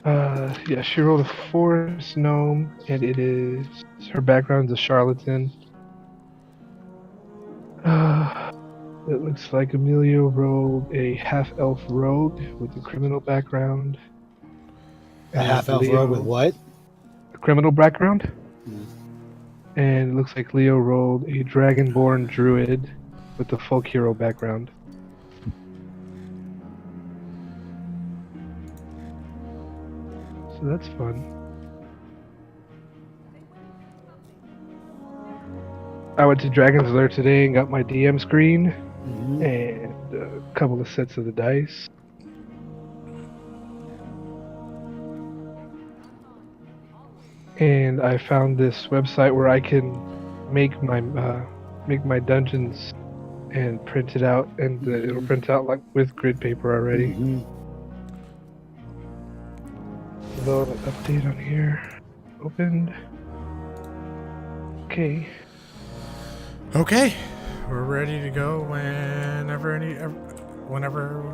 Yeah, she rolled a forest gnome, and her background's a charlatan. It looks like Emilio rolled a half-elf rogue with a criminal background. A half-elf rogue with what? A criminal background. Hmm. And it looks like Leo rolled a dragonborn druid with a folk hero background. So that's fun. I went to Dragon's Lair today and got my DM screen and a couple of sets of the dice. And I found this website where I can make my dungeons and print it out, and it'll print out like with grid paper already. So an update on here. Opened. Okay. Okay, we're ready to go whenever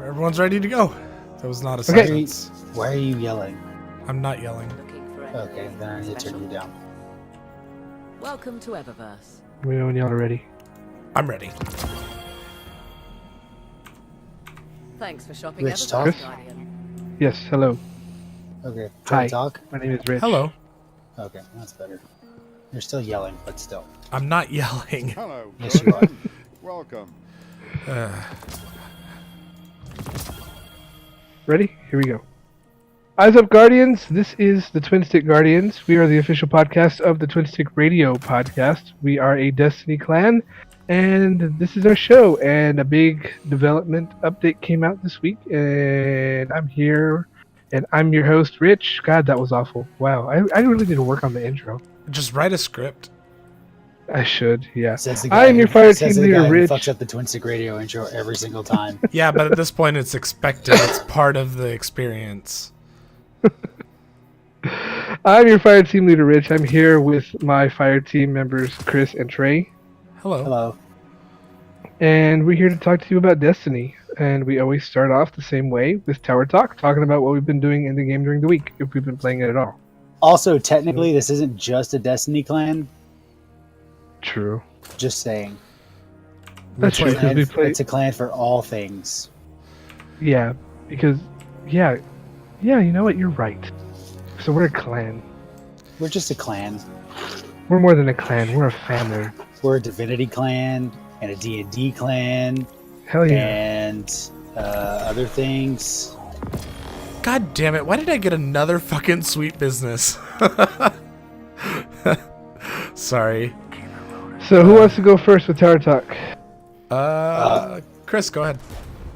everyone's ready to go. That was not a sentence. Why are you yelling? I'm not yelling. Okay, then I need to turn you down. Welcome to Eververse. We know when y'all are ready. I'm ready. Thanks for shopping. Rich, Eververse, talk. Guardian. Yes, hello. Okay, Hi. talk. My name is Rich. Hello. Okay, that's better. You're still yelling, but still. I'm not yelling. Hello. Yes, you are. Welcome. Ready? Here we go. Eyes up, Guardians. This is the Twin Stick Guardians. We are the official podcast of the Twin Stick Radio podcast. We are a Destiny clan, and this is our show. And a big development update came out this week, and I'm here, and I'm your host, Rich. God, that was awful. Wow, I really need to work on the intro. Just write a script. I should, yeah. Says the guy I'm your who- fire says team the guy leader, who Rich. fucks up the Twin Stick Radio intro every single time. Yeah, but at this point it's expected. It's part of the experience. I'm your fire team leader, Rich. I'm here with my fire team members, Chris and Trey. Hello. Hello. And we're here to talk to you about Destiny. And we always start off the same way with Tower Talk, talking about what we've been doing in the game during the week, if we've been playing it at all. Also, technically, this isn't just a Destiny clan. True. Just saying. That's true, because we play... It's a clan for all things. Yeah, because... Yeah, you know what? You're right. So we're a clan. We're just a clan. We're more than a clan. We're a family. We're a Divinity clan and a D&D clan. Hell yeah. And other things. God damn it! Why did I get another fucking sweet business? Sorry. So who wants to go first with Tower Talk? Chris, go ahead.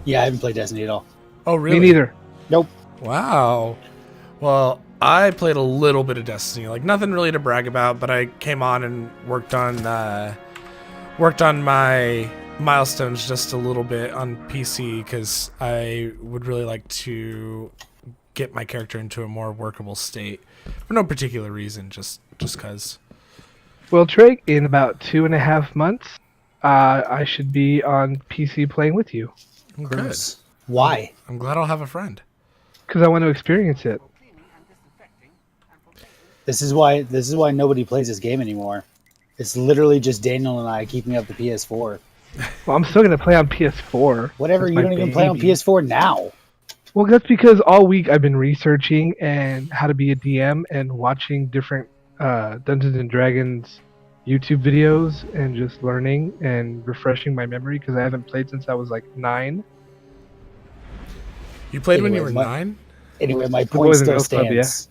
Yeah, I haven't played Destiny at all. Oh, really? Me neither. Nope. Wow. Well, I played a little bit of Destiny, like nothing really to brag about, but I came on and worked on my milestones just a little bit on PC because I would really like to get my character into a more workable state for no particular reason, just because. Well, Trey, in about 2.5 months, I should be on PC playing with you. Good. Why? I'm glad I'll have a friend. Because I want to experience it. This is why nobody plays this game anymore. It's literally just Daniel and I keeping up the PS4. Well, I'm still going to play on PS4. Whatever, That's you my don't even play on baby. PS4 now. Well, that's because all week I've been researching and how to be a DM and watching different Dungeons and Dragons YouTube videos and just learning and refreshing my memory because I haven't played since I was like 9. You played when you Anyway, were 9? Anyway, my The point Boys and still Girls Club, stands.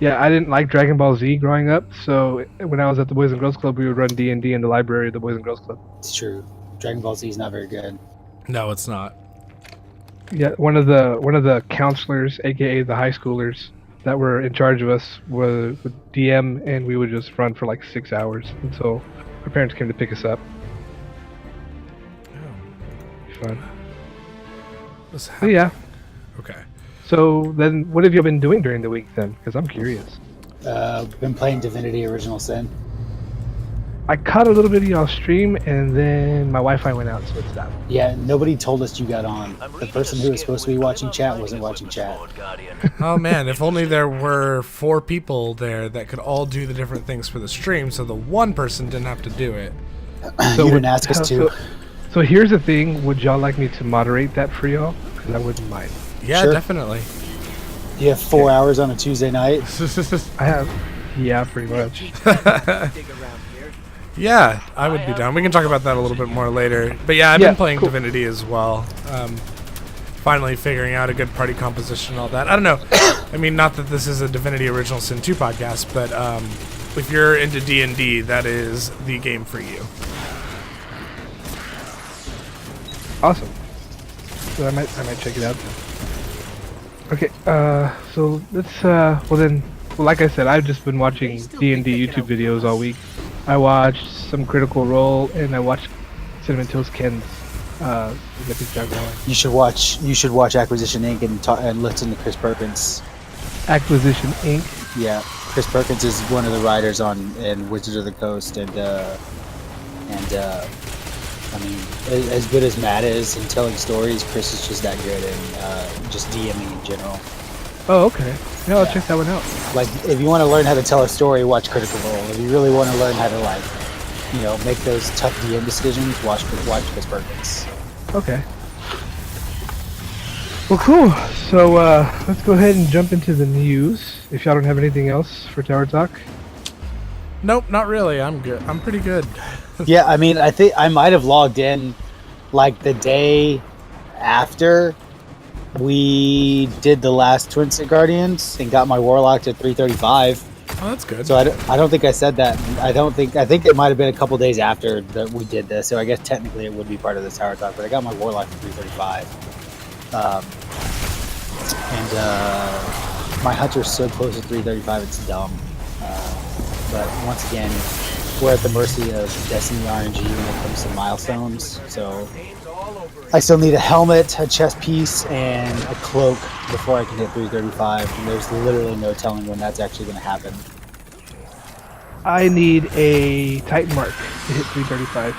Yeah, I didn't like Dragon Ball Z growing up, so when I was at the Boys and Girls Club, we would run D&D in the library of the Boys and Girls Club. It's true. Dragon Ball Z is not very good. No, it's not. Yeah, one of the counselors, aka the high schoolers, that were in charge of us would DM, and we would just run for like 6 hours until our parents came to pick us up. Fun. So, yeah. Okay. So then, what have you been doing during the week then? Because I'm curious. Been playing Divinity Original Sin. I caught a little bit of y'all's stream, and then my Wi-Fi went out, so it stopped. Yeah, nobody told us you got on. The person who was supposed to be watching chat wasn't watching chat. Oh man, if only there were 4 people there that could all do the different things for the stream, so the one person didn't have to do it. So you didn't ask us to. So here's the thing: would y'all like me to moderate that for y'all? Because I wouldn't mind. Yeah, Sure. definitely. You have 4 hours on a Tuesday night. I have. Yeah, pretty much. Yeah, I would be down. We can talk about that a little bit more later. But yeah, I've Yeah, been playing cool. Divinity as well. Finally figuring out a good party composition and all that. I don't know. I mean, not that this is a Divinity Original Sin 2 podcast, but if you're into D&D, that is the game for you. Awesome. So I might check it out then. Okay, so let's well, like I said, I've just been watching D&D YouTube videos all week. I watched some Critical Role, and I watched Cinnamon Toast Ken's Mythic Juggler. You should watch Acquisition Inc. and listen to Chris Perkins. Acquisition Inc. Yeah, Chris Perkins is one of the writers in Wizards of the Coast, and I mean, as good as Matt is in telling stories, Chris is just that good in just DMing in general. Oh, okay. Yeah, I'll check that one out. Like, if you want to learn how to tell a story, watch Critical Role. If you really want to learn how to, like, you know, make those tough DM decisions, watch Chris Perkins. Okay. Well, cool. So let's go ahead and jump into the news. If y'all don't have anything else for Tower Talk. Nope, not really. I'm good. I'm pretty good. Yeah, I mean, I think I might have logged in, like, the day after we did the last Twin Stick Guardians and got my Warlock to 335. Oh, that's good. So I don't think I said that. I think it might have been a couple days after that we did this. So I guess technically it would be part of the Tower Talk, but I got my Warlock to 335. My Hunter's so close to 335, it's dumb. But once again, we're at the mercy of Destiny RNG when it comes to milestones. So I still need a helmet, a chest piece, and a cloak before I can hit 335. And there's literally no telling when that's actually going to happen. I need a Titan Mark to hit 335.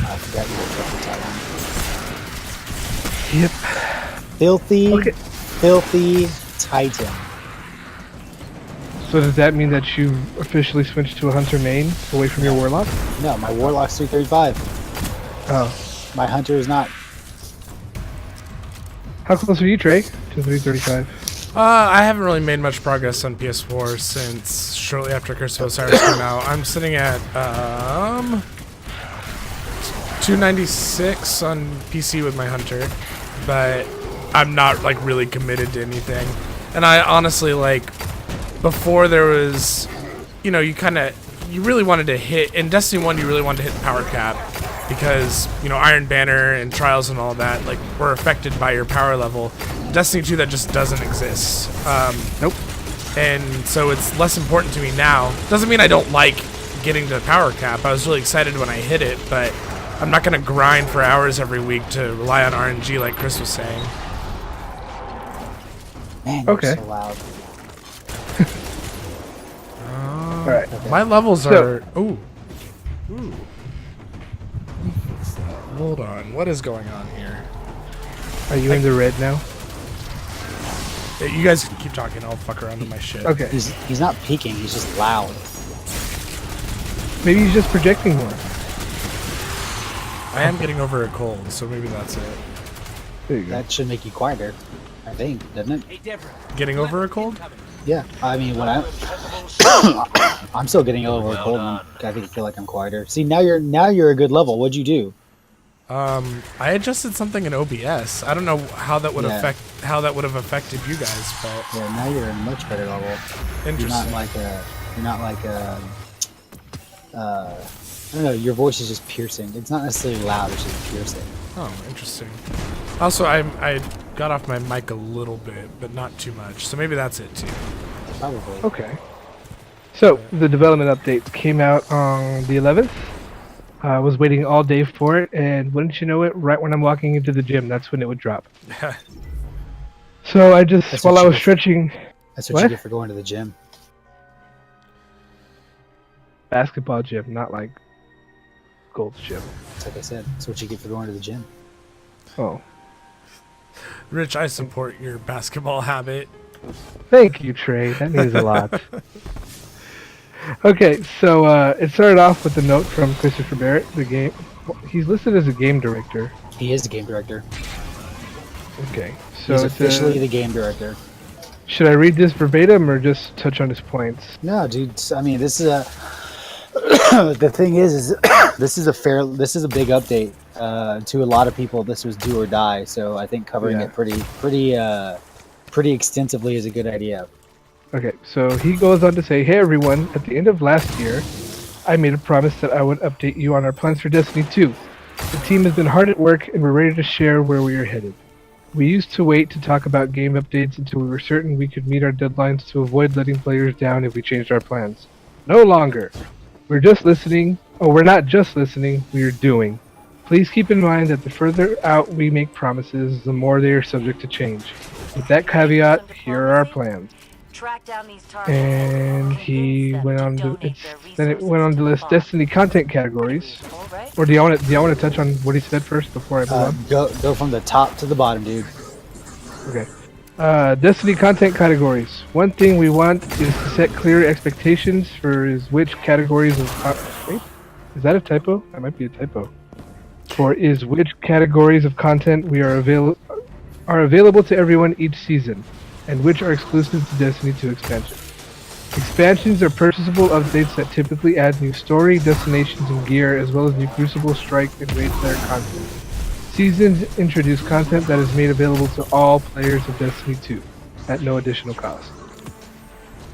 I forgot you were fucking Titan. Yep. Filthy, Okay. filthy Titan. So does that mean that you officially switched to a Hunter main away from your Warlock? No, my Warlock's 335. Oh. My Hunter is not. How close are you, Trey, to 335? I haven't really made much progress on PS4 since shortly after Curse of Osiris came out. I'm sitting at 296 on PC with my Hunter, but I'm not like really committed to anything. And I honestly, like, before there was, you know, you really wanted to hit, in Destiny 1 you really wanted to hit the power cap because, you know, Iron Banner and Trials and all that, like, were affected by your power level. Destiny 2, that just doesn't exist. Nope. And so it's less important to me now. Doesn't mean I don't like getting to the power cap. I was really excited when I hit it, but I'm not going to grind for hours every week to rely on RNG like Chris was saying. Man, you're Okay. so loud. Alright. My levels are... Ooh. Hold on. What is going on here? Are you in the red now? Hey, you guys can keep talking. I'll fuck around with my shit. Okay. He's not peeking, he's just loud. Maybe he's just projecting more. I am getting over a cold, so maybe that's it. There you go. That should make you quieter, I think, doesn't it? Getting over a cold? Yeah, I mean, when I'm still getting over a cold, and I think I feel like I'm quieter. See, now you're a good level. What'd you do? I adjusted something in OBS. I don't know how that would Yeah. have affected you guys, but Yeah, now you're in a much better level. You're interesting. not like I don't know, your voice is just piercing. It's not necessarily loud, it's just piercing. Oh, interesting. Also, I got off my mic a little bit, but not too much. So maybe that's it too. Probably. Okay. So, the development update came out on the 11th. I was waiting all day for it, and wouldn't you know it, right when I'm walking into the gym, that's when it would drop. So I just, That's while what I you was get. stretching... That's what What? you get for going to the gym. basketball gym, not like Gold's Gym. It's like I said, that's what you get for going to the gym. Oh, Rich, I support your basketball habit. thank you, Trey. That means a lot. Okay, so it started off with a note from Christopher Barrett. He's listed as a game director. He is the game director. Okay, so He's it officially says, the game director. should I read this verbatim or just touch on his points? No, dude. I mean, this is a. The thing is this is a big update to a lot of people. This was do or die, so I think covering it pretty extensively is a good idea. Okay, so he goes on to say, "Hey everyone, at the end of last year, I made a promise that I would update you on our plans for Destiny 2. The team has been hard at work and we're ready to share where we are headed. We used to wait to talk about game updates until we were certain we could meet our deadlines to avoid letting players down if we changed our plans. No longer. We're not just listening, we are doing. Please keep in mind that the further out we make promises, the more they are subject to change. With that caveat, here are our plans." Track down these targets. And he went on to list Destiny content categories. All right. Or do you want to touch on what he said first before I move on? Go from the top to the bottom, dude. Okay. Destiny content categories. One thing we want is to set clear expectations for which categories of wait, is that a typo? That might be a typo. For which categories of content we are available to everyone each season, and which are exclusive to Destiny 2 expansion. Expansions are purchasable updates that typically add new story, destinations, and gear, as well as new Crucible, Strike, and Raid player content. Seasons introduce content that is made available to all players of Destiny 2 at no additional cost.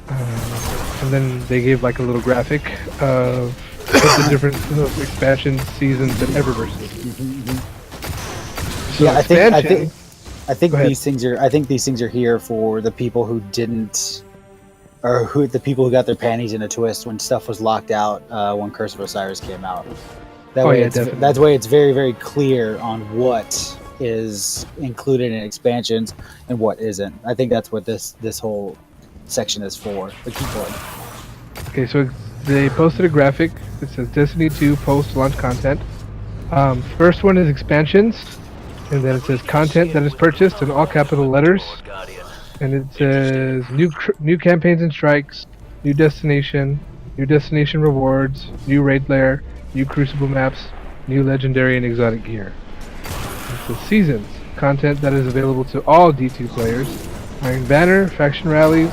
And then they gave like a little graphic of what the difference of expansions, seasons, and Eververse is. So Yeah, I think Go ahead. these things are. I think these things are here for the people who didn't, or the people who got their panties in a twist when stuff was locked out when Curse of Osiris came out. Definitely. That way, it's very, very clear on what is included in expansions and what isn't. I think that's what this whole section is for. But keep going. Okay, so they posted a graphic that says Destiny 2 post-launch content. First one is expansions, and then it says content that is purchased in all capital letters, and it says new campaigns and strikes, new destination rewards, new raid lair, new Crucible maps, new legendary and exotic gear. It says seasons, content that is available to all D2 players, Iron Banner, faction rallies,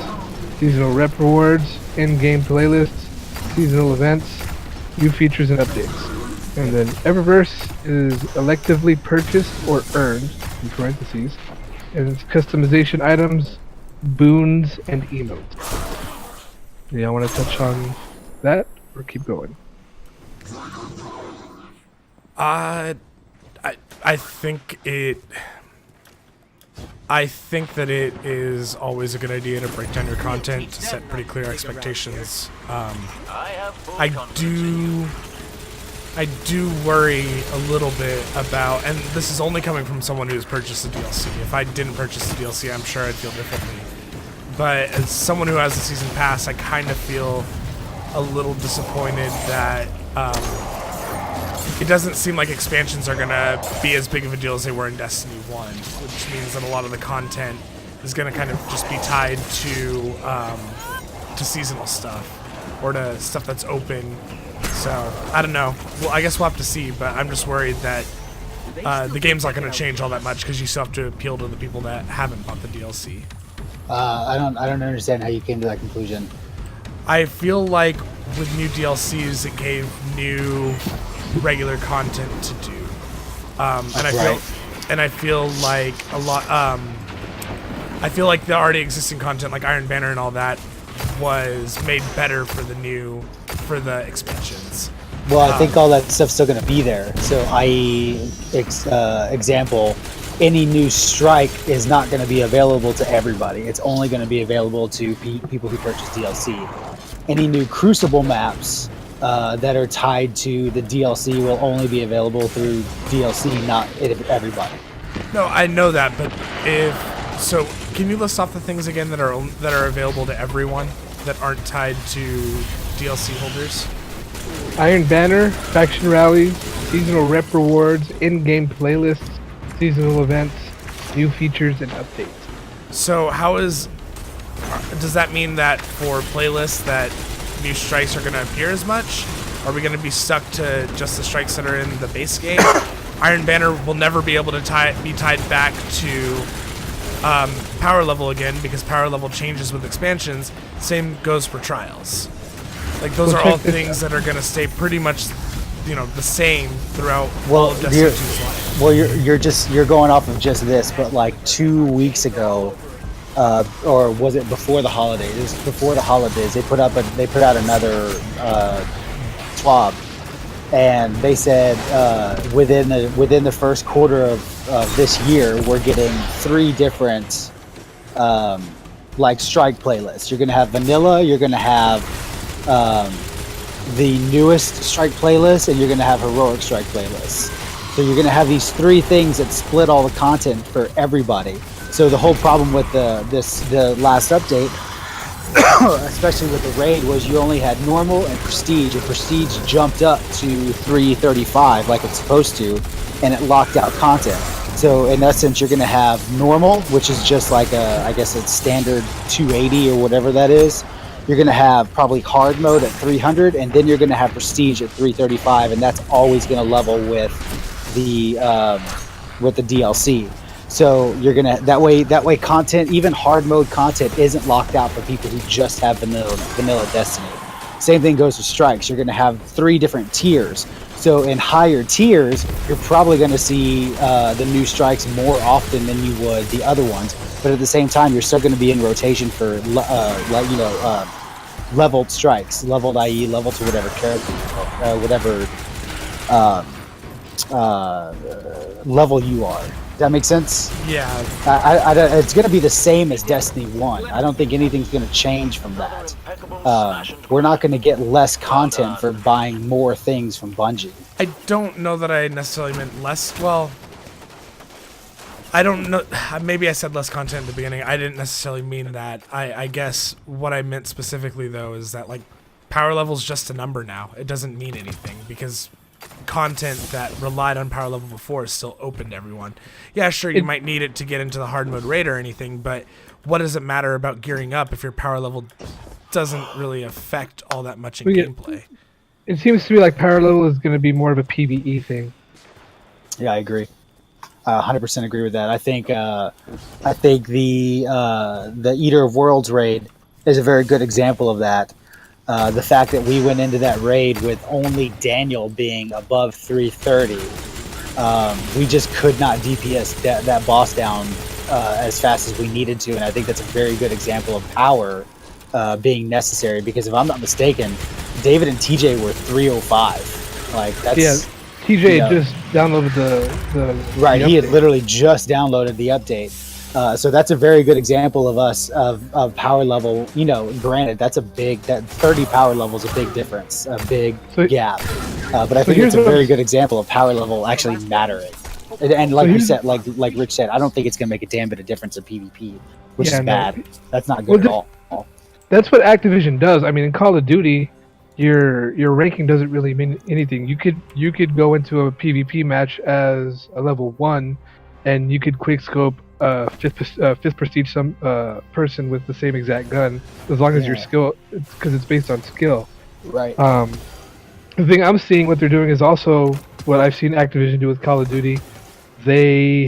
seasonal rep rewards, in-game playlists, seasonal events, new features and updates. And then Eververse is electively purchased or earned, in parentheses, and it's customization items, boons, and emotes. Do y'all want to touch on that or keep going? I think that it is always a good idea to break down your content to set pretty clear expectations. I do worry a little bit about, and this is only coming from someone who's purchased the DLC. If I didn't purchase the DLC, I'm sure I'd feel differently. But as someone who has the season pass, I kind of feel a little disappointed that it doesn't seem like expansions are going to be as big of a deal as they were in Destiny 1, which means that a lot of the content is going to kind of just be tied to seasonal stuff or to stuff that's open. So, I don't know. Well, I guess we'll have to see, but I'm just worried that the game's not going to change all that much because you still have to appeal to the people that haven't bought the DLC. I don't understand how you came to that conclusion. I feel like with new DLCs, it gave new regular content to do, and I feel like a lot. I feel like the already existing content, like Iron Banner and all that, was made better for the expansions. Well, I think all that stuff's still going to be there. So, i.e., example, any new strike is not going to be available to everybody. It's only going to be available to people who purchase DLC. Any new Crucible maps that are tied to the DLC will only be available through DLC, not everybody. No, I know that, but can you list off the things again that are available to everyone that aren't tied to DLC holders? Iron Banner, faction rallies, seasonal rep rewards, in-game playlists, seasonal events, new features, and updates. So does that mean that for playlists that new strikes are going to appear as much? Are we going to be stuck to just the strikes that are in the base game? Iron Banner will never be able to be tied back to power level again because power level changes with expansions. Same goes for trials. Like those are all things that are going to stay pretty much, the same throughout all of Destiny 2's life. Well, you're going off of just this, but like 2 weeks ago, or was it before the holidays? It was before the holidays. They put out another swab, and they said within the first quarter of this year, we're getting 3 different like strike playlists. You're gonna have vanilla. You're gonna have the newest strike playlist, and you're gonna have heroic strike playlists. So you're gonna have these 3 things that split all the content for everybody. So the whole problem with the last update, especially with the raid, was you only had normal and prestige jumped up to 335 like it's supposed to, and it locked out content. So in essence, you're gonna have normal, which is just like I guess it's standard 280 or whatever that is. You're gonna have probably hard mode at 300, and then you're gonna have prestige at 335, and that's always gonna level with the DLC. So you're gonna that way content, even hard mode content, isn't locked out for people who just have vanilla Destiny. Same thing goes with strikes. You're gonna have 3 different tiers. So in higher tiers, you're probably gonna see the new strikes more often than you would the other ones. But at the same time, you're still gonna be in rotation for leveled strikes, i.e. level to whatever character, level you are. Does that make sense? Yeah. It's going to be the same as Destiny 1. I don't think anything's going to change from that. We're not going to get less content for buying more things from Bungie. I don't know that I necessarily meant less. Well, I don't know. Maybe I said less content at the beginning. I didn't necessarily mean that. I guess what I meant specifically, though, is that, like, power level's just a number now. It doesn't mean anything because content that relied on power level before is still open to everyone. Yeah, sure, you might need it to get into the hard mode raid or anything, but what does it matter about gearing up if your power level doesn't really affect all that much in gameplay? It seems to me like power level is going to be more of a PvE thing. Yeah, I agree. 100% agree with that. I think the Eater of Worlds raid is a very good example of that. The fact that we went into that raid with only Daniel being above 330, we just could not DPS that boss down as fast as we needed to, and I think that's a very good example of power being necessary, because if I'm not mistaken, David and TJ were 305. Like, that's... Yeah, TJ just downloaded the right, the he had update. literally just downloaded the update. So that's a very good example of us of power level. Granted, that 30 power level is a big difference, a big gap. But I think it's a very good example of power level actually mattering. And like you said, like Rich said, I don't think it's gonna make a damn bit of difference in PvP, which is bad. No. That's not good at all. That's what Activision does. I mean, in Call of Duty, your ranking doesn't really mean anything. You could go into a PvP match as a level 1, and you could quickscope fifth prestige some person with the same exact gun, as long as your skill, because it's based on skill. Right. The thing I'm seeing what they're doing is also what I've seen Activision do with Call of Duty. You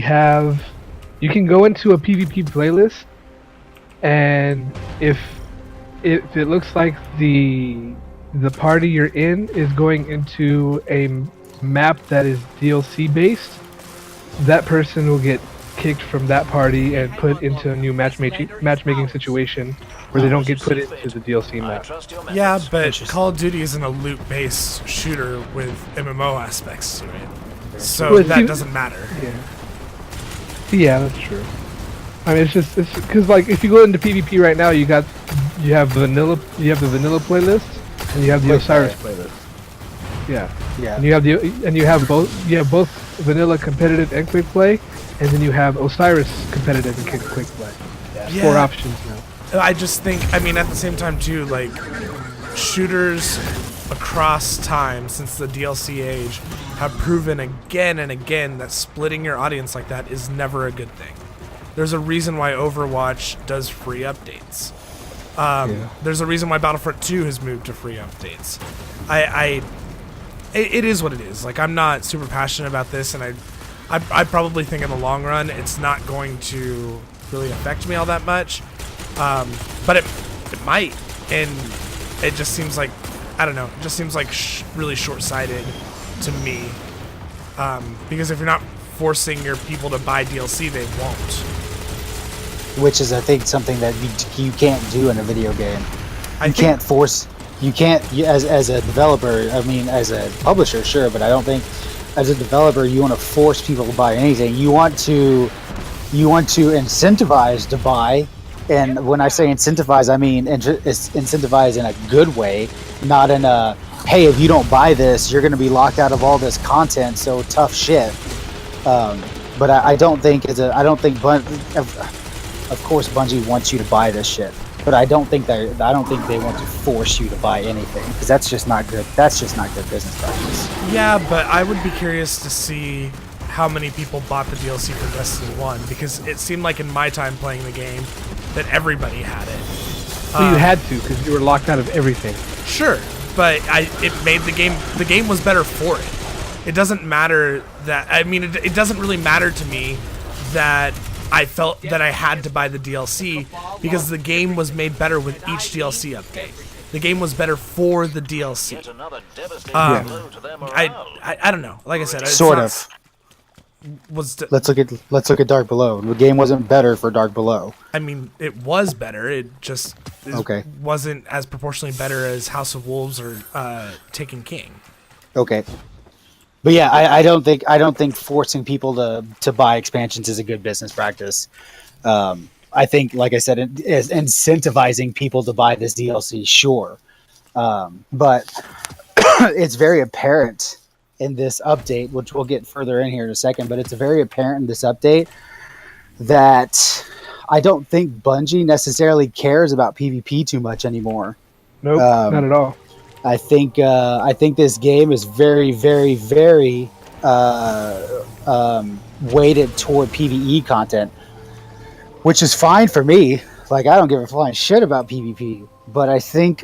can go into a PvP playlist, and if it looks like the party you're in is going into a map that is DLC based, that person will get kicked from that party and put into a new matchmaking situation where they don't get put into the DLC map. Yeah, but Call of Duty isn't a loot-based shooter with MMO aspects to it, so that doesn't matter. Yeah, that's true. I mean, it's because, like, if you go into PvP right now, you have the vanilla playlist, and you have the Osiris playlist. Yeah. And you have both vanilla competitive and quick play, and then you have Osiris competitive and quick play. Yeah. 4 options now. I just think, I mean, at the same time too, like, shooters across time since the DLC age have proven again and again that splitting your audience like that is never a good thing. There's a reason why Overwatch does free updates. There's a reason why Battlefront 2 has moved to free updates. It is what it is. Like, I'm not super passionate about this, and I probably think in the long run it's not going to really affect me all that much. But it might, and it just seems like, I don't know, it just seems like really short-sighted to me. Because if you're not forcing your people to buy DLC, they won't. Which is, I think, something that you can't do in a video game. You can't, as a developer, I mean, as a publisher, sure, but I don't think, as a developer, you want to force people to buy anything. You want to incentivize to buy, and when I say incentivize, I mean incentivize in a good way, not in a, hey, if you don't buy this, you're going to be locked out of all this content, so tough shit. But I don't think, of course, Bungie wants you to buy this shit, but I don't think they want to force you to buy anything, because that's just not good. That's just not good business practice. Yeah, but I would be curious to see how many people bought the DLC for Destiny 1, because it seemed like in my time playing the game that everybody had it. Well, you had to, because you were locked out of everything. Sure, but it made the game was better for it. It doesn't matter that, I mean, it doesn't really matter to me that I felt that I had to buy the DLC, because the game was made better with each DLC update. The game was better for the DLC. I don't know. Like I said, sort of. Let's look at Dark Below. The game wasn't better for Dark Below. I mean, it was better. It just wasn't as proportionally better as House of Wolves or Taken King. Okay. But yeah, I don't think forcing people to buy expansions is a good business practice. I think, like I said, is incentivizing people to buy this DLC, sure. But it's very apparent in this update, which we'll get further in here in a second, but it's very apparent in this update that I don't think Bungie necessarily cares about PvP too much anymore. Nope, not at all. I think this game is very, very, very weighted toward PvE content, which is fine for me. Like, I don't give a flying shit about PvP, but I think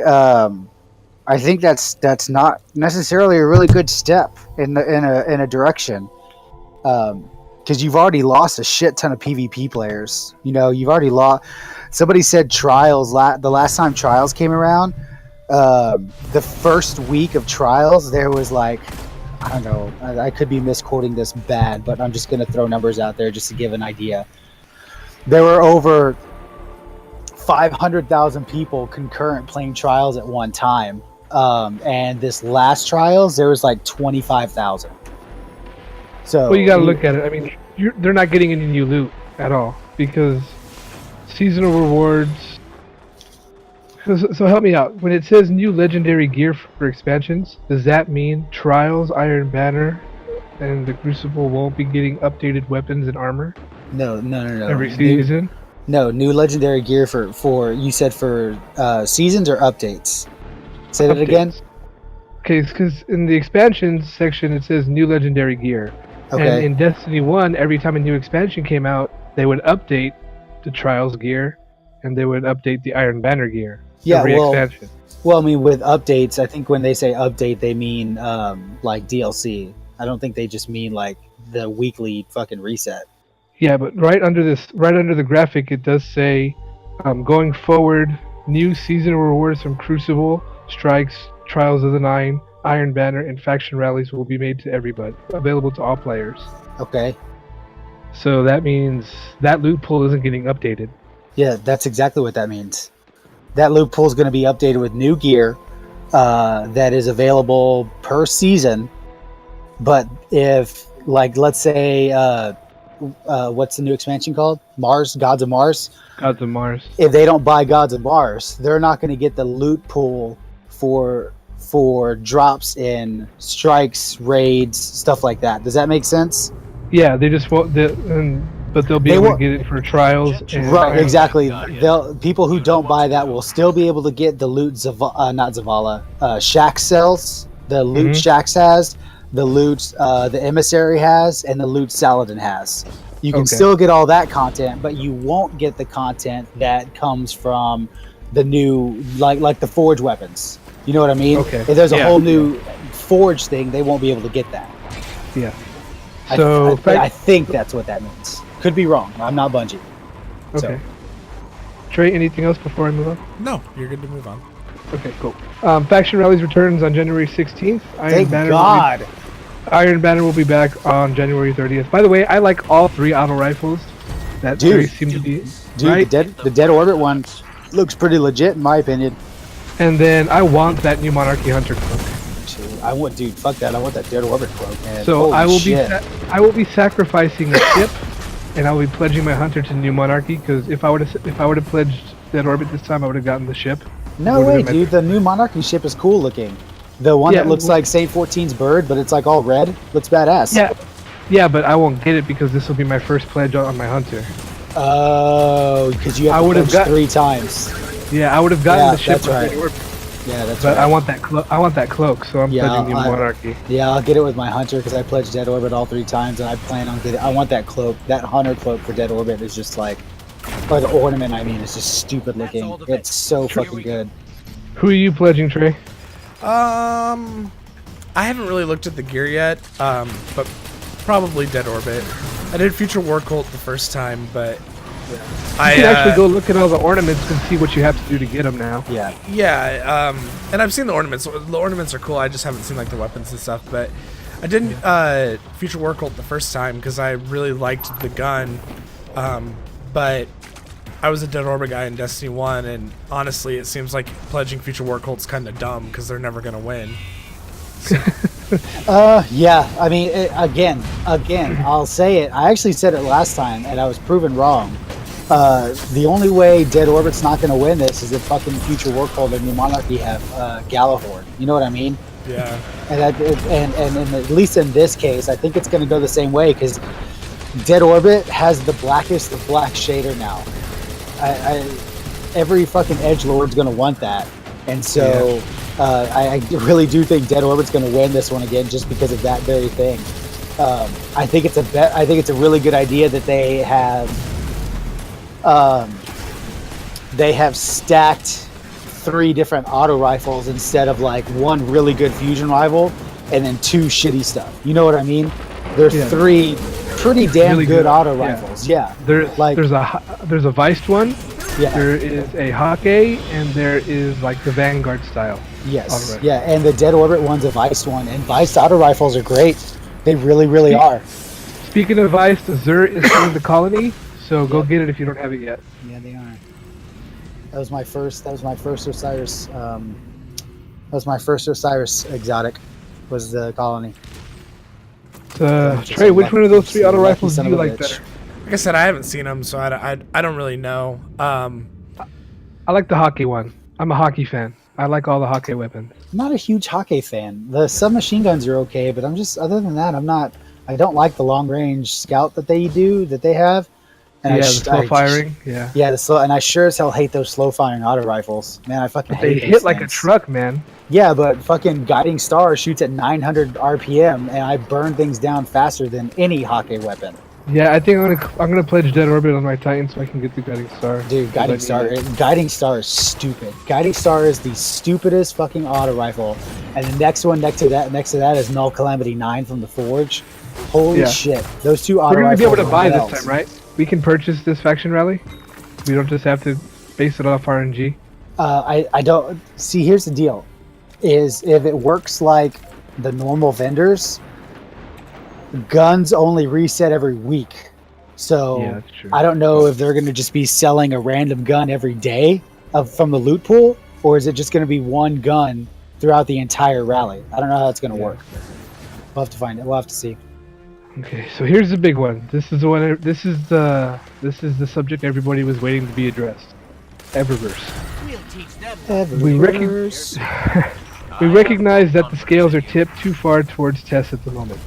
that's not necessarily a really good step in a direction, because you've already lost a shit ton of PvP players. You know, you've already lost. Somebody said Trials the last time Trials came around. The first week of Trials, there was like, I don't know, I could be misquoting this bad, but I'm just going to throw numbers out there just to give an idea. There were over 500,000 people concurrent playing Trials at one time. And this last Trials, there was like 25,000. So, well, you got to look at it. I mean, they're not getting any new loot at all, because seasonal rewards. So help me out. When it says new legendary gear for expansions, does that mean Trials, Iron Banner, and the Crucible won't be getting updated weapons and armor? No. Every season? New legendary gear for you said for seasons or updates? Say that again? Okay, because in the expansions section it says new legendary gear. Okay. And in Destiny 1, every time a new expansion came out, they would update the Trials gear, and they would update the Iron Banner gear. Yeah, expansion. Well, I mean, with updates, I think when they say update, they mean like DLC. I don't think they just mean like the weekly fucking reset. Yeah, but right under the graphic, it does say, going forward, new seasonal rewards from Crucible, Strikes, Trials of the Nine, Iron Banner, and faction rallies will be made to everybody, available to all players. Okay. So that means that loot pool isn't getting updated. Yeah, that's exactly what that means. That loot pool is going to be updated with new gear that is available per season. But if, like, let's say, what's the new expansion called? Mars? Gods of Mars? Gods of Mars. If they don't buy Gods of Mars, they're not going to get the loot pool for drops in strikes, raids, stuff like that. Does that make sense? Yeah, they just won't. But they'll be They able will- to get it for trials. And Right, exactly. People who don't buy that will still be able to get the loot, not Zavala, Shax sells, the loot Shax has, the loot the Emissary has, and the loot Saladin has. You can Okay. still get all that content, but you won't get the content that comes from the new, like the Forge weapons. You know what I mean? Okay. If there's a Yeah. whole new Forge thing, they won't be able to get that. Yeah. So I think that's what that means. Could be wrong. I'm not Bungie. okay. Trey, anything else before I move on? No, you're good to move on. Okay, cool. Faction Rallies returns on January 16th. Thank God. Iron Banner will be back on January 30th. By the way, I like all 3 auto rifles that Dude. seem to be Dude, right. the Dead Orbit one looks pretty legit in my opinion. And then I want that new Monarchy Hunter cloak. Dude, fuck that. I want that Dead Orbit cloak, man. So Holy I will shit. I will be sacrificing a ship, and I will be pledging my hunter to New Monarchy. Because if I would have pledged Dead Orbit this time, I would have gotten the ship. No It would've way, been dude. The new Monarchy ship is cool looking. The one Yeah, that looks like Saint 14's bird, but it's like all red. Looks badass. Yeah, but I won't get it because this will be my first pledge on my hunter. Oh, because you I have to would've pledge got- 3 times. Yeah, I would have gotten Yeah, the ship. that's right. Dead Orbit, Yeah, that's but right. I want that cloak, so I'm Yeah, pledging New I- Monarchy. Yeah, I'll get it with my hunter because I pledged Dead Orbit all 3 times, and I plan on getting. I want that cloak. That hunter cloak for Dead Orbit is just like, or the ornament. I mean, it's just stupid looking. It's so fucking good. Who are you pledging, Trey? I haven't really looked at the gear yet, but probably Dead Orbit. I did Future War Cult the first time, but You can I actually go look at all the ornaments and see what you have to do to get them now. Yeah. yeah, and I've seen the ornaments. The ornaments are cool. I just haven't seen like the weapons and stuff. But I didn't Future War Cult the first time because I really liked the gun, but I was a Dead Orbit guy in Destiny 1, and honestly, it seems like pledging Future War Cult's kind of dumb because they're never gonna win. Yeah. I mean, again, I'll say it. I actually said it last time, and I was proven wrong. The only way Dead Orbit's not going to win this is if fucking Future War Cult and New Monarchy have Galahorn. You know what I mean? Yeah. And at least in this case, I think it's going to go the same way because Dead Orbit has the blackest of black shader now. Every fucking edgelord's going to want that, and so I really do think Dead Orbit's going to win this one again just because of that very thing. I think it's a really good idea that they have stacked 3 different auto rifles instead of like 1 really good fusion rifle and then 2 shitty stuff. You know what I mean? There's Yeah. 3 pretty damn Really good good, auto yeah. rifles. Yeah. There's Like- a Viced one. Yeah. There is a Hawkeye, and there is like the Vanguard style. Yes. auto rifle. Yeah, and the Dead Orbit one's a Viced one, and Viced auto rifles are great. They really, really are. Speaking of Viced, Azur is in the colony, so go get it if you don't have it yet. Yeah, they are. That was my first Osiris. That was my first Osiris exotic. Was the colony. Just Trey, a which lucky- one of those 3 auto lucky rifles son do you of a like bitch. better? Like I said, I haven't seen them, so I don't really know. I like the Hawkeye one. I'm a Hawkeye fan. I like all the Hawkeye weapons. I'm not a huge Hawkeye fan. The submachine guns are okay, but I'm just other than that, I don't like the long range scout that they have. And Yeah, the slow firing. Yeah. Yeah, the slow, and I sure as hell hate those slow firing auto rifles. Man, I fucking They hate those hit like a things. truck, man. Yeah, but fucking Guiding Star shoots at 900 RPM, and I burn things down faster than any Hawkeye weapon. Yeah, I think I'm gonna pledge Dead Orbit on my Titan so I can get the Guiding Star. Dude, Guiding Star is stupid. Guiding Star is the stupidest fucking auto rifle, and the next one next to that is Null Calamity 9 from the Forge. Holy Yeah. shit, those 2 auto We're gonna rifles be able to are buy this belts. time, right? We can purchase this faction rally. We don't just have to base it off RNG. I don't see. Here's the deal: is if it works like the normal vendors, guns only reset every week. So Yeah, that's true. I don't know if they're going to just be selling a random gun every day from the loot pool, or is it just going to be one gun throughout the entire rally? I don't know how that's going to work. We'll have to find it. We'll have to see. Okay, so here's the big one. This is the one. This is the subject everybody was waiting to be addressed. Eververse. We recognize that the scales are tipped too far towards Tess at the moment.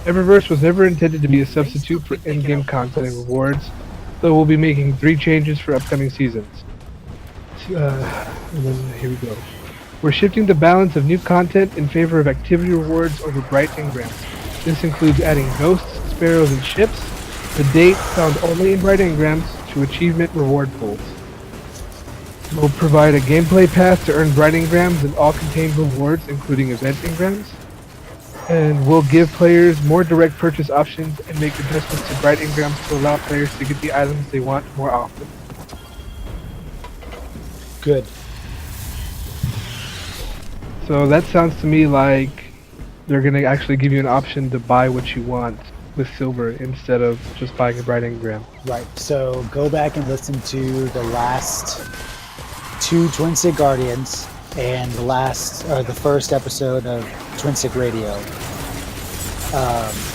Eververse was never intended to be a substitute for in-game content and rewards, so we'll be making 3 changes for upcoming seasons. And then here we go. We're shifting the balance of new content in favor of activity rewards over bright engrams. This includes adding ghosts, sparrows, and ships, to date found only in bright engrams, to achievement reward pools. We'll provide a gameplay path to earn bright engrams and all contained rewards, including event engrams. And we'll give players more direct purchase options and make adjustments to bright engrams to allow players to get the items they want more often. Good. So that sounds to me like they're going to actually give you an option to buy what you want with silver instead of just buying a bright engram. Right. So go back and listen to the last 2 Twin Stick Guardians and the first episode of Twin Stick Radio.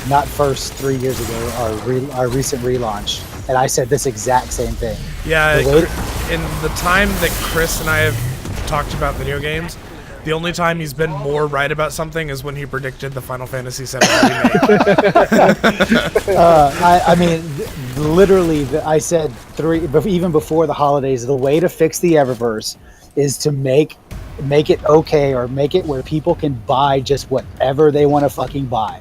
Not first 3 years ago, our recent relaunch, and I said this exact same thing. Yeah, in the time that Chris and I have talked about video games, the only time he's been more right about something is when he predicted the Final Fantasy VII remake. I mean, literally, I said even before the holidays, the way to fix the Eververse is to make it okay, or make it where people can buy just whatever they want to fucking buy.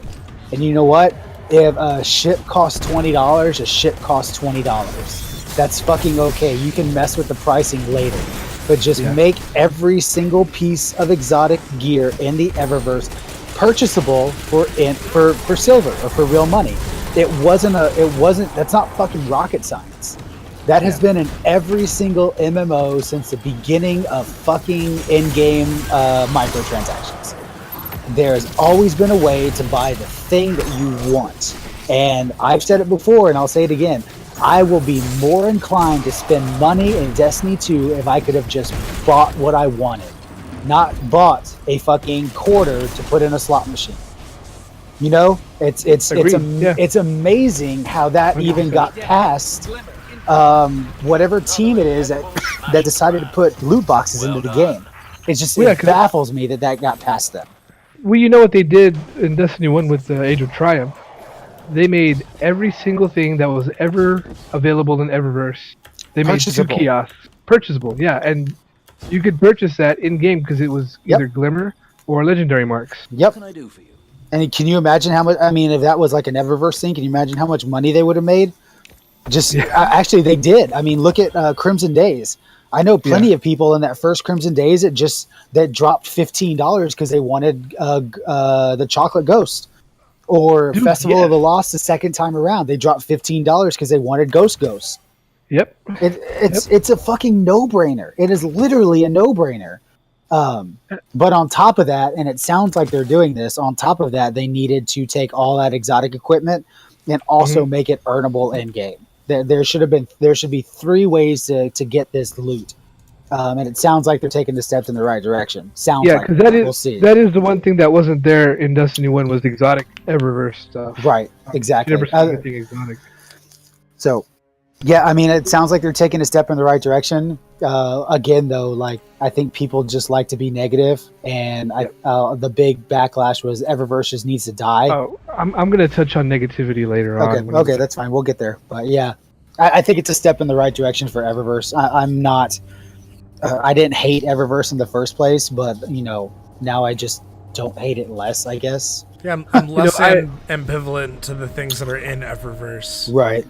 And you know what? If a ship costs $20, a ship costs $20. That's fucking okay. You can mess with the pricing later. But just make every single piece of exotic gear in the Eververse purchasable for silver or for real money. That's not fucking rocket science. That has been in every single MMO since the beginning of fucking in-game microtransactions. There's always been a way to buy the thing that you want. And I've said it before, and I'll say it again. I will be more inclined to spend money in Destiny 2 if I could have just bought what I wanted. Not bought a fucking quarter to put in a slot machine. You know? It's amazing how that even got past whatever team it is that decided to put loot boxes into the game. It baffles me that got past them. Well, you know what they did in Destiny 1 with the Age of Triumph? They made every single thing that was ever available in Eververse. They made 2 kiosks. Purchasable, yeah. And you could purchase that in-game because it was either Glimmer or Legendary Marks. Yep. What can I do for you? And can you imagine how much, I mean, if that was like an Eververse thing, can you imagine how much money they would have made? Actually, they did. I mean, look at Crimson Days. I know plenty of people in that first Crimson Days that dropped $15 because they wanted the Chocolate Ghost. Or Festival of the Lost the second time around. They dropped $15 because they wanted Ghost. Yep. It's a fucking no-brainer. It is literally a no-brainer. But on top of that, and it sounds like they're doing this, on top of that, they needed to take all that exotic equipment and also make it earnable in-game. There should be 3 ways to get this loot. And it sounds like they're taking the steps in the right direction. Because that is the one thing that wasn't there in Destiny 1 was the exotic Eververse stuff. Right, exactly. You never saw anything exotic. So, yeah, I mean, it sounds like they're taking a step in the right direction. Again, though, like, I think people just like to be negative, and the big backlash was Eververse just needs to die. Oh, I'm going to touch on negativity later on. Okay, that's fine. We'll get there. But yeah, I think it's a step in the right direction for Eververse. I'm not... I didn't hate Eververse in the first place, but, you know, now I just don't hate it less, I guess. Yeah, I'm less ambivalent to the things that are in Eververse. Right.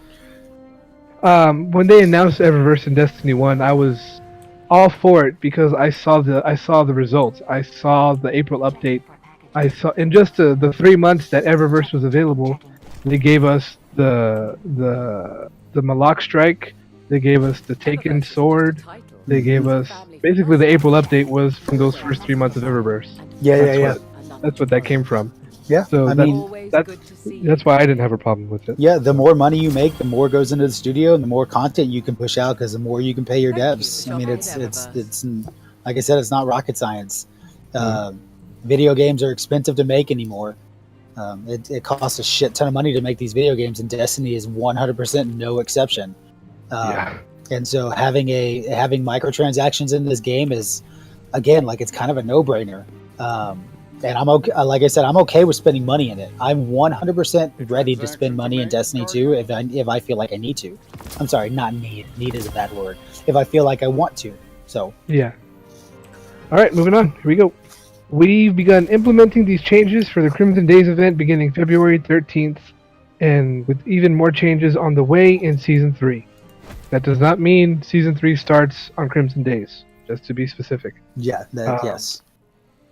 When they announced Eververse in Destiny 1, I was all for it because I saw the results. I saw the April update. I saw in just the 3 months that Eververse was available, they gave us the Malak Strike, they gave us the Taken Sword. They gave us basically the April update was from those first 3 months of Eververse. That's what that came from. Yeah, so that's why I didn't have a problem with it. Yeah, the more money you make, the more goes into the studio, and the more content you can push out because the more you can pay your devs. I mean, it's like I said, it's not rocket science. Video games are expensive to make anymore. It costs a shit ton of money to make these video games, and Destiny is 100% no exception. And so having microtransactions in this game is, again, like it's kind of a no-brainer. and I'm okay. Like I said, I'm okay with spending money in it. I'm 100% ready to spend money in Destiny 2 if I feel like I need to. I'm sorry, not need. Need is a bad word. If I feel like I want to. So Yeah. All right, moving on. Here we go. We've begun implementing these changes for the Crimson Days event beginning February 13th, and with even more changes on the way in Season 3. That does not mean Season 3 starts on Crimson Days, just to be specific. yeah, yes.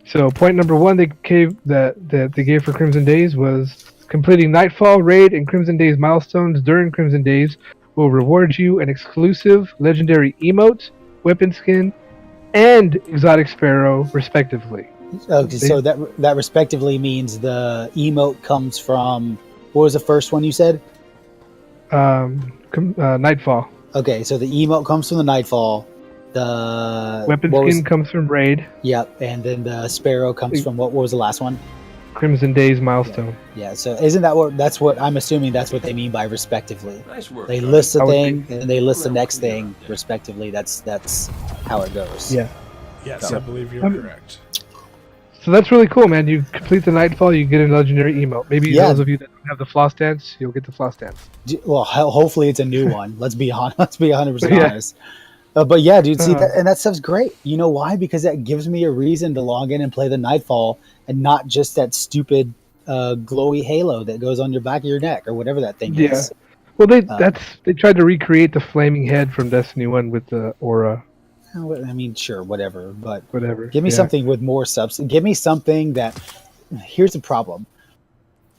So point number one they gave for Crimson Days was completing Nightfall, Raid, and Crimson Days milestones during Crimson Days will reward you an exclusive legendary emote, weapon skin, and exotic sparrow, respectively. Okay, so that respectively means the emote comes from, what was the first one you said? Nightfall. Okay, so the emote comes from the Nightfall. The Weapon skin comes from Raid. Yep, and then the Sparrow comes from what was the last one? Crimson Days milestone. Yeah, so isn't that's what I'm assuming that's what they mean by respectively. Nice work. They Johnny. list a I would thing and then they list the next thing respectively. That's how it goes. Yeah. Yes, So- I believe you're correct. So that's really cool, man. You complete the Nightfall, you get a legendary emote. Maybe Yeah. those of you that don't have the floss dance, you'll get the floss dance. Well, hopefully it's a new one. Let's be 100% Yeah. honest. But yeah, dude, see, Uh-huh. and that stuff's great. You know why? Because that gives me a reason to log in and play the Nightfall, and not just that stupid glowy halo that goes on your back of your neck or whatever that thing Yeah. is. Well, they tried to recreate the flaming head from Destiny 1 with the aura, I mean, sure, whatever, but whatever. give me Yeah. something with more substance. Give me something that. Here's the problem: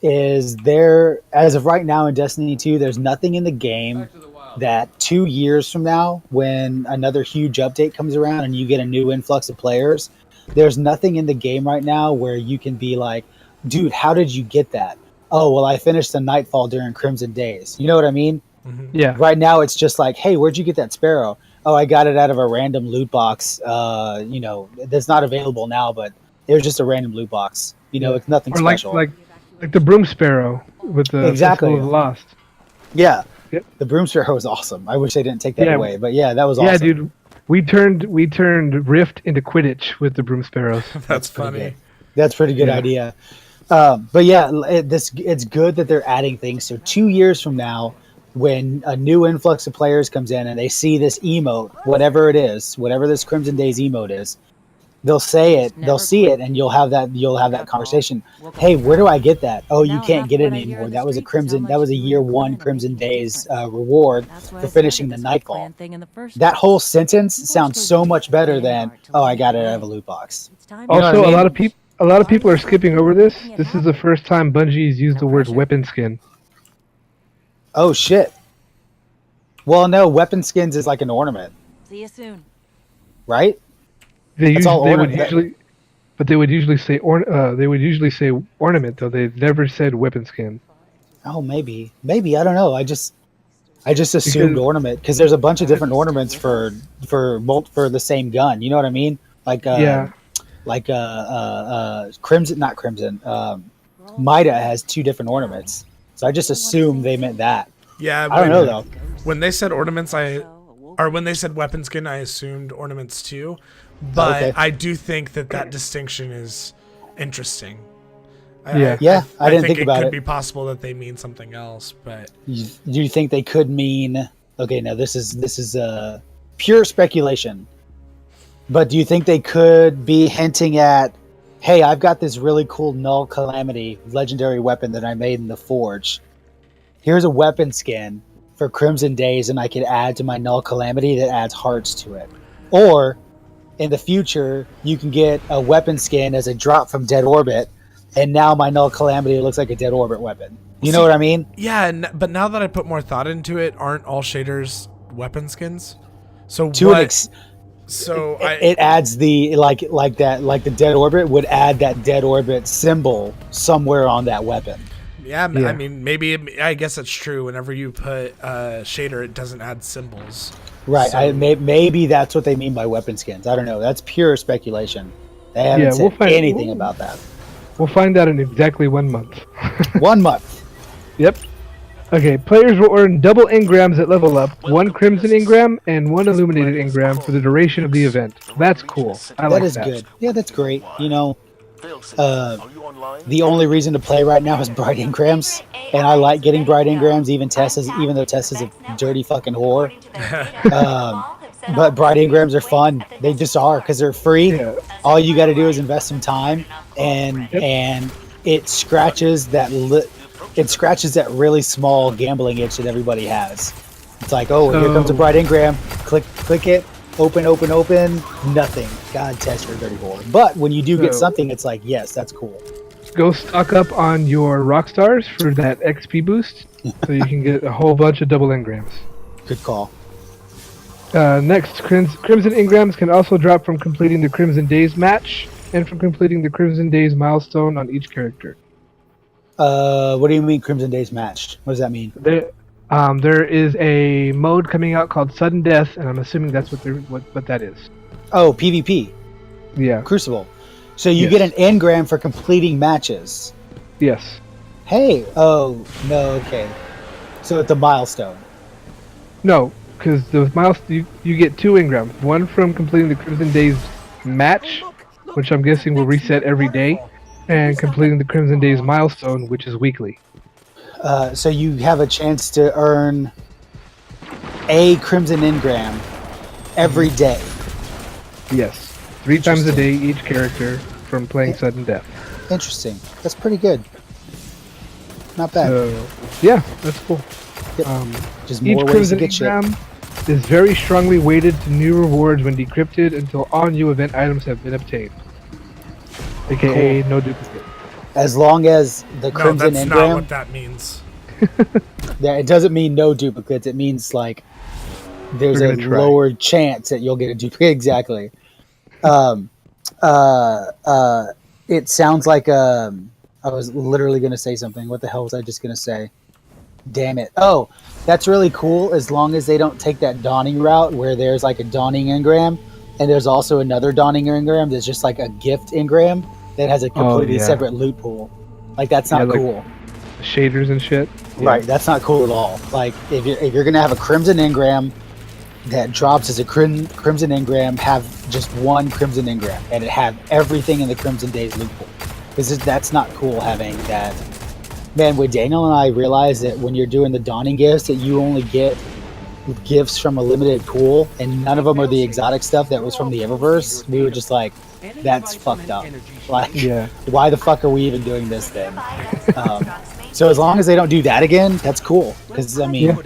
is there, as of right now in Destiny 2, there's nothing in the game that 2 years from now, when another huge update comes around and you get a new influx of players, there's nothing in the game right now where you can be like, dude, how did you get that? Oh, well, I finished the Nightfall during Crimson Days. You know what I mean? Yeah. Right now, it's just like, hey, where'd you get that Sparrow? Oh, I got it out of a random loot box. That's not available now, but it was just a random loot box. It's nothing Or like special. like the Broom Sparrow with the Exactly. Festival of the Lost. Yeah. Yep. The Broom Sparrow was awesome. I wish they didn't take that Yeah. away, but yeah, that was awesome. Yeah, dude. We turned Rift into Quidditch with the Broom Sparrows. That's pretty funny. good. That's a pretty good Yeah. idea. But yeah, it's good that they're adding things. So 2 years from now, when a new influx of players comes in and they see this emote, whatever it is, whatever this Crimson Days emote is, they'll say it, they'll see it, and you'll have that conversation. Hey, where do I get that? Oh, you can't get it anymore. That was a year one Crimson Days reward for finishing the Nightfall. That whole sentence sounds so much better than, oh, I got it out of a loot box. Also, what I mean? a lot of people are skipping over this. This is the first time Bungie's used the word weapon skin. Oh shit. Well, no, weapon skins is like an ornament, See you soon. right? They It's all would ornament. usually, but they would usually say ornament though. They've never said weapon skin. Oh, maybe I don't know. I just assumed Because- ornament because there's a bunch of different ornaments for the same gun. You know what I mean? Like Yeah. Crimson, not Crimson. Mida has 2 different ornaments, so I just assumed they meant that. Yeah, I don't know though. When they said ornaments, when they said weapon skin, I assumed ornaments too. But Okay. I do think that distinction is interesting. Yeah. I didn't think think about could it. be possible that they mean something else, but Do you think they could mean? Okay, no, this is pure speculation. But do you think they could be hinting at, hey, I've got this really cool Null Calamity legendary weapon that I made in the Forge. Here's a weapon skin for Crimson Days, and I could add to my Null Calamity that adds hearts to it. Or in the future, you can get a weapon skin as a drop from Dead Orbit, and now my Null Calamity looks like a Dead Orbit weapon. You know what I mean? yeah. But now that I put more thought into it, aren't all shaders weapon skins? So To what? an ex- So it adds the like the Dead Orbit would add that Dead Orbit symbol somewhere on that weapon. Yeah, Yeah. I mean, maybe I guess it's true. Whenever you put shader, it doesn't add symbols. Right. So- Maybe that's what they mean by weapon skins. I don't know. That's pure speculation. They haven't Yeah, said we'll find- anything about that. We'll find out in exactly 1 month. 1 month. Yep. Okay, players will earn double engrams at level up, 1 crimson engram and 1 illuminated engram for the duration of the event. That's cool. I like That is that. good. Yeah, that's great. You know, The only reason to play right now is bright engrams, and I like getting bright engrams, even though Tess is a dirty fucking whore. But bright engrams are fun. They just are because they're free. Yeah. All you got to do is invest some time, and it scratches that really small gambling itch that everybody has. It's like, oh, here comes a bright engram. Click it. Open. Nothing. God, Tess, you're a dirty whore. But when you do get something, it's like, yes, that's cool. Go stock up on your rock stars for that XP boost, so you can get a whole bunch of double engrams. Good call. Next, Crimson engrams can also drop from completing the Crimson Days match and from completing the Crimson Days milestone on each character. What do you mean Crimson Days match? What does that mean? There is a mode coming out called Sudden Death, and I'm assuming that's what that is. Oh, PvP. Yeah. Crucible. So you get an engram for completing matches. Yes. Hey. Oh, no, okay. So it's a milestone. No, because the milestone you get 2 engrams. One from completing the Crimson Days match, which I'm guessing will reset every day, and completing the Crimson Days milestone, which is weekly. So you have a chance to earn a Crimson engram every day. Yes. 3 times a day each character from playing Sudden Death. Interesting. That's pretty good. Not bad. Yeah, that's cool. Yep. Just Each more ways to Crimson get shit. engram is very strongly weighted to new rewards when decrypted until all new event items have been obtained. AKA no duplicate. As long as the Crimson that's engram... not what that means. Yeah, it doesn't mean no duplicates. It means like there's a lower chance that you'll get a duplicate. Exactly. It sounds like I was literally going to say something. What the hell was I just going to say? Damn it. Oh, that's really cool as long as they don't take that dawning route where there's like a dawning engram and there's also another dawning engram that's just like a gift engram that has a completely separate loot pool. Like that's not cool. Like shaders and shit. Yeah. Right, that's not cool at all. Like if you're gonna have a Crimson engram that drops as a Crimson engram, have just one Crimson engram and it have everything in the Crimson Days loot pool. Because that's not cool having that. Man, when Daniel and I realized that when you're doing the dawning gifts that you only get gifts from a limited pool and none of them are the exotic stuff that was from the Eververse, we were just like, that's fucked up. Like, why the fuck are we even doing this then? So as long as they don't do that again, that's cool. Because I mean,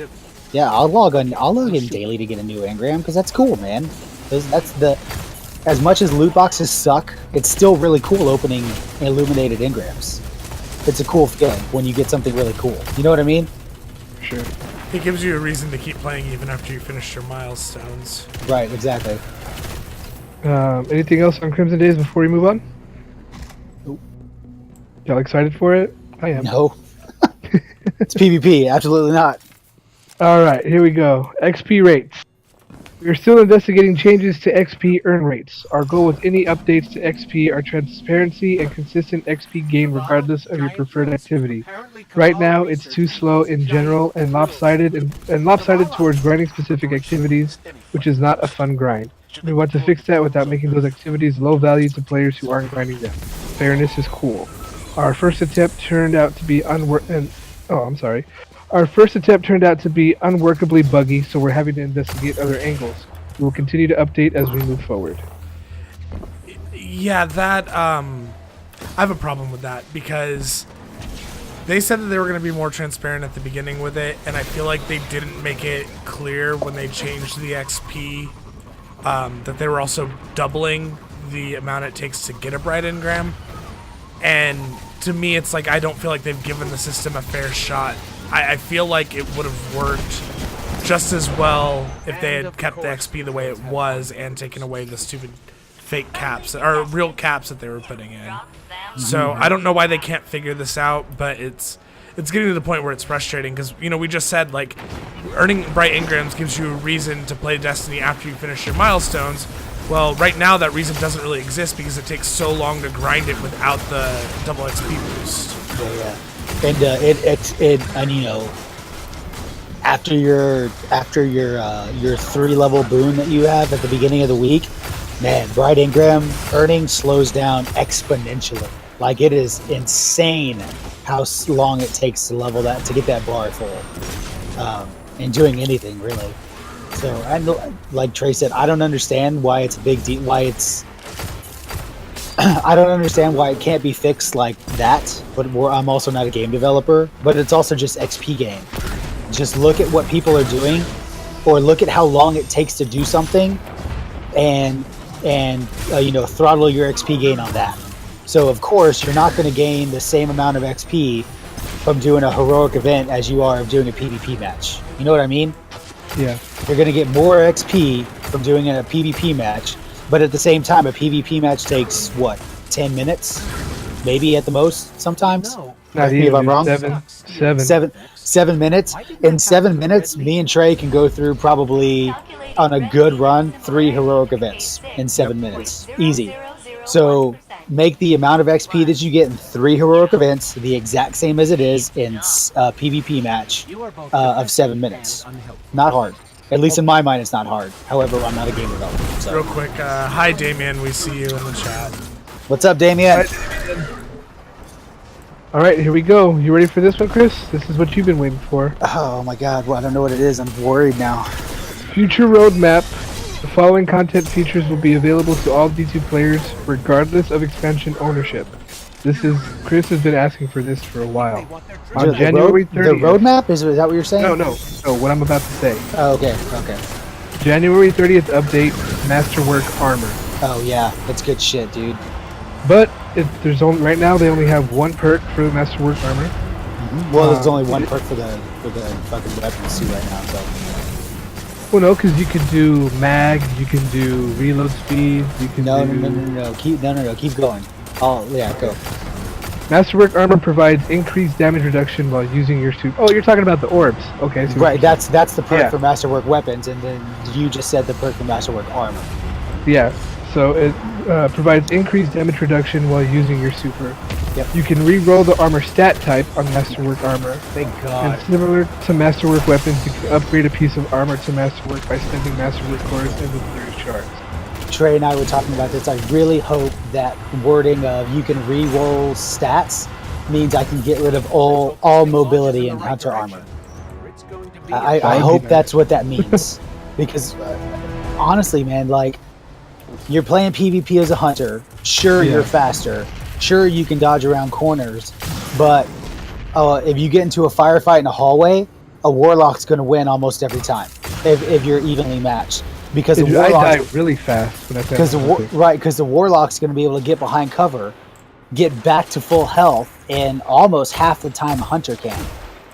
I'll log in daily to get a new engram because that's cool, man. As much as loot boxes suck, it's still really cool opening illuminated engrams. It's a cool feeling when you get something really cool. You know what I mean? Sure. It gives you a reason to keep playing even after you finish your milestones. Right, exactly. Anything else on Crimson Days before we move on? Nope. Y'all excited for it? I am. No. It's PvP, absolutely not. Alright, here we go. XP rates. We are still investigating changes to XP earn rates. Our goal with any updates to XP are transparency and consistent XP gain regardless of your preferred activity. Right now, it's too slow in general and lopsided towards grinding specific activities, which is not a fun grind. We want to fix that without making those activities low value to players who aren't grinding them. Fairness is cool. Our first attempt turned out to be unworkably buggy, so we're having to investigate other angles. We will continue to update as we move forward. Yeah, that I have a problem with that because they said that they were going to be more transparent at the beginning with it, and I feel like they didn't make it clear when they changed the XP that they were also doubling the amount it takes to get a bright engram. And to me, it's like I don't feel like they've given the system a fair shot. I feel like it would have worked just as well if they had kept the XP the way it was and taken away the stupid fake caps, or real caps that they were putting in. So I don't know why they can't figure this out, but it's getting to the point where it's frustrating because, you know, we just said, like, earning bright engrams gives you a reason to play Destiny after you finish your milestones. Well, right now that reason doesn't really exist because it takes so long to grind it without the double XP boost. Yeah. And you know, after your 3-level boon that you have at the beginning of the week, Man, Bright Ingram earning slows down exponentially. Like, it is insane how long it takes to level that, to get that bar full. And doing anything, really. So, like Trey said, I don't understand why it's a big deal, I don't understand why it can't be fixed like that, but I'm also not a game developer, but it's also just XP game. Just look at what people are doing, or look at how long it takes to do something, and throttle your XP gain on that. So of course you're not going to gain the same amount of XP from doing a heroic event as you are of doing a PvP match. You know what I mean? Yeah. You're going to get more XP from doing a PvP match, but at the same time, a PvP match takes what, 10 minutes, maybe at the most. Sometimes. Not Correct me even, if I'm wrong. 7 minutes. In 7 minutes, me and Trey can go through probably on a good run 3 heroic events in 7 minutes, easy. So make the amount of XP that you get in 3 heroic events the exact same as it is in a PvP match of 7 minutes. Not hard. At least in my mind, it's not hard. However, I'm not a game developer. So. Real quick, hi Damien, we see you in the chat. What's up, Damien? All right, here we go. You ready for this one, Chris? This is what you've been waiting for. Oh my God! Well, I don't know what it is. I'm worried now. Future roadmap. The following content features will be available to all D2 players, regardless of expansion ownership. Chris has been asking for this for a while. On January 30th. The roadmap? Is that what you're saying? No, what I'm about to say. Oh, okay. January 30th update, Masterwork Armor. Oh yeah, that's good shit, dude. But right now they only have one perk for the Masterwork Armor. Mm-hmm. Well, there's only one perk for the fucking weapon suit right now. So. Well, no, because you can do mag, you can do reload speed, you can No. Keep going. Oh yeah, go. Masterwork Armor provides increased damage reduction while using your suit. Oh, you're talking about the orbs. Okay. So right, that's the perk for Masterwork weapons, and then you just said the perk for Masterwork armor. Yeah. So it provides increased damage reduction while using your super. Yep. You can re-roll the armor stat type on Masterwork Armor. Thank God. And similar to Masterwork weapons, you can upgrade a piece of armor to Masterwork by spending Masterwork cores and with 30 shards. Trey and I were talking about this. I really hope that wording of you can re-roll stats means I can get rid of all mobility in Hunter armor. I hope that's what that means. Because honestly, man, like, you're playing PvP as a hunter. Sure, you're faster. Sure, you can dodge around corners. But if you get into a firefight in a hallway, a warlock's going to win almost every time if you're evenly matched. Because I die really fast when I play. Because the warlock's going to be able to get behind cover, get back to full health in almost half the time a hunter can.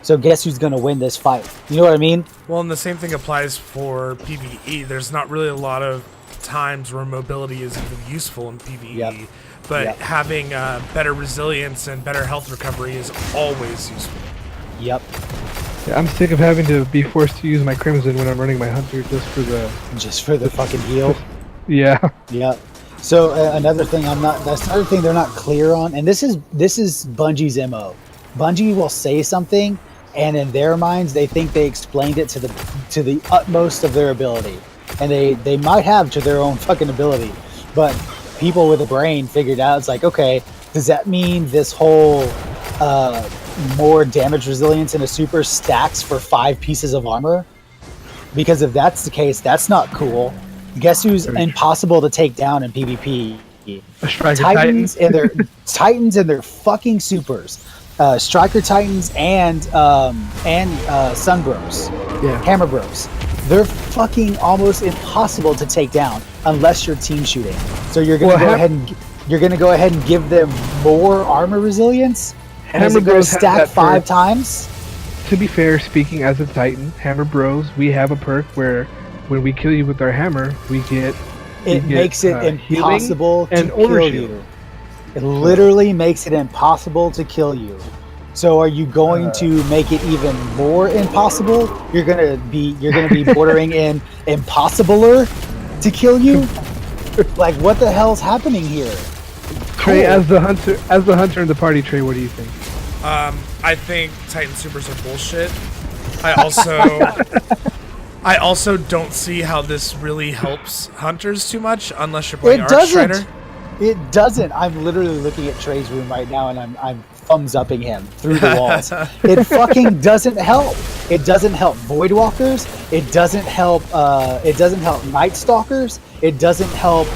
So guess who's going to win this fight? You know what I mean? Well, and the same thing applies for PvE. There's not really a lot of times where mobility is even useful in PvE, but having better resilience and better health recovery is always useful. Yep. Yeah, I'm sick of having to be forced to use my Crimson when I'm running my Hunter just for the fucking heal. Yeah. Yeah. So another thing that's another thing they're not clear on, and this is Bungie's MO. Bungie will say something, and in their minds they think they explained it to the utmost of their ability, and they might have to their own fucking ability, but people with a brain figured out, it's like, okay, does that mean this whole more damage resilience in a super stacks for 5 pieces of armor? Because if that's the case, that's not cool. Guess who's impossible to take down in PvP? Titans and their Titans and their fucking supers. Striker Titans and Sun Bros. Yeah. Hammer Bros. They're fucking almost impossible to take down unless you're team shooting. So you're gonna go ahead and give them more armor resilience? And is it going to stack 5 times? To be fair, speaking as a Titan, Hammer Bros, we have a perk where when we kill you with our hammer, we get makes it impossible to kill you. It literally makes it impossible to kill you. So are you going to make it even more impossible? You're gonna be bordering in impossibler to kill you? Like, what the hell's happening here? Trey, cool. as the hunter in the party, Trey, what do you think? I think Titan Supers are bullshit. I also I also don't see how this really helps hunters too much unless you're playing Archstrider. It doesn't. I'm literally looking at Trey's room right now, and I'm thumbs upping him through the walls. It fucking doesn't help. It doesn't help Voidwalkers. It doesn't help. It doesn't help Night Stalkers. It doesn't help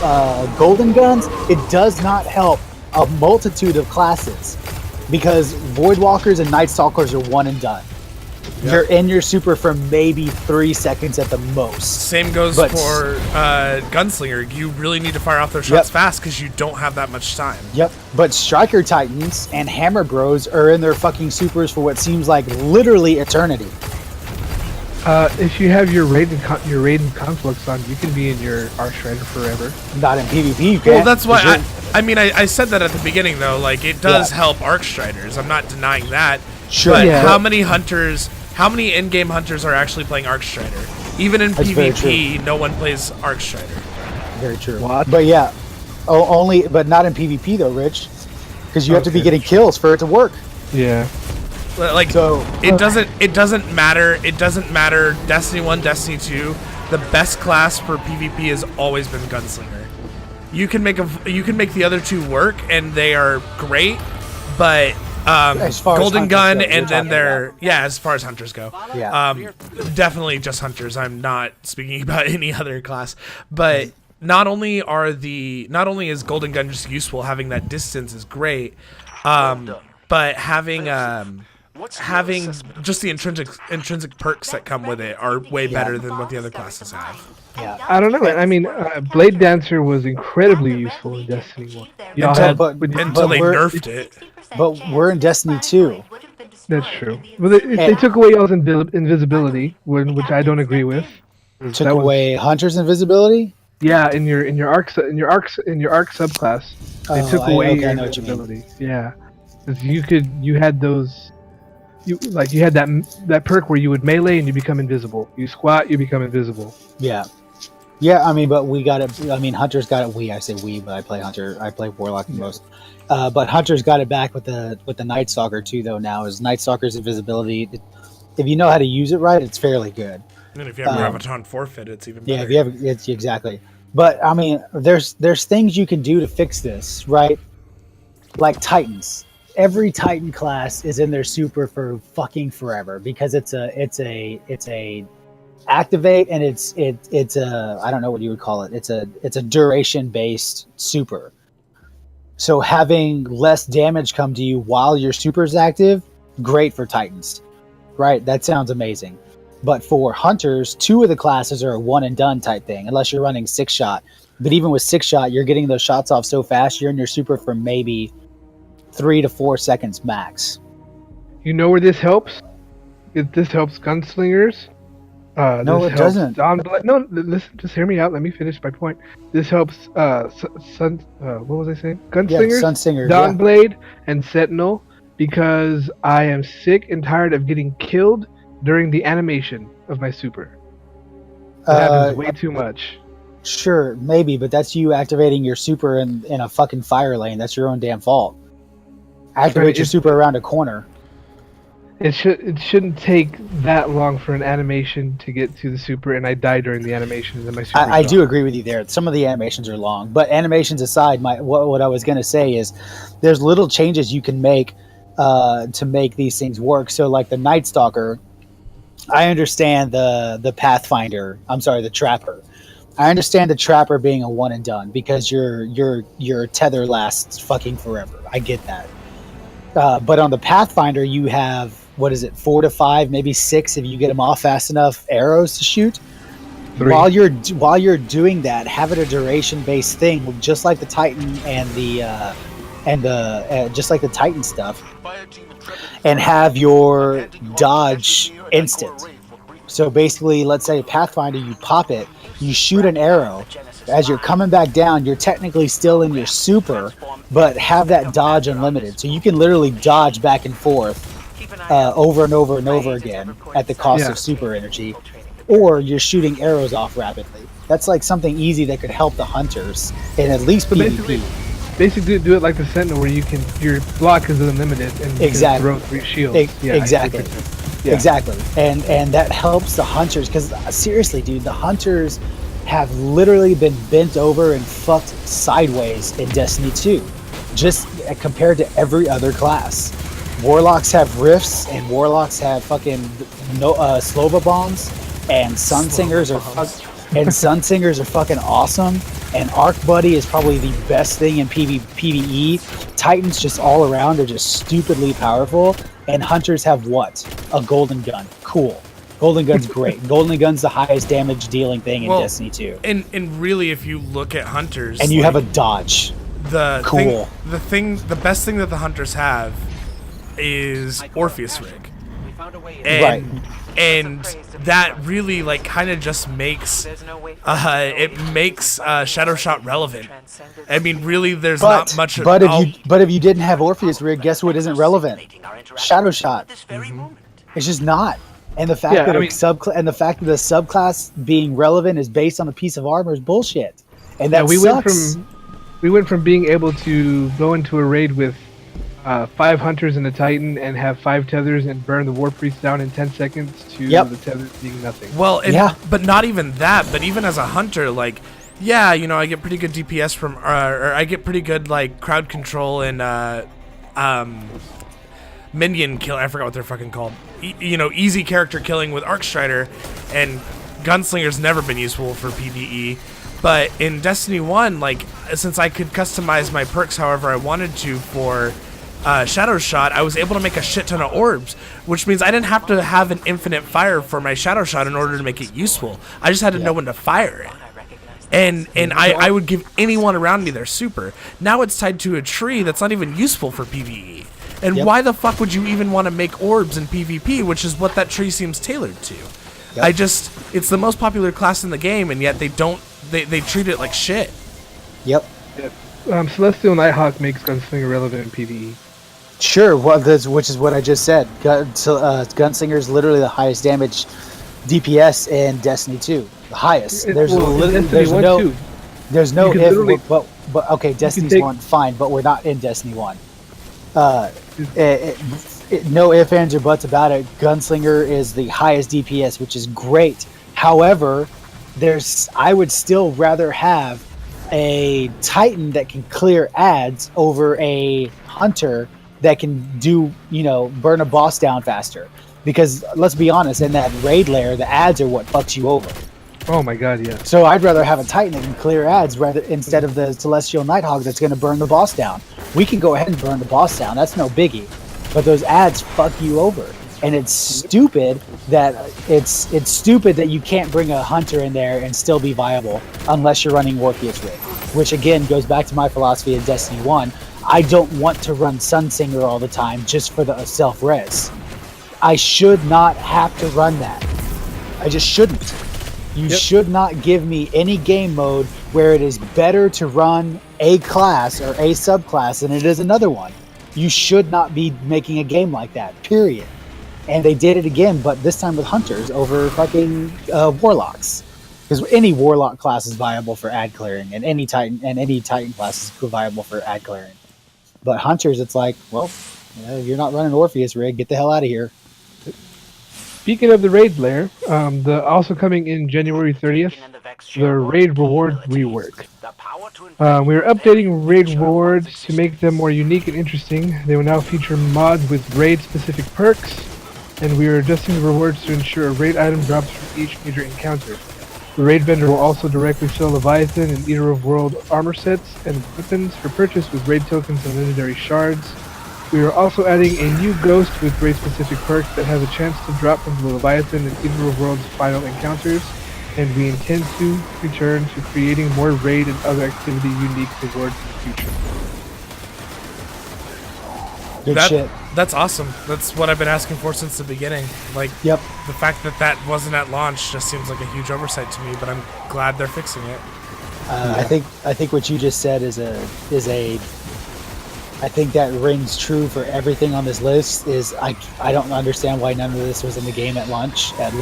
Golden Guns. It does not help a multitude of classes because Voidwalkers and Night Stalkers are one and done. Yep. You're in your super for maybe 3 seconds at the most. Same goes for Gunslinger. You really need to fire off those shots fast because you don't have that much time. Yep. But Striker Titans and Hammer Bros are in their fucking supers for what seems like literally eternity. If you have your Raiden Conflux on, you can be in your Archstrider forever. Not in PvP, you can't. Well, that's why I said that at the beginning though. Like it does help Archstriders. I'm not denying that. Sure. But how many in-game hunters are actually playing Archstrider? Even in PvP, no one plays Archstrider. Very true. What? But yeah, but not in PvP though, Rich, because you have to be getting kills for it to work. Yeah. Like so, it doesn't matter. It doesn't matter. Destiny 1, Destiny 2. The best class for PvP has always been Gunslinger. You can make the other two work, and they are great, but. Golden Gun, and then as far as hunters go, definitely just hunters. I'm not speaking about any other class, but not only is Golden Gun just useful, having that distance is great, but having just the intrinsic perks that come with it are way better than what the other classes have. Yeah. I don't know, man. I mean, Blade Dancer was incredibly useful in Destiny 1. Until they nerfed it. But we're in Destiny 2. That's true. But they took away y'all's invisibility, which I don't agree with. Took away Hunter's invisibility? Yeah, in your arc subclass, they took away your invisibility. Yeah, because you had that perk where you would melee and you become invisible. You squat, you become invisible. Yeah. Yeah, I mean, but we got it. I mean, Hunter's got it. I say we, but I play Hunter. I play Warlock the most. But Hunter's got it back with the Night Stalker too. Though now is Night Stalker's invisibility. If you know how to use it right, it's fairly good. And if you have Graviton forfeit, it's even better. Yeah, if you have, it's exactly. But I mean, there's things you can do to fix this, right? Like Titans. Every Titan class is in their super for fucking forever because it's a activate, and it's a, I don't know what you would call it. It's a duration based super. So having less damage come to you while your super is active, great for Titans, right? That sounds amazing. But for hunters, 2 of the classes are a one and done type thing, unless you're running 6-shot. But even with 6-shot, you're getting those shots off so fast, you're in your super for maybe 3 to 4 seconds max. You know where this helps? This helps gunslingers. No, it doesn't. No, listen, just hear me out. Let me finish my point. This helps what was I saying? Gunslingers, Sunsingers, Dawnblade, and Sentinel, because I am sick and tired of getting killed during the animation of my super. That happens way too much. Sure, maybe, but that's you activating your super in a fucking fire lane. That's your own damn fault. Activate your super around a corner. It shouldn't take that long for an animation to get to the super, and I die during the animation. And my super I do agree with you there. Some of the animations are long, but animations aside, what I was going to say is there's little changes you can make to make these things work. So like the Night Stalker, I understand the Pathfinder. I'm sorry, the Trapper. I understand the Trapper being a one and done because your tether lasts fucking forever. I get that. But on the Pathfinder, you have, 4 to 5, maybe 6 if you get them off fast enough arrows to shoot. 3. While you're doing that, have it a duration based thing, just like the Titan and just like the Titan stuff, and have your dodge instant. So basically, let's say Pathfinder, you pop it, you shoot an arrow. As you're coming back down, you're technically still in your super, but have that dodge unlimited. So you can literally dodge back and forth over and over and over again at the cost of super energy, or you're shooting arrows off rapidly. That's like something easy that could help the hunters in at least PvP. Basically, do it like the Sentinel, where your block is unlimited and you can throw 3 shields. Exactly. Yeah. Exactly, and that helps the hunters, because seriously, dude, the hunters have literally been bent over and fucked sideways in Destiny 2, just compared to every other class. Warlocks have rifts, and warlocks have fucking Slova bombs, and Sunsingers are fucking awesome. And Arc Buddy is probably the best thing in PvE. Titans just all around are just stupidly powerful. And hunters have what? A golden gun. Cool. Golden gun's great. Golden gun's the highest damage dealing thing in Destiny 2. And really, if you look at hunters, and you have a dodge. The best thing that the hunters have is Orpheus Rig. And that really like kind of just makes Shadow Shot relevant. I mean, really, there's not much. But if you didn't have Orpheus Rig, guess what isn't relevant? Shadow Shot. Mm-hmm. It's just not. And the fact that the subclass being relevant is based on a piece of armor is bullshit. And that sucks. We went from being able to go into a raid with 5 hunters and a titan and have 5 tethers and burn the war priest down in 10 seconds to the tethers being nothing. Well, but not even that. But even as a hunter, like, yeah, you know, I get pretty good DPS from, or I get pretty good like crowd control and minion kill. I forgot what they're fucking called. Easy character killing with Arc Strider, and Gunslinger's never been useful for PvE. But in Destiny 1, like, since I could customize my perks however I wanted to for Shadow Shot, I was able to make a shit ton of orbs, which means I didn't have to have an infinite fire for my Shadow Shot in order to make it useful. I just had to know when to fire it. And I would give anyone around me their super. Now it's tied to a tree that's not even useful for PvE. And why the fuck would you even want to make orbs in PvP, which is what that tree seems tailored to? It's the most popular class in the game, and yet they treat it like shit. Yep. Celestial Nighthawk makes Gunslinger relevant in PvE. Sure, which is what I just said. Gunslinger is literally the highest damage DPS in Destiny 2. The highest. There's no if, but okay, Destiny's 1, fine, but we're not in Destiny 1. No ifs, ands, or buts about it. Gunslinger is the highest DPS, which is great. However, I would still rather have a Titan that can clear ads over a Hunter that can burn a boss down faster. Because let's be honest, in that raid lair, the ads are what fucks you over. Oh my god, yeah. So I'd rather have a Titan that can clear ads instead of the Celestial Nighthawk that's going to burn the boss down. We can go ahead and burn the boss down. That's no biggie. But those ads fuck you over. And it's stupid that you can't bring a Hunter in there and still be viable unless you're running Orpheus Rig. Which again goes back to my philosophy in Destiny 1. I don't want to run Sunsinger all the time just for the self-res. I should not have to run that. I just shouldn't. You should not give me any game mode where it is better to run a class or a subclass than it is another one. You should not be making a game like that, period. And they did it again, but this time with Hunters over fucking Warlocks. Because any Warlock class is viable for ad clearing, and any Titan class is viable for ad clearing. But Hunters, it's like, well, you're not running Orpheus Rig, get the hell out of here. Speaking of the raid lair, also coming in January 30th, the raid reward rework. We are updating raid rewards to make them more unique and interesting. They will now feature mods with raid-specific perks, and we are adjusting the rewards to ensure a raid item drops from each major encounter. The raid vendor will also directly sell Leviathan and Eater of World armor sets and weapons for purchase with raid tokens and legendary shards. We are also adding a new ghost with raid-specific perks that has a chance to drop from the Leviathan and Eater of World's final encounters, and we intend to return to creating more raid and other activity unique rewards in the future. Good shit. That's awesome. That's what I've been asking for since the beginning. Like, the fact that wasn't at launch just seems like a huge oversight to me, but I'm glad they're fixing it. I think what you just said is I think that rings true for everything on this list. I don't understand why none of this was in the game at lunchtime.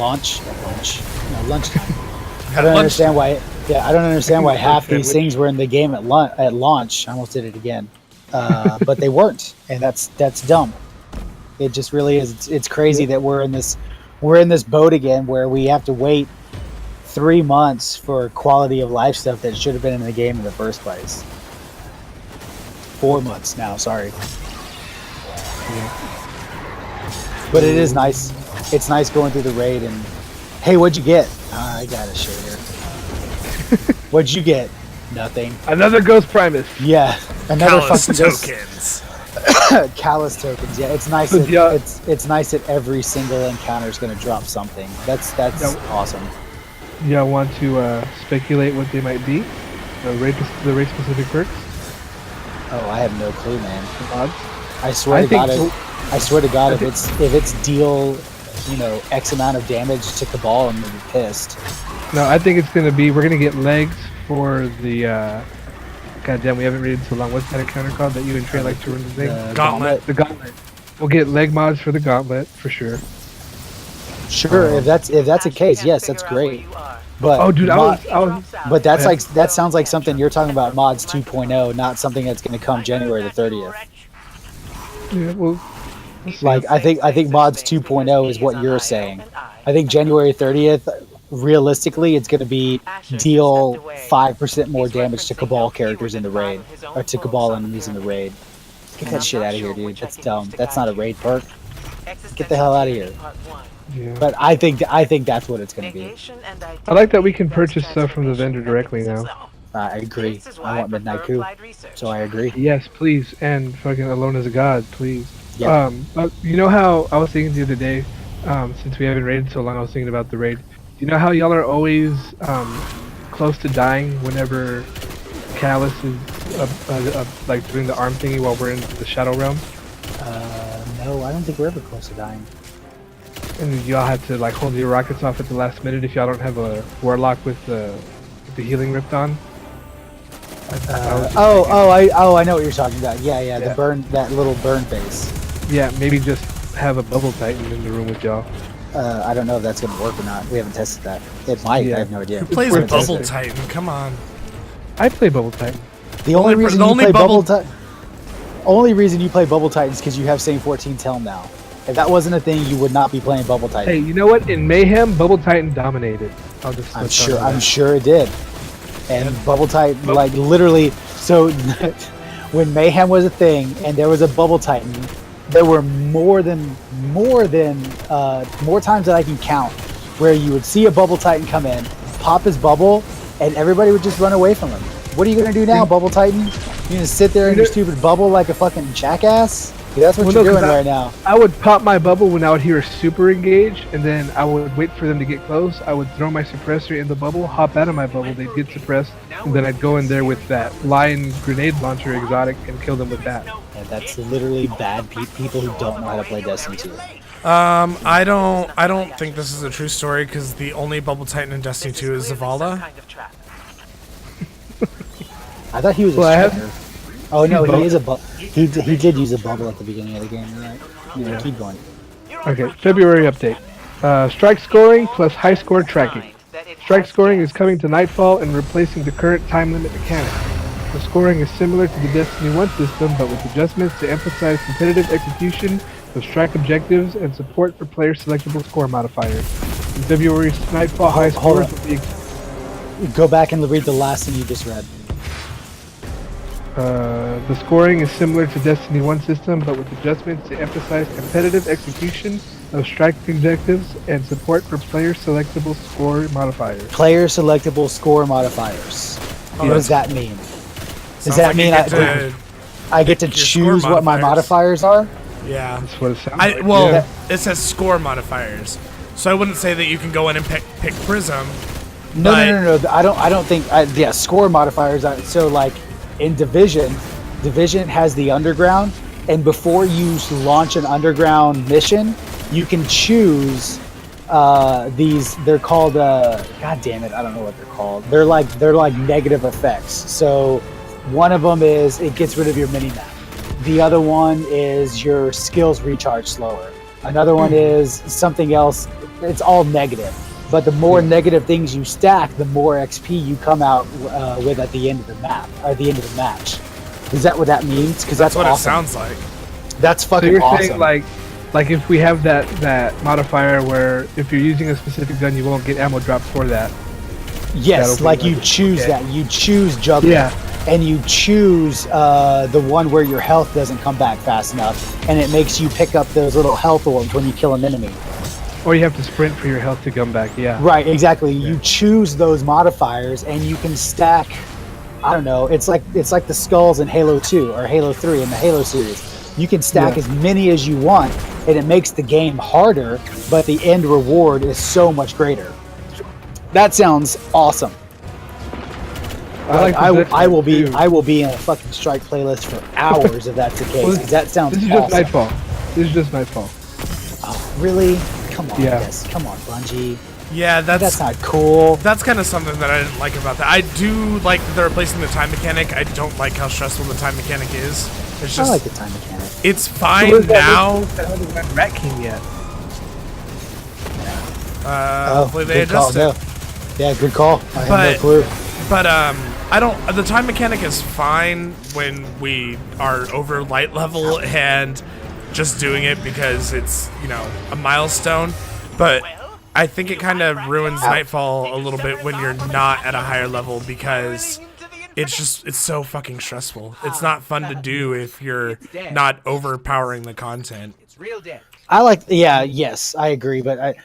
I don't understand why. Yeah, I don't understand why half these things were in the game at launch. I almost did it again, but they weren't, and that's dumb. It just really is. It's crazy that we're in this boat again where we have to wait 3 months for quality of life stuff that should have been in the game in the first place. 4 months now, sorry. But it is nice. It's nice going through the raid and, hey, what'd you get? I got a shader. What'd you get? Nothing. Another Ghost Primus. Yeah, another Callous fucking Ghost. tokens. Callous tokens. Yeah, it's nice. It's nice that every single encounter is going to drop something. That's awesome. Y'all want to speculate what they might be? The raid specific perks. Oh, I have no clue, man. Mods. I swear to God, if it's deal, X amount of damage to Cabal, I'm gonna be pissed. No, I think it's gonna be. We're gonna get legs for the. God damn, we haven't read so long. What's that encounter called that you and Trey like to run the thing? Gauntlet. The gauntlet. We'll get leg mods for the gauntlet for sure. Sure, if that's the case, yes, that's great. But Oh, dude, I was. but that sounds like something you're talking about mods 2.0, not something that's going to come January the 30th. Yeah, well, Like I think mods 2.0 is what you're saying. I think January 30th, realistically, it's going to be deal 5% more damage to Cabal characters in the raid, or to Cabal enemies in the raid. Get that shit out of here, dude. That's dumb. That's not a raid perk. Get the hell out of here. yeah. But I think that's what it's going to be. I like that we can purchase stuff from the vendor directly now. I agree. I want Midnight Coup, so I agree. Yes, please, and fucking Alone as a God, please. Yeah. But you know how I was thinking the other day, since we haven't raided so long, I was thinking about the raid. You know how y'all are always close to dying whenever Callus is like doing the arm thingy while we're in the Shadow Realm? No, I don't think we're ever close to dying. And y'all have to like hold your rockets off at the last minute if y'all don't have a Warlock with the healing ripped on. I know what you're talking about. Yeah, the burn, that little burn face. Yeah, maybe just have a Bubble Titan in the room with y'all. I don't know if that's gonna work or not. We haven't tested that. It might. Yeah. I have no idea. Who plays We're Bubble testing. Titan? Come on. I play Bubble Titan. The only reason only you play Bubble- only reason you play Bubble Titan is because you have Same 14 Telm now. If that wasn't a thing, you would not be playing Bubble Titan. Hey, you know what? In Mayhem, Bubble Titan dominated. I'm sure it did. And Bubble Titan, like literally, so when Mayhem was a thing and there was a Bubble Titan, there were more times that I can count where you would see a Bubble Titan come in, pop his bubble, and everybody would just run away from him. What are you gonna do now, Bubble Titan? You gonna sit there in your stupid bubble like a fucking jackass? That's what you're doing right now. I would pop my bubble when I would hear a super engage, and then I would wait for them to get close. I would throw my suppressor in the bubble, hop out of my bubble, they'd get suppressed, and then I'd go in there with that lion grenade launcher exotic and kill them with that. And that's literally bad people who don't know how to play Destiny 2. I don't think this is a true story because the only Bubble Titan in Destiny 2 is Zavala. I thought he was a Well, striker. Oh no, he is a he did use a bubble at the beginning of the game, right? Yeah, keep going. Okay, February update. Strike scoring plus high score tracking. Strike scoring is coming to Nightfall and replacing the current time limit mechanic. The scoring is similar to the Destiny 1 system, but with adjustments to emphasize competitive execution of strike objectives and support for player selectable score modifiers. In February's Nightfall high Hold scores will be Go back and read the last thing you just read. the scoring is similar to Destiny 1 system, but with adjustments to emphasize competitive execution of strike objectives and support for player selectable score modifiers. Player selectable score modifiers. What does that mean? Does Sounds that like mean you get to I get to your score choose what my modifiers are? Yeah. That's what it sounds I like. well, yeah. it says score modifiers, so I wouldn't say that you can go in and pick Prism. No. I don't think. Score modifiers. So like in Division has the underground, and before you launch an underground mission, you can choose these. They're called. God damn it! I don't know what they're called. They're like negative effects. So one of them is it gets rid of your mini map. The other one is your skills recharge slower. Another one is something else. It's all negative. But the more negative things you stack, the more XP you come out with at the end of the map, or the end of the match. Is that what that means? Because that's what awesome. it sounds like. That's So fucking you're awesome. saying like Like if we have that modifier where if you're using a specific gun, you won't get ammo dropped for that. Yes, like you choose okay. that. You choose juggler. Yeah. And you choose the one where your health doesn't come back fast enough, and it makes you pick up those little health orbs when you kill an enemy. Or you have to sprint for your health to come back. Yeah. Right, exactly. Yeah. You choose those modifiers, and you can stack. I don't know. It's like the skulls in Halo 2 or Halo 3 in the Halo series. You can stack as many as you want, and it makes the game harder, but the end reward is so much greater. That sounds awesome. I will be in a fucking strike playlist for hours if that's the case. Well, that sounds This is awesome. just Nightfall. This is just Nightfall. Oh, really? Come on, Yeah. guys. Come on, Bungie. Yeah, That's not cool. That's kind of something that I didn't like about that. I do like that they're replacing the time mechanic. I don't like how stressful the time mechanic is. It's just I like the time mechanic. It's fine now. Rat King yet? Hopefully they good call. adjust it. Yeah, good call. I have no clue. But I don't. The time mechanic is fine when we are over light level and just doing it because it's a milestone. But I think it kind of ruins Nightfall a little bit when you're not at a higher level because it's so fucking stressful. It's not fun to do if you're not overpowering the content. It's real dead. I like. Yeah. Yes, I agree. But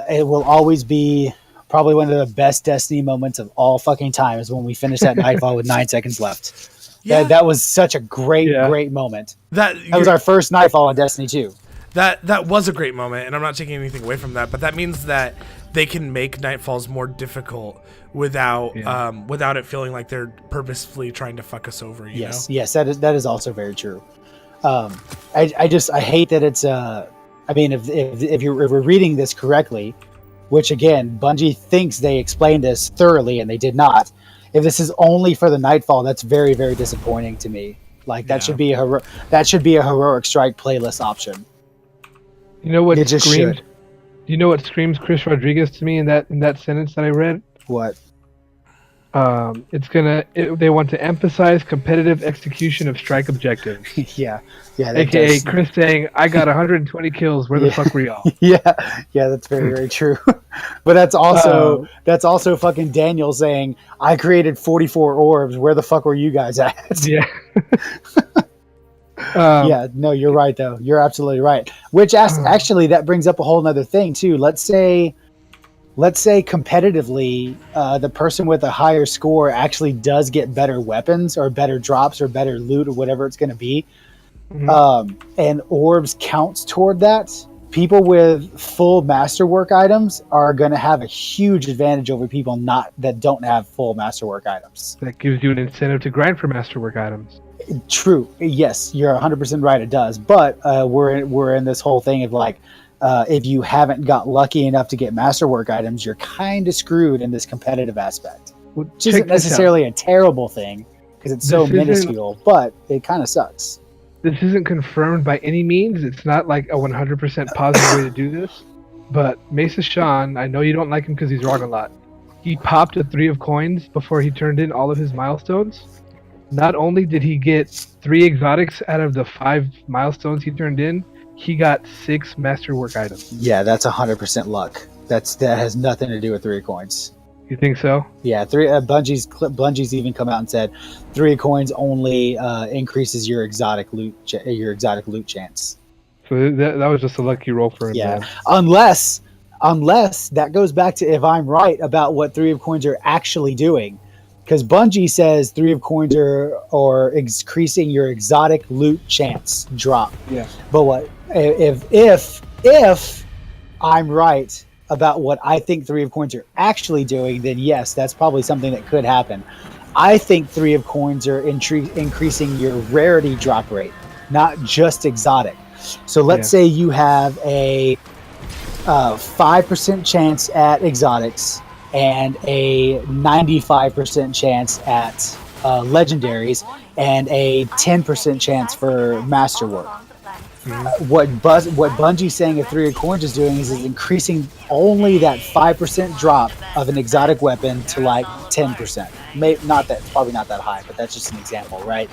it will always be. Probably one of the best Destiny moments of all fucking time is when we finished that Nightfall with 9 seconds left. Yeah. That was such a great moment. That was our first Nightfall in Destiny 2. That was a great moment, and I'm not taking anything away from that, but that means that they can make Nightfalls more difficult without it feeling like they're purposefully trying to fuck us over, you know? Yes, that is also very true. I hate that it's I mean if we're reading this correctly, which again, Bungie thinks they explained this thoroughly and they did not. If this is only for the Nightfall, that's very, very disappointing to me. Like that should be a heroic strike playlist option. You know what screams? Should. Do you know what screams Chris Rodriguez to me in that sentence that I read? What? They want to emphasize competitive execution of strike objectives. yeah. AKA Chris saying, "I got 120 kills. Where the fuck were y'all?" yeah, that's very, very true. But that's also fucking Daniel saying, "I created 44 orbs. Where the fuck were you guys at?" Yeah. Yeah. No, you're right though. You're absolutely right. Which actually that brings up a whole nother thing too. Let's say competitively, the person with a higher score actually does get better weapons or better drops or better loot or whatever it's going to be. Mm-hmm. And orbs counts toward that. People with full masterwork items are going to have a huge advantage over people that don't have full masterwork items. That gives you an incentive to grind for masterwork items. True. Yes, you're 100% right. It does. But we're in this whole thing of like, if you haven't got lucky enough to get masterwork items, you're kind of screwed in this competitive aspect, which isn't necessarily a terrible thing because it's so minuscule, but it kind of sucks. This isn't confirmed by any means. It's not like a 100% positive way to do this. But Mesa Sean, I know you don't like him because he's wrong a lot. He popped a 3 of coins before he turned in all of his milestones. Not only did he get 3 exotics out of the 5 milestones he turned in, he got 6 masterwork items. Yeah, that's 100% luck. That has nothing to do with 3 coins. You think so? Yeah, Bungie's even come out and said 3 coins only increases your exotic loot chance. So that was just a lucky roll for him. Yeah, man. unless that goes back to if I'm right about what 3 of coins are actually doing, because Bungie says 3 of coins are increasing your exotic loot chance drop. Yeah. But what if I'm right about what I think 3 of coins are actually doing, then yes, that's probably something that could happen. I think 3 of coins are increasing your rarity drop rate, not just exotic. So let's say you have a 5% chance at exotics and a 95% chance at legendaries and a 10% chance for masterwork. What Bungie's saying if 3 of coins is doing is increasing only that 5% drop of an exotic weapon to like 10%. Probably not that high, but that's just an example, right?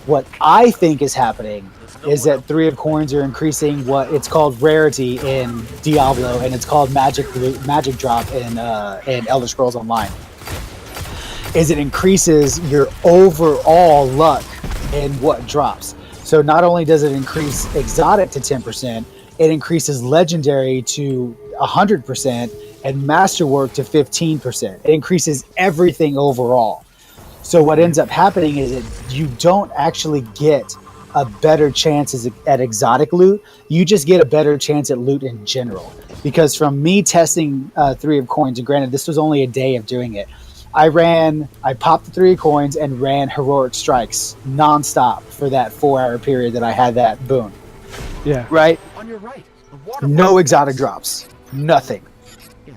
What I think is happening is that 3 of Coins are increasing what it's called rarity in Diablo, and it's called magic drop in Elder Scrolls Online. Is it increases your overall luck in what drops. So not only does it increase exotic to 10%, it increases legendary to 100% and masterwork to 15%. It increases everything overall. So what ends up happening is that you don't actually get a better chance at exotic loot. You just get a better chance at loot in general. Because from me testing 3 of Coins, and granted this was only a day of doing it, I popped the 3 of Coins and ran heroic strikes nonstop for that 4-hour period that I had that boon. Yeah. Right? On your right. No exotic drops. Nothing.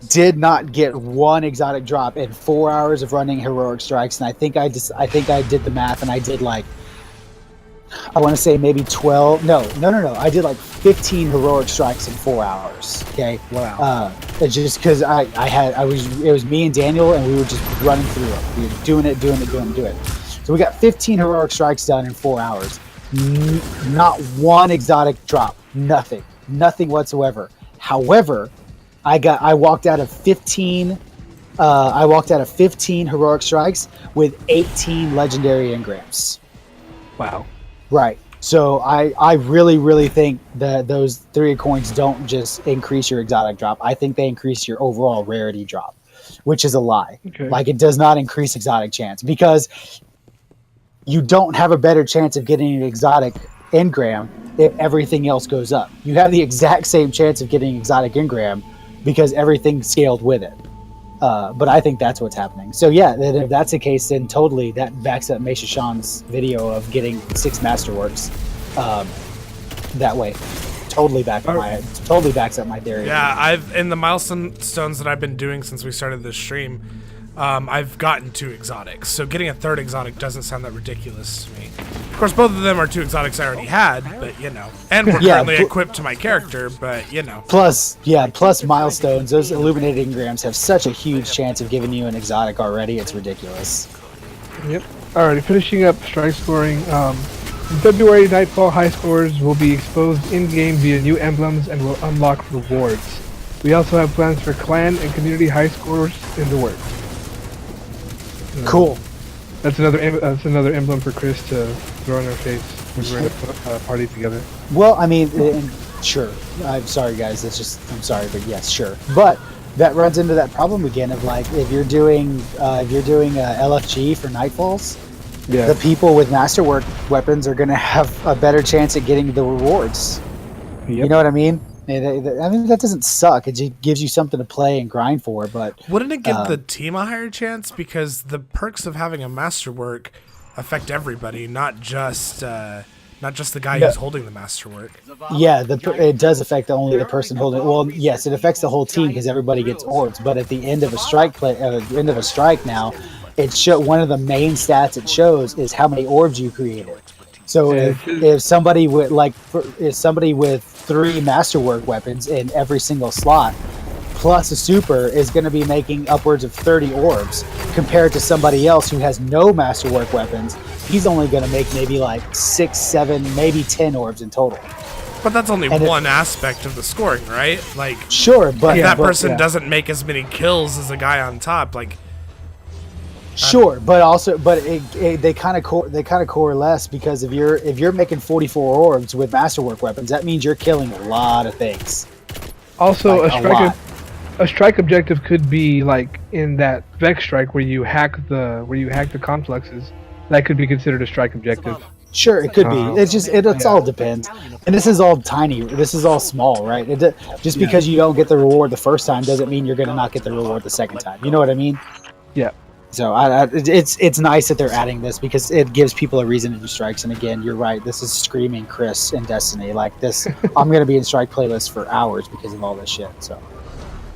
Did not get one exotic drop in 4 hours of running heroic strikes, and I think I did the math, and I did like, I want to say maybe 12. No. I did like 15 heroic strikes in 4 hours. Okay. Wow. It's just because it was me and Daniel, and we were just running through it. We were doing it. So we got 15 heroic strikes done in 4 hours. Not one exotic drop. Nothing whatsoever. However, I walked out of 15 heroic strikes with 18 legendary engrams. Wow. Right. So I really think that those 3 of Coins don't just increase your exotic drop. I think they increase your overall rarity drop, which is a lie. Okay. Like, it does not increase exotic chance, because you don't have a better chance of getting an exotic engram if everything else goes up. You have the exact same chance of getting exotic engram because everything scaled with it. But I think that's what's happening. So yeah, if that's the case, then totally that backs up Meisha Sean's video of getting 6 masterworks that way. Totally backs up my theory. Yeah, in the milestones that I've been doing since we started this stream, I've gotten 2 exotics. So getting a 3rd exotic doesn't sound that ridiculous to me. Of course, both of them are 2 exotics I already had, but and we're currently equipped to my character, but Plus milestones. Those illuminated engrams have such a huge chance of giving you an exotic already. It's ridiculous. Yep. Alrighty, finishing up strike scoring. In February, Nightfall high scores will be exposed in-game via new emblems and will unlock rewards. We also have plans for clan and community high scores in the works. Cool. That's another emblem for Chris to throw in our face when we're in a party together. Well, I mean, sure. I'm sorry, guys. I'm sorry, but yes, sure. But that runs into that problem again of, like, if you're doing LFG for Nightfalls, the people with masterwork weapons are going to have a better chance at getting the rewards. Yep. You know what I mean? I mean, that doesn't suck. It just gives you something to play and grind for. But wouldn't it give the team a higher chance? Because the perks of having a masterwork affect everybody, not just the guy who's holding the masterwork. Yeah, it does affect only the person holding. Well, yes, it affects the whole team because everybody gets orbs. But at the end of a strike now, one of the main stats it shows is how many orbs you created. So if somebody with 3 masterwork weapons in every single slot, plus a super, is going to be making upwards of 30 orbs, compared to somebody else who has no masterwork weapons, he's only going to make maybe like 6, 7, maybe 10 orbs in total. But that's only one aspect of the scoring, right? Like, sure, but if that person doesn't make as many kills as the guy on top, like. Sure, but they kind of coalesce, because if you're making 44 orbs with masterwork weapons, that means you're killing a lot of things. Also, a strike objective could be like in that Vex strike where you hack the complexes. That could be considered a strike objective. Sure, it could be. It's all depends. And this is all tiny. This is all small, right? Because you don't get the reward the first time doesn't mean you're going to not get the reward the second time. You know what I mean? Yeah. So it's nice that they're adding this, because it gives people a reason to do strikes. And again, you're right. This is screaming Chris in Destiny. Like this, I'm going to be in strike playlists for hours because of all this shit. So.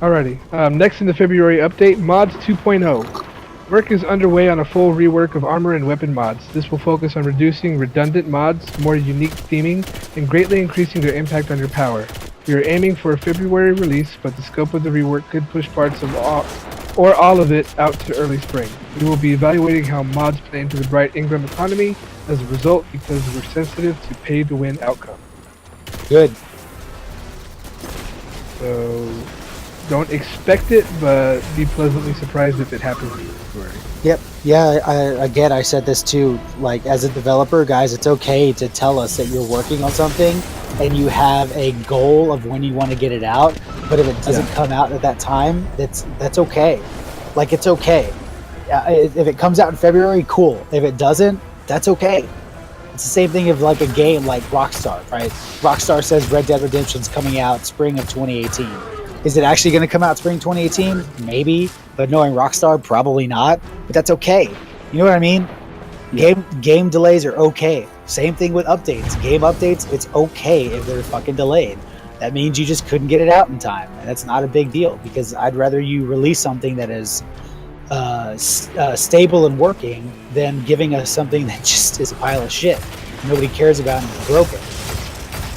Alrighty. Next in the February update, Mods 2.0. Work is underway on a full rework of armor and weapon mods. This will focus on reducing redundant mods, more unique theming, and greatly increasing their impact on your power. We are aiming for a February release, but the scope of the rework could push parts or all of it out to early spring. We will be evaluating how mods play into the Bright Ingram economy as a result because we're sensitive to pay-to-win outcome. Good. So don't expect it, but be pleasantly surprised if it happens in February. Yep. Yeah. I said this too. Like, as a developer, guys, it's okay to tell us that you're working on something and you have a goal of when you want to get it out. But if it doesn't come out at that time, that's okay. Like, it's okay. If it comes out in February, cool. If it doesn't, that's okay. It's the same thing of like a game like Rockstar, right? Rockstar says Red Dead Redemption's coming out spring of 2018. Is it actually going to come out spring 2018? Maybe, but knowing Rockstar, probably not. But that's okay. You know what I mean? Yeah. Game delays are okay. Same thing with updates. Game updates, it's okay if they're fucking delayed. That means you just couldn't get it out in time, and that's not a big deal, because I'd rather you release something that is stable and working than giving us something that just is a pile of shit nobody cares about and is broken.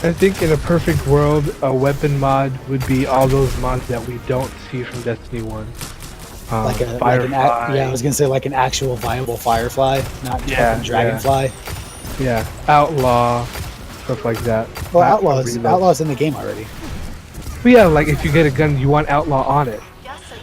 I think in a perfect world, a weapon mod would be all those mods that we don't see from Destiny 1. I was gonna say like an actual viable Firefly, not fucking Dragonfly. Yeah, Outlaw, stuff like that. Well, Outlaw's in the game already. But yeah, like if you get a gun, you want Outlaw on it.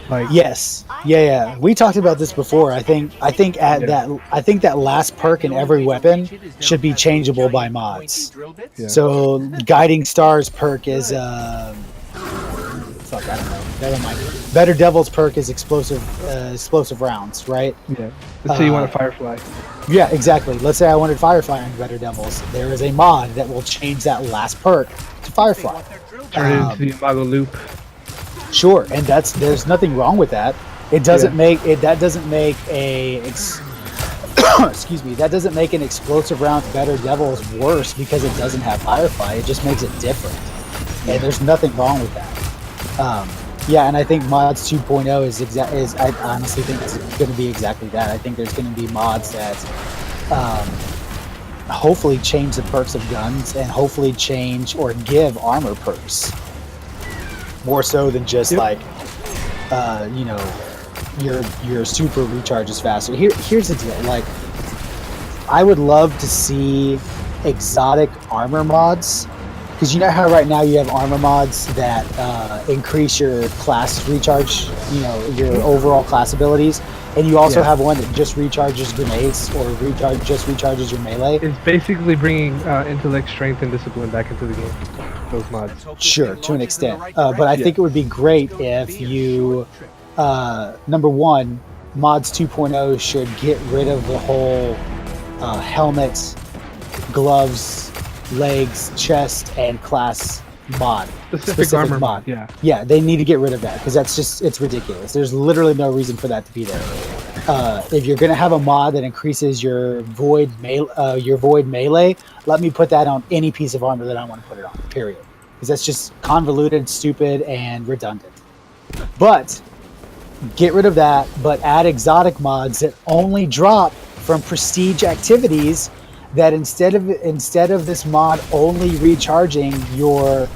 Like Yes, yeah. We talked about this before. I think that last perk in every weapon should be changeable by mods. Yeah. So Guiding Stars perk is I don't know. Never mind. Better Devil's perk is explosive rounds, right? Yeah. Let's say you want a Firefly. Yeah, exactly. Let's say I wanted Firefly on Better Devils. There is a mod that will change that last perk to Firefly. Turn it into the Imago Loop. Sure, and there's nothing wrong with that. It doesn't make an explosive round Better Devils worse because it doesn't have Firefly. It just makes it different, and there's nothing wrong with that. And I think mods 2.0 I honestly think it's going to be exactly that. I think there's going to be mods that hopefully change the perks of guns and hopefully change or give armor perks. More so than just your super recharges faster. Here's the deal. Like, I would love to see exotic armor mods, because you know how right now you have armor mods that increase your class recharge, your overall class abilities, and you also have one that just recharges grenades or just recharges your melee. It's basically bringing intellect, strength, and discipline back into the game. Those mods. Sure, to an extent. But I think it would be great if you, number one, mods 2.0 should get rid of the whole helmet, gloves, legs, chest, and class mod. Specific armor mod. Yeah, they need to get rid of that, because it's ridiculous. There's literally no reason for that to be there. If you're gonna have a mod that increases your void melee, let me put that on any piece of armor that I want to put it on. Period. Because that's just convoluted, stupid, and redundant. But get rid of that. But add exotic mods that only drop from prestige activities. That instead of this mod only recharging your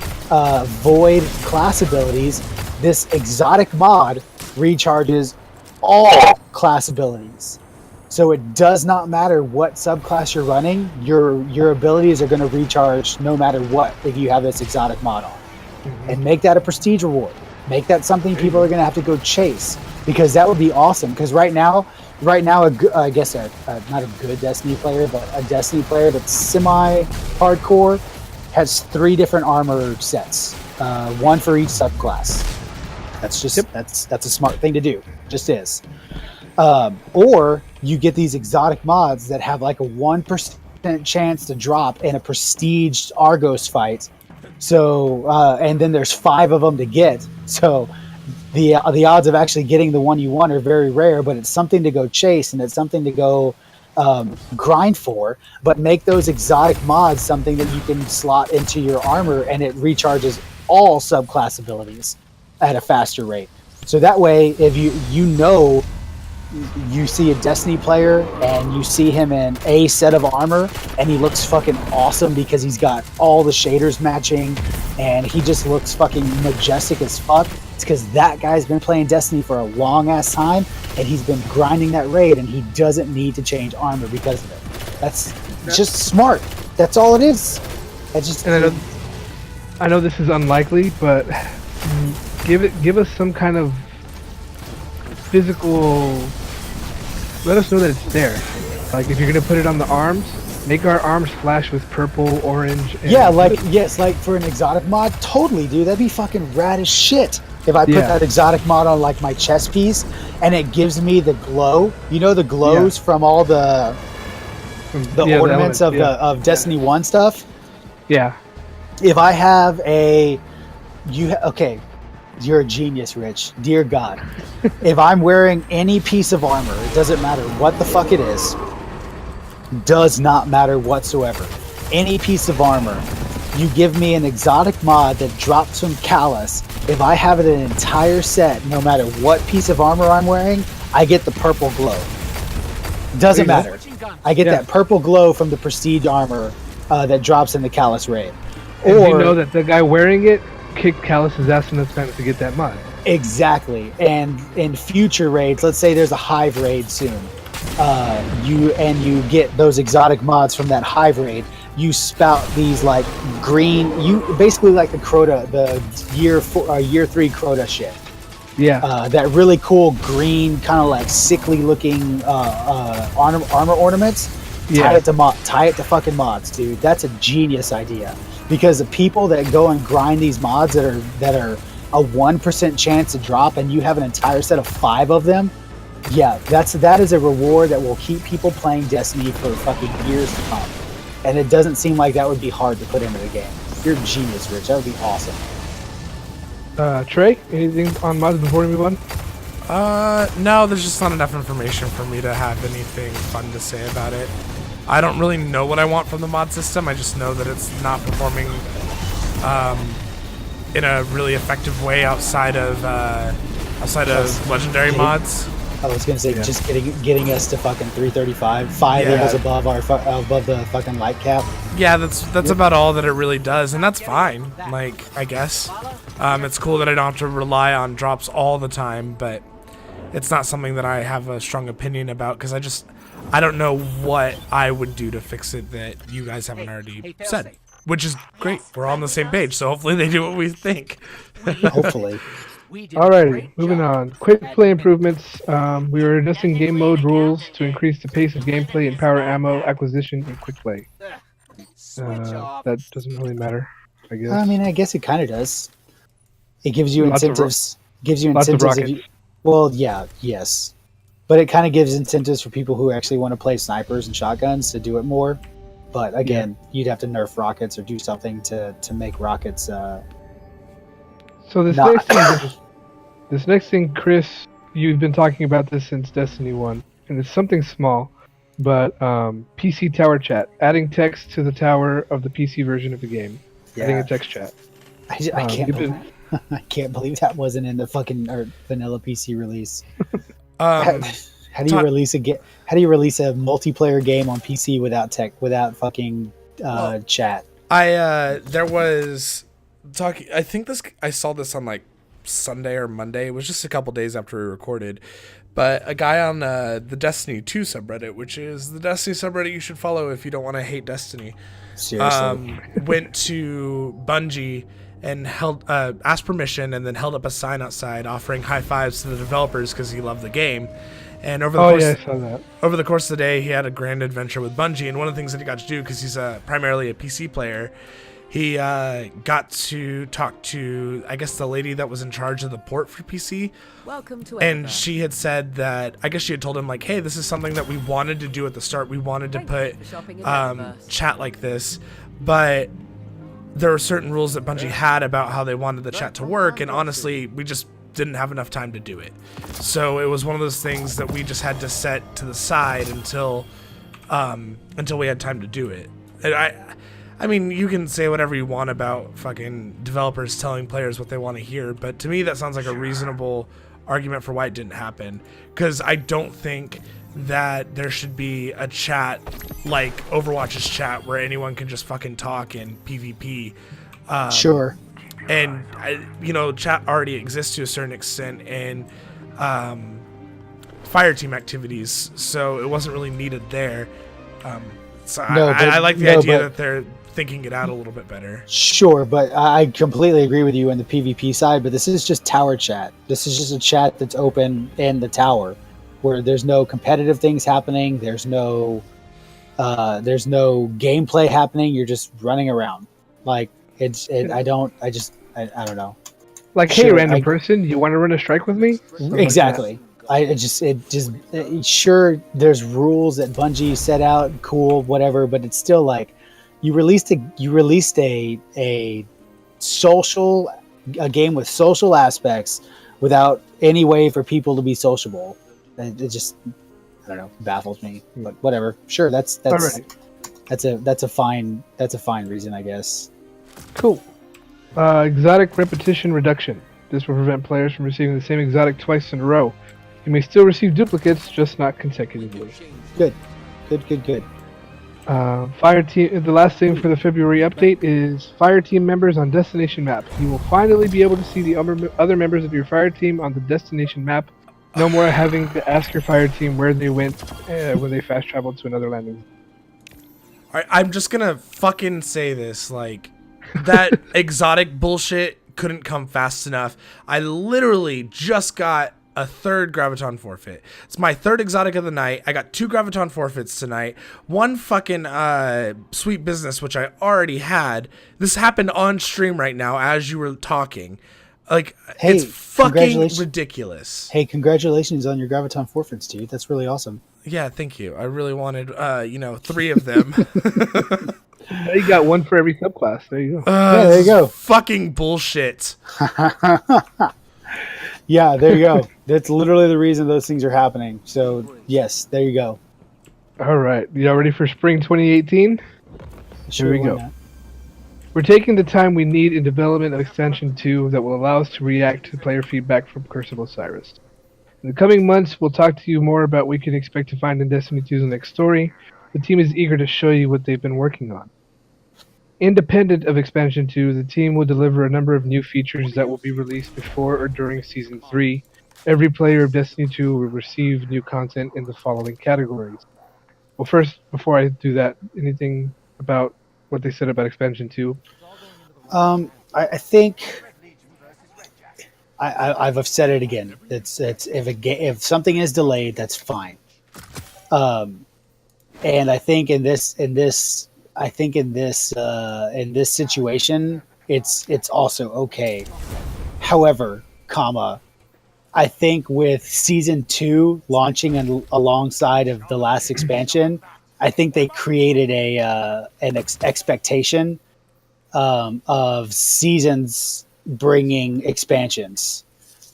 void class abilities, this exotic mod recharges all class abilities. So it does not matter what subclass you're running, your abilities are going to recharge no matter what if you have this exotic mod on. Mm-hmm. And make that a prestige reward. Make that something people are going to have to go chase, because that would be awesome. Because right now, I guess not a good Destiny player, but a Destiny player that's semi-hardcore has 3 different armor sets, one for each subclass. That's just that's a smart thing to do. Just is. Or you get these exotic mods that have like a 1% chance to drop in a prestiged Argos fight. So and then there's 5 of them to get. So the odds of actually getting the one you want are very rare, but it's something to go chase and it's something to go grind for. But make those exotic mods something that you can slot into your armor, and it recharges all subclass abilities at a faster rate. So that way, if you see a Destiny player and you see him in a set of armor and he looks fucking awesome because he's got all the shaders matching and he just looks fucking majestic as fuck, It's because that guy's been playing Destiny for a long ass time, and he's been grinding that raid, and he doesn't need to change armor because of it. That's just smart. That's all it is. And I know this is unlikely, but give us some kind of physical. Let us know that it's there. Like if you're gonna put it on the arms, make our arms flash with purple, orange. And yeah, like for an exotic mod, totally, dude. That'd be fucking rad as shit. If I put that exotic mod on like my chest piece, and it gives me the glow. You know the glows from all the ornaments of Destiny 1 stuff. Yeah. If I have you're a genius, Rich. Dear God. If I'm wearing any piece of armor, it doesn't matter what the fuck it is. Does not matter whatsoever. Any piece of armor, you give me an exotic mod that drops from Callus. If I have it in an entire set, no matter what piece of armor I'm wearing, I get the purple glow. Doesn't matter. I get that purple glow from the prestige armor that drops in the Callus raid. Or you know that the guy wearing it kicked Callus's ass enough time to get that mod. Exactly. And in future raids, let's say there's a Hive raid soon, you get those exotic mods from that Hive raid. You spout these like green, you basically like the Crota, the year 3 Crota shit. Yeah. That really cool green, kind of like sickly looking armor ornaments. Tie it to fucking mods, dude. That's a genius idea. Because the people that go and grind these mods that are a 1% chance to drop, and you have an entire set of 5 of them, that is a reward that will keep people playing Destiny for fucking years to come. And it doesn't seem like that would be hard to put into the game. You're a genius, Rich. That would be awesome. Trey, anything on mods before we move on? No, there's just not enough information for me to have anything fun to say about it. I don't really know what I want from the mod system. I just know that it's not performing in a really effective way outside of legendary mods. I was gonna say just getting us to fucking 335, 5 levels above the fucking light cap. Yeah, that's about all that it really does, and that's fine. Like, I guess it's cool that I don't have to rely on drops all the time, but it's not something that I have a strong opinion about because I don't know what I would do to fix it that you guys haven't already said, which is great. We're all on the same page, so hopefully they do what we think. Hopefully. Alrighty, moving on. Quick play improvements. We were adjusting game mode rules to increase the pace of gameplay and power ammo acquisition in quick play. That doesn't really matter, I guess. I mean, I guess it kind of does. It gives you incentives. Lots of rockets. Yes. But it kind of gives incentives for people who actually want to play snipers and shotguns to do it more. But again, you'd have to nerf rockets or do something to make rockets. So this next thing, Chris, you've been talking about this since Destiny 1, and it's something small, but PC tower chat, adding text to the tower of the PC version of the game, adding a text chat. I can't believe that wasn't in the fucking vanilla PC release. How do you release a multiplayer game on PC without fucking chat? There was talking. I saw this on like Sunday or Monday. It was just a couple days after we recorded. But a guy on the Destiny 2 subreddit, which is the Destiny subreddit you should follow if you don't want to hate Destiny, seriously, went to Bungie and asked permission and then held up a sign outside offering high fives to the developers because he loved the game. And over the course of the day, he had a grand adventure with Bungie. And one of the things that he got to do, because he's primarily a PC player, he got to talk to, I guess, the lady that was in charge of the port for PC. Welcome to and she had said that, I guess she had told him, like, hey, this is something that we wanted to do at the start. We wanted to put chat like this. But there were certain rules that Bungie had about how they wanted the chat to work. And honestly, we just didn't have enough time to do it. So it was one of those things that we just had to set to the side until we had time to do it. And I mean, you can say whatever you want about fucking developers telling players what they want to hear, but to me that sounds like a reasonable argument for why it didn't happen. Because I don't think that there should be a chat like Overwatch's chat where anyone can just fucking talk in PvP. Sure. and chat already exists to a certain extent, and fire team activities, so it wasn't really needed there. So I like the idea that they're thinking it out a little bit better. Sure, but I completely agree with you on the PvP side, but this is just tower chat. This is just a chat that's open in the tower, where there's no competitive things happening, there's no gameplay happening, you're just running around. Like, I don't know. Like, hey, random person, you want to run a strike with me? Exactly. Sure, there's rules that Bungie set out, cool, whatever, but it's still like you released a game with social aspects without any way for people to be sociable. It just, I don't know, baffles me. But whatever. Sure, that's right. that's a fine reason, I guess. Cool. Exotic repetition reduction. This will prevent players from receiving the same exotic twice in a row. You may still receive duplicates, just not consecutively. Good. Fire team. The last thing for the February update is fire team members on destination map. You will finally be able to see the other members of your fire team on the destination map. No more having to ask your fire team where they went when they fast traveled to another landing. All right, I'm just gonna fucking say this, like, that exotic bullshit couldn't come fast enough. I literally just got a third Graviton forfeit. It's my third exotic of the night. I got 2 Graviton forfeits tonight. 1 fucking sweet business, which I already had. This happened on stream right now as you were talking. Like, hey, it's fucking ridiculous. Hey, congratulations on your Graviton forfeits, dude. That's really awesome. Yeah, thank you. I really wanted, 3 of them. You got 1 for every subclass. There you go. Yeah, there you go. Fucking bullshit. Yeah, there you go. That's literally the reason those things are happening. So, yes, there you go. All right. Y'all ready for spring 2018? Sure, Here we go. not? We're taking the time we need in development of Expansion 2 that will allow us to react to player feedback from Crucible Cyrus. In the coming months, we'll talk to you more about what we can expect to find in Destiny 2's next story. The team is eager to show you what they've been working on. Independent of Expansion 2, the team will deliver a number of new features that will be released before or during Season 3. Every player of Destiny 2 will receive new content in the following categories. Well, first, before I do that, anything about what they said about Expansion 2? I think I've said it again. It's if something is delayed, that's fine. And I think in this situation, it's also okay. However, I think with Season 2 launching alongside of the last expansion, I think they created an expectation of seasons bringing expansions.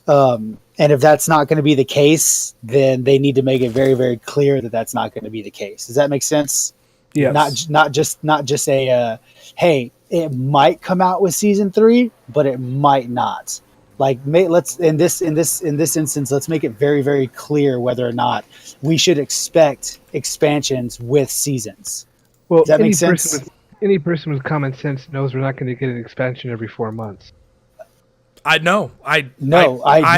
And if that's not going to be the case, then they need to make it very, very clear that that's not going to be the case. Does that make sense? Yes. Not just a hey, it might come out with Season 3, but it might not. Like, let's in this instance, let's make it very, very clear whether or not we should expect expansions with seasons. Well, does that make sense? Any person with common sense knows we're not going to get an expansion every 4 months. I know. I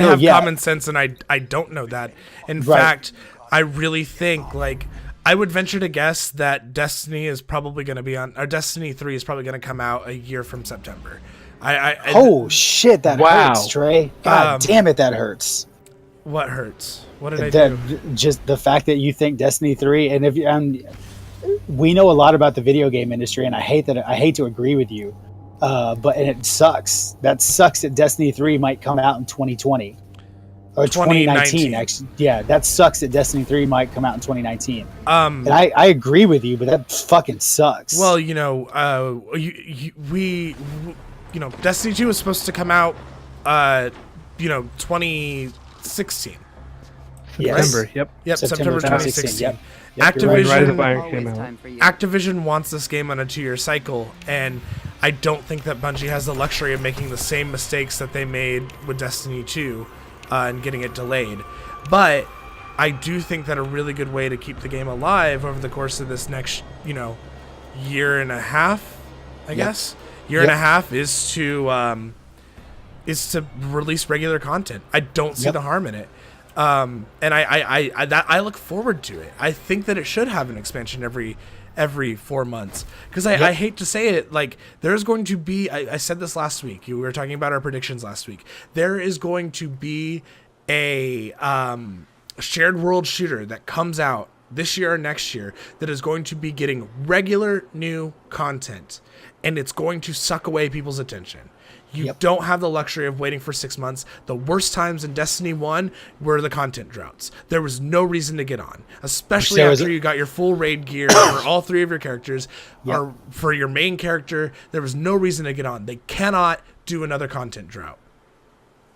have common sense, and I don't know that. In fact, I really think, like, I would venture to guess that Destiny is probably going to be on, or Destiny 3 is probably going to come out a year from September. Oh shit, that hurts, Trey. God damn it, that hurts. What hurts? What did I do? Just the fact that you think Destiny 3, and we know a lot about the video game industry, and I hate to agree with you, but it sucks. That sucks that Destiny 3 might come out in 2020 or 2019. Actually, yeah, that sucks that Destiny 3 might come out in 2019. And I agree with you, but that fucking sucks. Well, Destiny 2 was supposed to come out, 2016. Yes. September. Yep, September 2016. Yep. Activision wants this game on a 2-year cycle, and I don't think that Bungie has the luxury of making the same mistakes that they made with Destiny 2 and getting it delayed. But I do think that a really good way to keep the game alive over the course of this next, year and a half, I guess. Year and a half is to is to release regular content. I don't see Yep. the harm in it. And I look forward to it. I think that it should have an expansion every 4 months, because I hate to say it, like, there's going to be, I said this last week, we were talking about our predictions last week, there is going to be a shared world shooter that comes out this year or next year that is going to be getting regular new content, and it's going to suck away people's attention. You don't have the luxury of waiting for 6 months. The worst times in Destiny 1 were the content droughts. There was no reason to get on, especially after you got your full raid gear for all 3 of your characters, or for your main character. There was no reason to get on. They cannot do another content drought.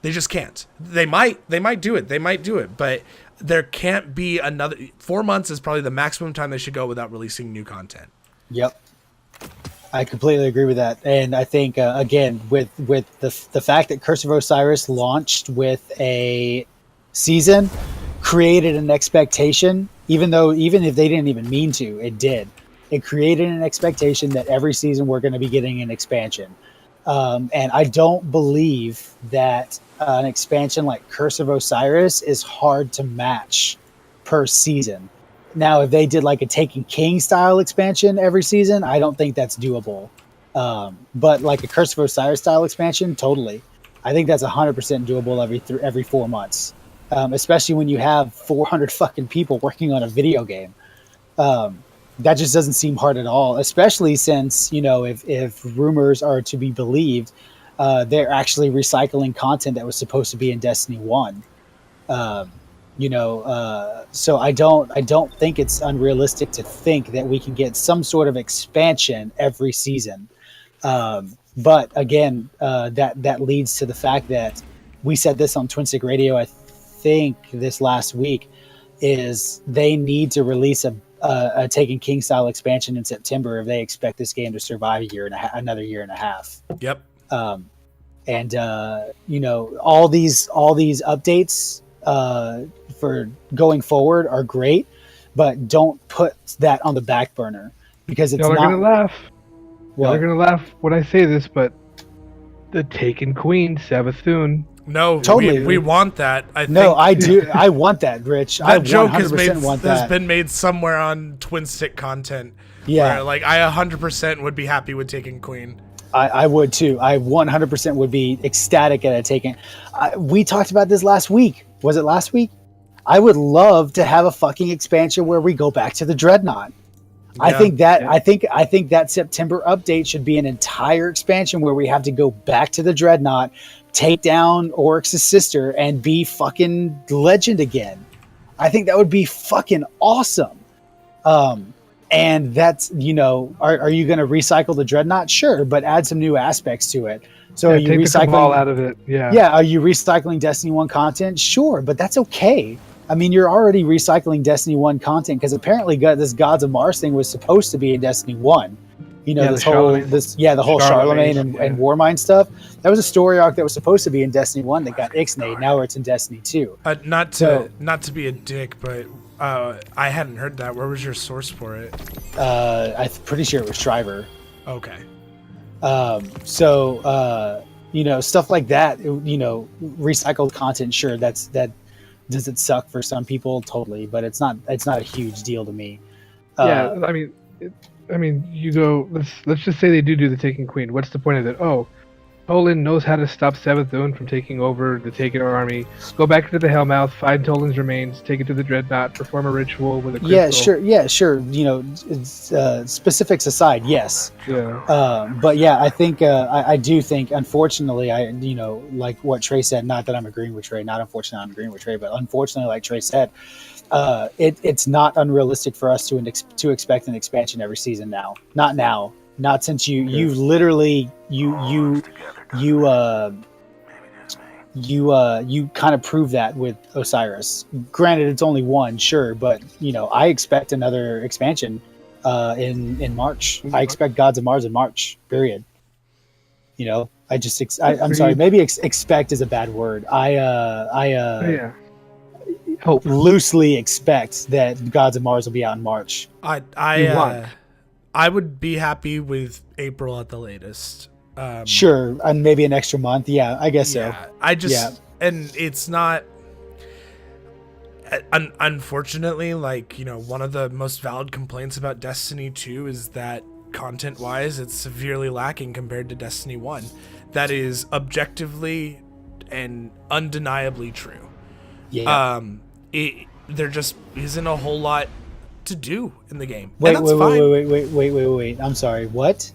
They just can't. They might do it, but there can't be another. 4 months is probably the maximum time they should go without releasing new content. Yep. I completely agree with that. And I think, again, with the fact that Curse of Osiris launched with a season, created an expectation, even if they didn't even mean to, it did. It created an expectation that every season we're going to be getting an expansion. And I don't believe that an expansion like Curse of Osiris is hard to match per season. Now, if they did like a Taken King style expansion every season, I don't think that's doable. But like a Curse of Osiris style expansion, totally. I think that's 100% doable every 4 months. Especially when you have 400 fucking people working on a video game. That just doesn't seem hard at all, especially since, if rumors are to be believed, they're actually recycling content that was supposed to be in Destiny 1. So I don't think it's unrealistic to think that we can get some sort of expansion every season. But again, that leads to the fact that we said this on Twin Stick Radio, I think this last week, is they need to release a Taken King style expansion in September if they expect this game to survive another year and a half. Yep. All these updates for going forward are great, but don't put that on the back burner, because it's Y'all are not. gonna laugh. Well, Y'all are gonna laugh when I say this, but the Taken Queen, Savathun. No, Totally. we want that. I do. I want that, Rich. That I joke 100% want that. has been made somewhere on Twin Stick content. Yeah. Where, like, I 100% would be happy with Taken Queen. I would too. I 100% would be ecstatic at a Taken. We talked about this last week. Was it last week? I would love to have a fucking expansion where we go back to the Dreadnought. Yeah. I think that September update should be an entire expansion where we have to go back to the Dreadnought, take down Oryx's sister, and be fucking legend again. I think that would be fucking awesome. And that's, are you going to recycle the Dreadnought? Sure, but add some new aspects to it. So are you take the recycling Cabal out of it? Yeah. Yeah, are you recycling Destiny 1 content? Sure, but that's okay. I mean, you're already recycling Destiny 1 content, because apparently this Gods of Mars thing was supposed to be in Destiny 1. The whole Charlemagne and Warmind stuff. That was a story arc that was supposed to be in Destiny 1 that got ixnayed. Now it's in Destiny 2. Not to be a dick, but I hadn't heard that. Where was your source for it? I'm pretty sure it was Shriver. Okay. Stuff like that, recycled content, sure, that does it suck for some people? Totally, but it's not a huge deal to me. You go. Let's just say they do the Taken Queen. What's the point of it? Oh, Toland knows how to stop Savathun from taking over the Taken army. Go back to the Hellmouth, find Toland's remains, take it to the Dreadnought, perform a ritual with a crystal. Yeah, sure. Specifics aside, yes. Yeah. But yeah, I think I do think, unfortunately, like what Trey said. Not that I'm agreeing with Trey. Not unfortunately, I'm agreeing with Trey. But unfortunately, like Trey said, it's not unrealistic for us to expect an expansion every season now. Not now. Not since you've literally you kind of proved that with Osiris. Granted, it's only one, sure, but I expect another expansion in March. I expect Gods of Mars in March. Period. I'm sorry. Maybe expect is a bad word. I hope loosely expect that Gods of Mars will be out in March. I would be happy with April at the latest. Sure, and maybe an extra month. Yeah, I guess so. I just Yeah. and it's not. Unfortunately, like, you know, one of the most valid complaints about Destiny 2 is that content-wise, it's severely lacking compared to Destiny 1. That is objectively and undeniably true. Yeah. There just isn't a whole lot to do in the game. Wait, and that's fine. wait. I'm sorry. What?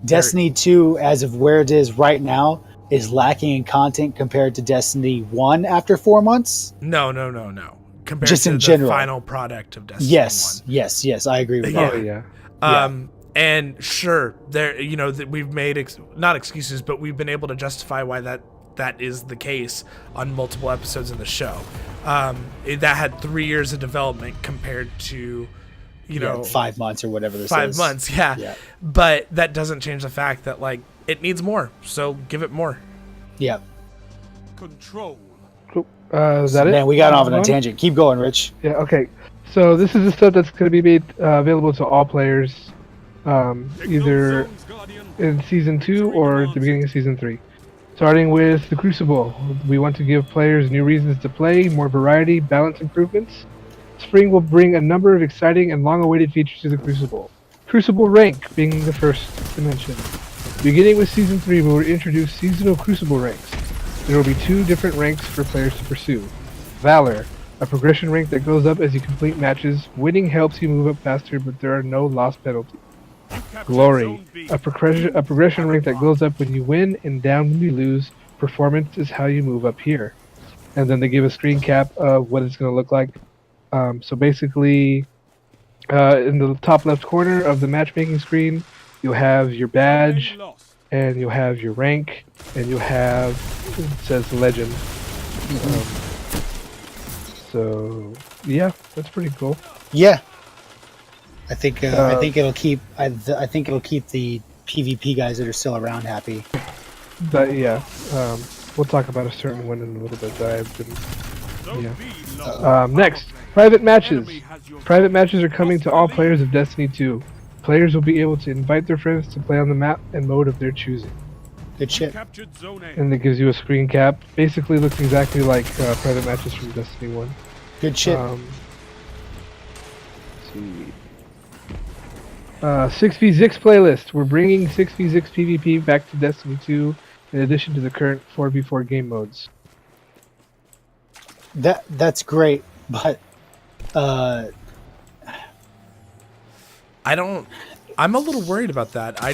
Destiny 2, as of where it is right now, is lacking in content compared to Destiny 1 after 4 months? No. Compared Just to in the general. final product of Destiny 1. Yes, I agree with Yeah. that. Oh yeah. And sure, there, you know, that we've made not excuses, but we've been able to justify why that is the case on multiple episodes of the show. That had 3 years of development compared to, you know, 5 months or whatever this is. 5 months. Yeah. But that doesn't change the fact that, like, it needs more. So give it more. Yeah. Control. Cool. Is that it? Man, we got off on a Moving on? tangent. Keep going, Rich. Yeah. Okay. So this is the stuff that's going to be made available to all players, either in season 2 or at the beginning of season 3. Starting with the Crucible, we want to give players new reasons to play, more variety, balance improvements. Spring will bring a number of exciting and long-awaited features to the Crucible. Crucible Rank being the first to mention. Beginning with season 3, we will introduce seasonal Crucible Ranks. There will be 2 different ranks for players to pursue. Valor, a progression rank that goes up as you complete matches. Winning helps you move up faster, but there are no loss penalties. Glory, a progression rank that goes up when you win and down when you lose. Performance is how you move up here. And then they give a screen cap of what it's going to look like. So basically, in the top left corner of the matchmaking screen, you'll have your badge, and you'll have your rank, and you'll have, it says legend. So yeah, that's pretty cool. Yeah. I think it'll keep the PvP guys that are still around happy. But yeah, we'll talk about a certain one in a little bit that I've been. Yeah. Next, private matches. Private matches are coming to all players of Destiny 2. Players will be able to invite their friends to play on the map and mode of their choosing. Good shit. And it gives you a screen cap. Basically looks exactly like private matches from Destiny 1. Good shit. Let's see. 6v6 playlist. We're bringing 6v6 PvP back to Destiny 2 in addition to the current 4v4 game modes. That's great, but I'm a little worried about that. I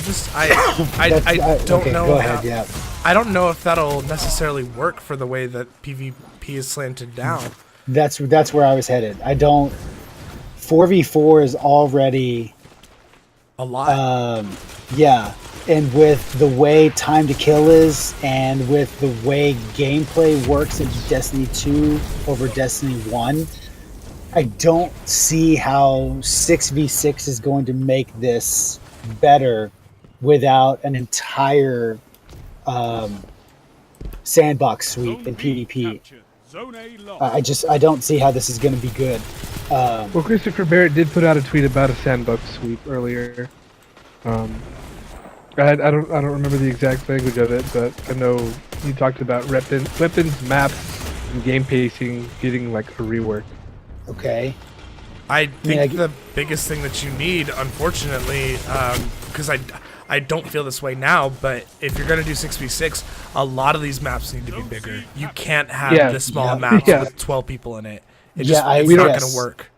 don't know. Go ahead, yeah. I don't know if that'll necessarily work for the way that PvP is slanted down. That's where I was headed. I don't. 4v4 is already A lot. Yeah, and with the way time to kill is, and with the way gameplay works in Destiny 2 over Destiny 1, I don't see how 6v6 is going to make this better without an entire sandbox sweep in PvP. I don't see how this is going to be good. Well, Christopher Barrett did put out a tweet about a sandbox sweep earlier. I don't remember the exact language of it, but I know he talked about weapons, maps, and game pacing getting like a rework. Okay. I think the biggest thing that you need, unfortunately, because I don't feel this way now, but if you're going to do 6v6, a lot of these maps need to be bigger. You can't have this small map with 12 people in it. It's not going to work.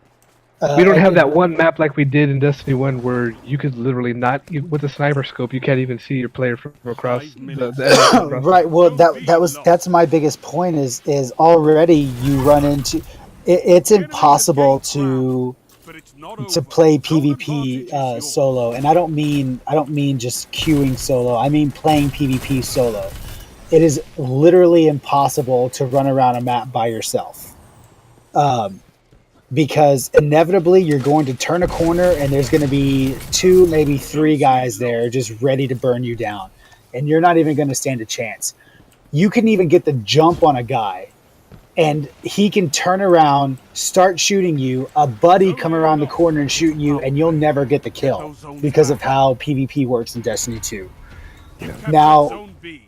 We don't have that one map like we did in Destiny 1 where you could literally with a sniper scope, you can't even see your player from across the Right, well, that's my biggest point is already you run into... It's impossible to play PvP solo, and I don't mean just queuing solo. I mean playing PvP solo. It is literally impossible to run around a map by yourself, because inevitably you're going to turn a corner and there's going to be 2, maybe 3 guys there just ready to burn you down, and you're not even going to stand a chance. You can even get the jump on a guy, and he can turn around, start shooting you, a buddy come around the corner and shoot you, and you'll never get the kill because of how PvP works in Destiny 2. Now, Zone B.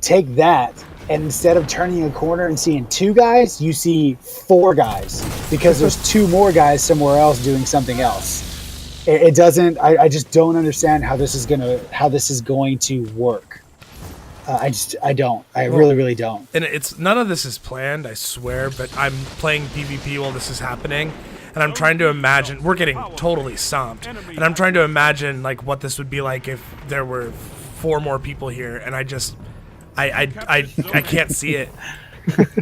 take that, and instead of turning a corner and seeing 2 guys, you see 4 guys because there's 2 more guys somewhere else doing something else. It doesn't. I just don't understand how this is going to work. I don't. I really don't. And it's none of this is planned, I swear. But I'm playing PvP while this is happening, and I'm trying to imagine. We're getting totally stomped, and I'm trying to imagine like what this would be like if there were 4 more people here, and I can't see it.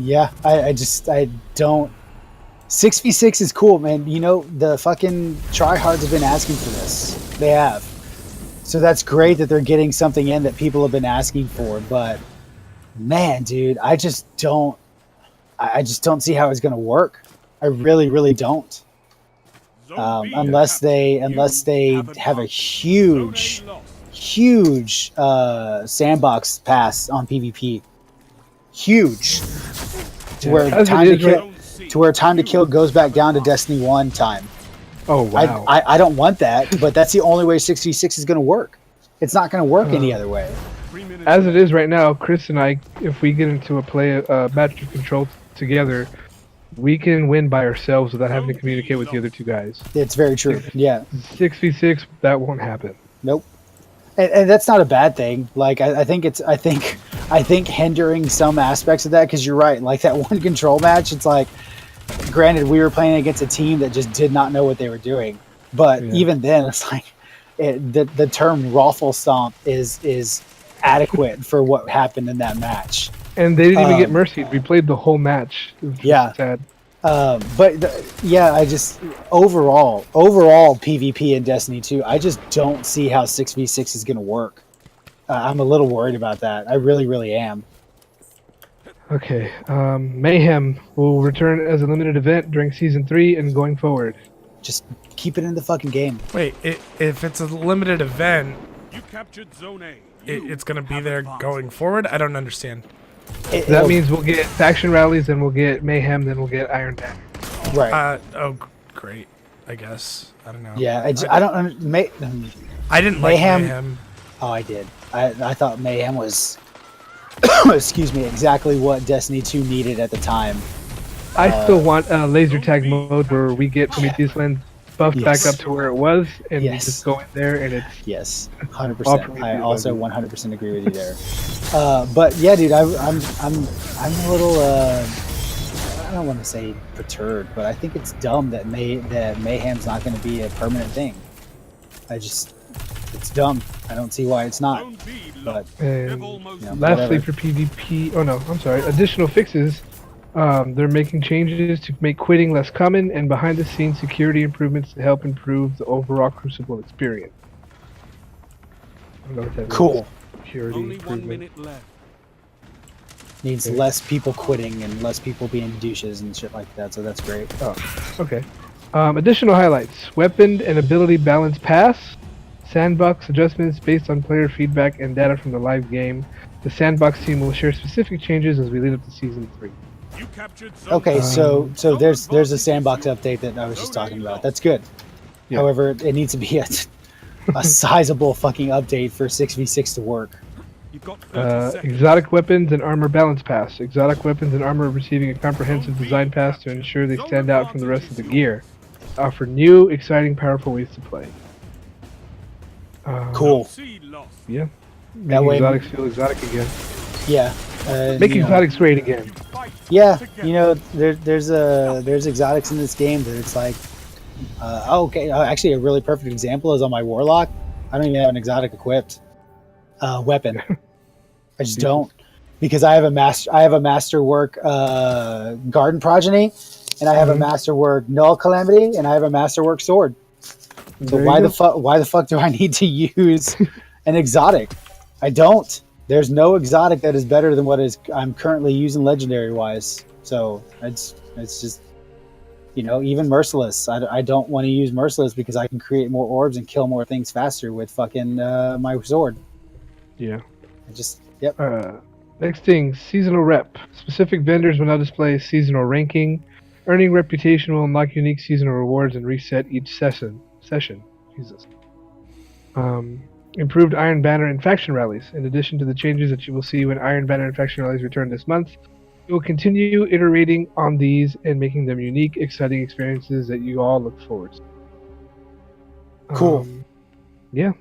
Yeah, I don't. 6v6 is cool, man. You know, the fucking tryhards have been asking for this. They have. So that's great that they're getting something in that people have been asking for. But man, dude, I just don't see how it's going to work. I really don't. Unless they have a huge sandbox pass on PvP. Huge. To where time to kill goes back down to Destiny 1 time. Oh, wow. I don't want that, but that's the only way 6v6 is going to work. It's not going to work any other way. As it is right now, Chris and I, if we get into a match of control together, we can win by ourselves without having to communicate with the other 2 guys. It's very true. Yeah. 6v6, that won't happen. Nope. And that's not a bad thing. Like I think hindering some aspects of that, because you're right. Like that one control match, it's like, granted, we were playing against a team that just did not know what they were doing. But even then, it's like the term raffle stomp is adequate for what happened in that match. And they didn't even get mercied. We played the whole match. Yeah. Sad. I just overall PvP in Destiny 2, I just don't see how 6v6 is going to work. I'm a little worried about that. I really am. Okay. Mayhem will return as a limited event during Season 3 and going forward. Just keep it in the fucking game. Wait, if it's a limited event, You captured Zone A. it's going to be there going forward? I don't understand. That means we'll get faction rallies, then we'll get Mayhem, then we'll get Iron Banner. Right. Great. I guess. I don't know. Yeah, I don't... I didn't like Mayhem. Oh, I did. I thought Mayhem was... excuse me, exactly what Destiny 2 needed at the time. I still want laser tag mode where we get Prometheus Land buffed back up to where it was, and we just go in there and it's... Yes, 100%. I also 100% agree with you there. But yeah, dude, I'm a little... I don't want to say perturbed, but I think it's dumb that Mayhem's not going to be a permanent thing. It's dumb. I don't see why it's not. But lastly, for PvP, additional fixes. They're making changes to make quitting less common and behind-the-scenes security improvements to help improve the overall Crucible experience. I don't know what that cool. Means. Security Only 1 improvement. minute left. Needs less people quitting and less people being douches and shit like that, so that's great. Oh, okay. Additional highlights: weapon and ability balance pass, sandbox adjustments based on player feedback and data from the live game. The sandbox team will share specific changes as we lead up to Season 3. You captured Zone Okay, so there's a sandbox update that I was just talking about. That's good. Yeah. However, it needs to be a sizable fucking update for 6v6 to work. You've got 30 seconds. Exotic weapons and armor balance pass. Exotic weapons and armor receiving a comprehensive design pass to ensure they stand out from the rest of the gear. Offer new, exciting, powerful ways to play. Cool. C lost. Yeah. That Making way- exotics feel exotic again. Yeah. Making exotics great again. Yeah, you know, there's exotics in this game that it's like, actually a really perfect example is on my Warlock. I don't even have an exotic equipped weapon. I just don't, because I have a masterwork Garden Progeny, and I have a masterwork Null Calamity, and I have a masterwork sword. So There why you the fuck do I need to use an exotic? I don't. There's no exotic that is better than what I'm currently using legendary wise. So it's just, you know, even Merciless. I don't want to use Merciless because I can create more orbs and kill more things faster with fucking my sword. Yeah. Yep. Next thing, seasonal rep. Specific vendors will now display seasonal ranking. Earning reputation will unlock unique seasonal rewards and reset each session. Jesus. improved Iron Banner and faction rallies. In addition to the changes that you will see when Iron Banner and faction rallies return this month, we will continue iterating on these and making them unique, exciting experiences that you all look forward to. Cool. Yeah.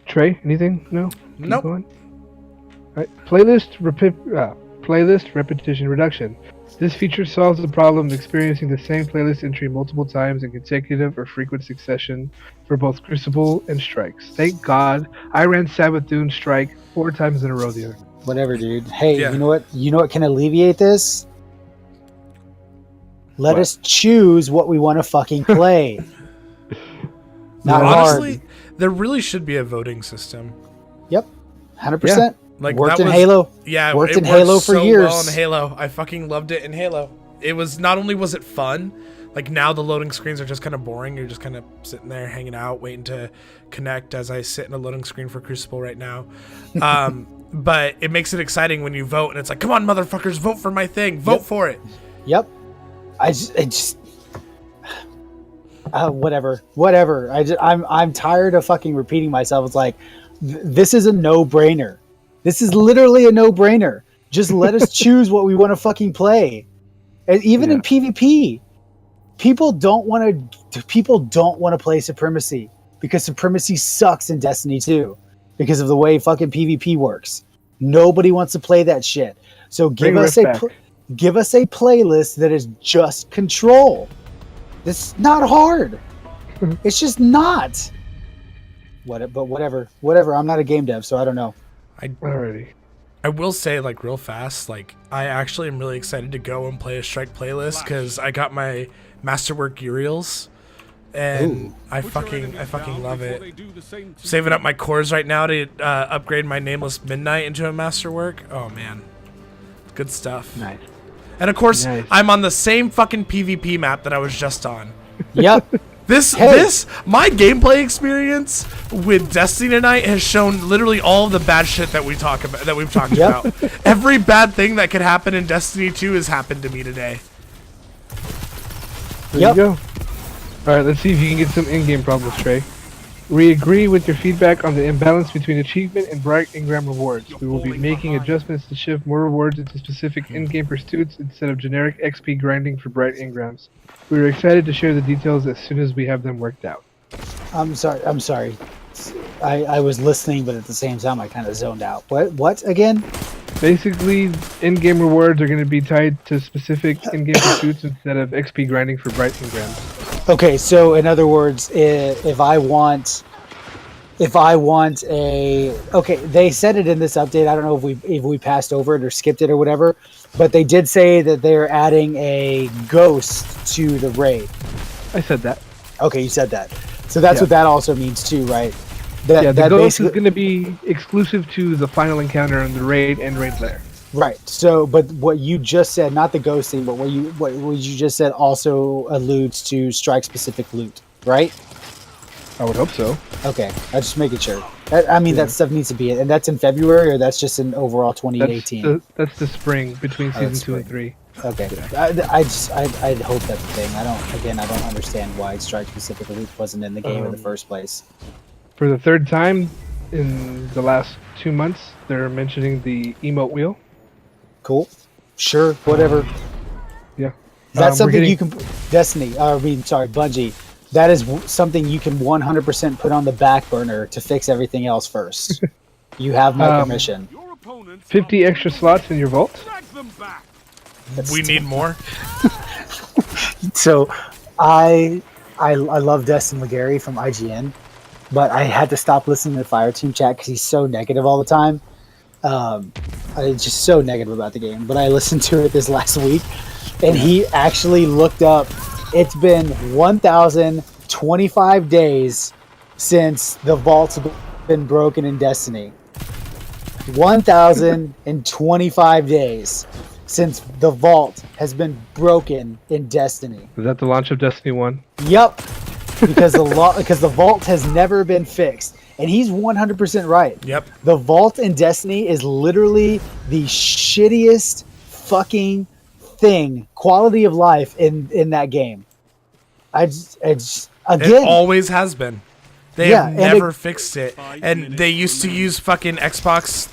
Trey, anything? No? Keep Nope. going? Alright. Playlist repetition reduction. This feature solves the problem of experiencing the same playlist entry multiple times in consecutive or frequent succession for both Crucible and Strikes. Thank God I ran Sabbath Dune Strike 4 times in a row the other night. Whatever, dude. Hey, Yeah. you know what? You know what can alleviate this? Let What? us choose what we want to fucking play. Not Honestly, hard. there really should be a voting system. Yep. 100%. Like Worked that in was, Halo. Yeah, Worked it in worked Halo for so years. Well in Halo, I fucking loved it in Halo. It was not only was it fun, like now the loading screens are just kind of boring. You're just kind of sitting there hanging out, waiting to connect. As I sit in a loading screen for Crucible right now, but it makes it exciting when you vote, and it's like, come on, motherfuckers, vote for my thing, vote for it. Yep. Whatever. I'm tired of fucking repeating myself. It's like, this is a no-brainer. This is literally a no-brainer. Just let us choose what we want to fucking play. And even in PvP, people don't want to play Supremacy because Supremacy sucks in Destiny 2 because of the way fucking PvP works. Nobody wants to play that shit. So give us a playlist that is just Control. It's not hard. It's just not. But whatever. I'm not a game dev, so I don't know. Alrighty. I will say, like, real fast, like, I actually am really excited to go and play a Strike playlist because I got my Masterwork Uriels, and I fucking love it. Saving up my cores right now to upgrade my Nameless Midnight into a Masterwork. Oh man, good stuff. Nice. And of course, Nice. I'm on the same fucking PvP map that I was just on. Yep. My gameplay experience with Destiny tonight has shown literally all of the bad shit that we've talked about. Every bad thing that could happen in Destiny 2 has happened to me today. There you go. Alright, let's see if you can get some in-game problems, Trey. We agree with your feedback on the imbalance between achievement and bright engram rewards. We will be making adjustments to shift more rewards into specific in-game pursuits instead of generic XP grinding for bright engrams. We are excited to share the details as soon as we have them worked out. I'm sorry. I was listening, but at the same time, I kind of zoned out. What again? Basically, in-game rewards are going to be tied to specific in-game pursuits instead of XP grinding for bright engrams. Okay, so in other words, if I want a, okay, they said it in this update. I don't know if we passed over it or skipped it or whatever, but they did say that they're adding a ghost to the raid. I said that. Okay, you said that. So that's what that also means too, right? The ghost is going to be exclusive to the final encounter in the raid and raid lair. Right. So, but what you just said, not the ghost thing, but what you just said also alludes to strike-specific loot, right? I would hope so. Okay, I'm just making sure. That stuff needs to be it, and that's in February, or that's just in overall 2018. That's the spring between season 2 and 3. Okay, I'd hope that's the thing. I don't understand why strike-specific loot wasn't in the game in the first place. For the third time in the last 2 months, they're mentioning the emote wheel. Cool. Sure. Whatever. Yeah. That's something you can. Bungie. That is something you can 100% put on the back burner to fix everything else first. You have my permission. 50 extra slots in your vault. We need more. So, I love Destin Legary from IGN, but I had to stop listening to the Fireteam chat because he's so negative all the time. I'm just so negative about the game. But I listened to it this last week, and he actually looked up. It's been 1,025 days since the vault's been broken in Destiny. 1,025 days since the vault has been broken in Destiny. Was that the launch of Destiny 1? Yep, because the vault has never been fixed. And he's 100% right. Yep. The vault in Destiny is literally the shittiest fucking thing, quality of life in that game. It always has been. They Yeah, have and never it- fixed it. 5 And minutes they used to remaining. use fucking Xbox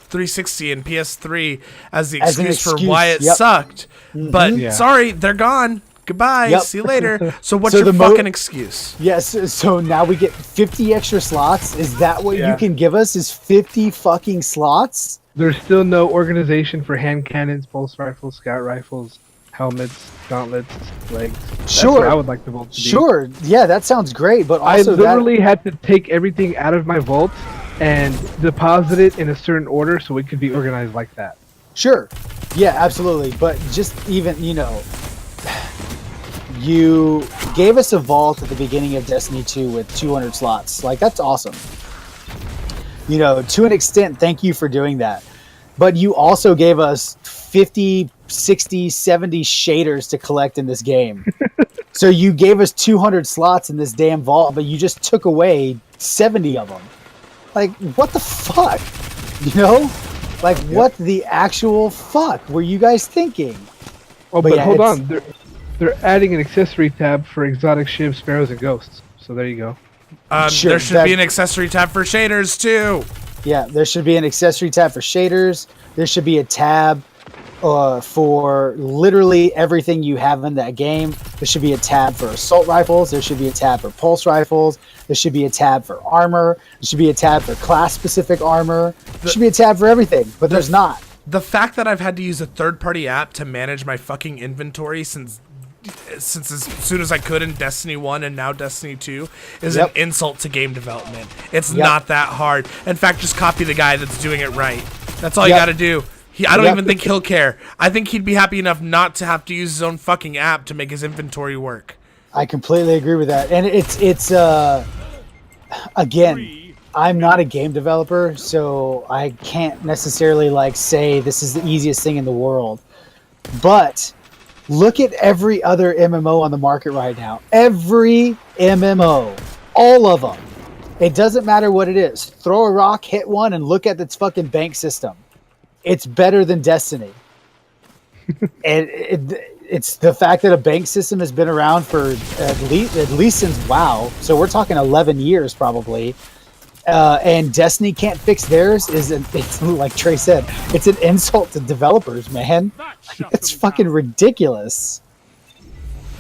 360 and PS3 as the As an excuse for excuse, why it yep. sucked. But Yeah. sorry, they're gone. Goodbye. Yep. See you later. So what's So your the mo- fucking excuse? Yes, so now we get 50 extra slots. Is that what Yeah. you can give us? Is 50 fucking slots? There's still no organization for hand cannons, pulse rifles, scout rifles, helmets, gauntlets, legs. That's Sure. what I would like the vault to be. Sure. Yeah, that sounds great. But I also literally had to take everything out of my vault and deposit it in a certain order so it could be organized like that. sure. Yeah, absolutely. But just even, you gave us a vault at the beginning of Destiny 2 with 200 slots. Like, that's awesome. To an extent, thank you for doing that. But you also gave us 50, 60, 70 shaders to collect in this game. So you gave us 200 slots in this damn vault, but you just took away 70 of them. Like, what the fuck? Like, what the actual fuck were you guys thinking? Oh, But but yeah, hold it's- on. They're adding an accessory tab for exotic ships, sparrows, and ghosts. So there you go. Sure, There should that- be an accessory tab for shaders too. Yeah, there should be an accessory tab for shaders. There should be a tab for literally everything you have in that game. There should be a tab for assault rifles. There should be a tab for pulse rifles. There should be a tab for armor. There should be a tab for class-specific armor. There should be a tab for everything, but there's not. The fact that I've had to use a third-party app to manage my fucking inventory since as soon as I could in Destiny 1 and now Destiny 2 is Yep. an insult to game development. It's Yep. not that hard. In fact, just copy the guy that's doing it right. That's all you Yep. got to do. I don't Yep. even think he'll care. I think he'd be happy enough not to have to use his own fucking app to make his inventory work. I completely agree with that. And it's again, I'm not a game developer, so I can't necessarily say this is the easiest thing in the world. But look at every other MMO on the market right now. Every MMO, all of them. It doesn't matter what it is. Throw a rock, hit one, and look at its fucking bank system. It's better than Destiny. And it's the fact that a bank system has been around for at least since WoW. So we're talking 11 years probably. And Destiny can't fix theirs. It's like Trey said, it's an insult to developers, man. It's fucking ridiculous.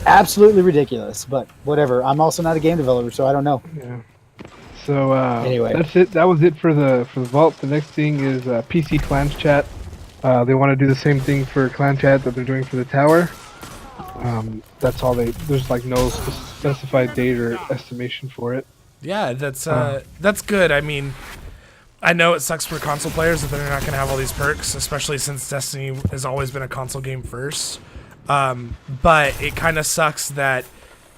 Absolutely ridiculous. But whatever. I'm also not a game developer, so I don't know. Yeah. So Anyway. that's it. That was it for the vault. The next thing is PC Clans Chat. They want to do the same thing for Clan Chat that they're doing for the tower. That's all there's no specified date or estimation for it. Yeah, that's good. I mean, I know it sucks for console players that they're not going to have all these perks, especially since Destiny has always been a console game first. But it kind of sucks that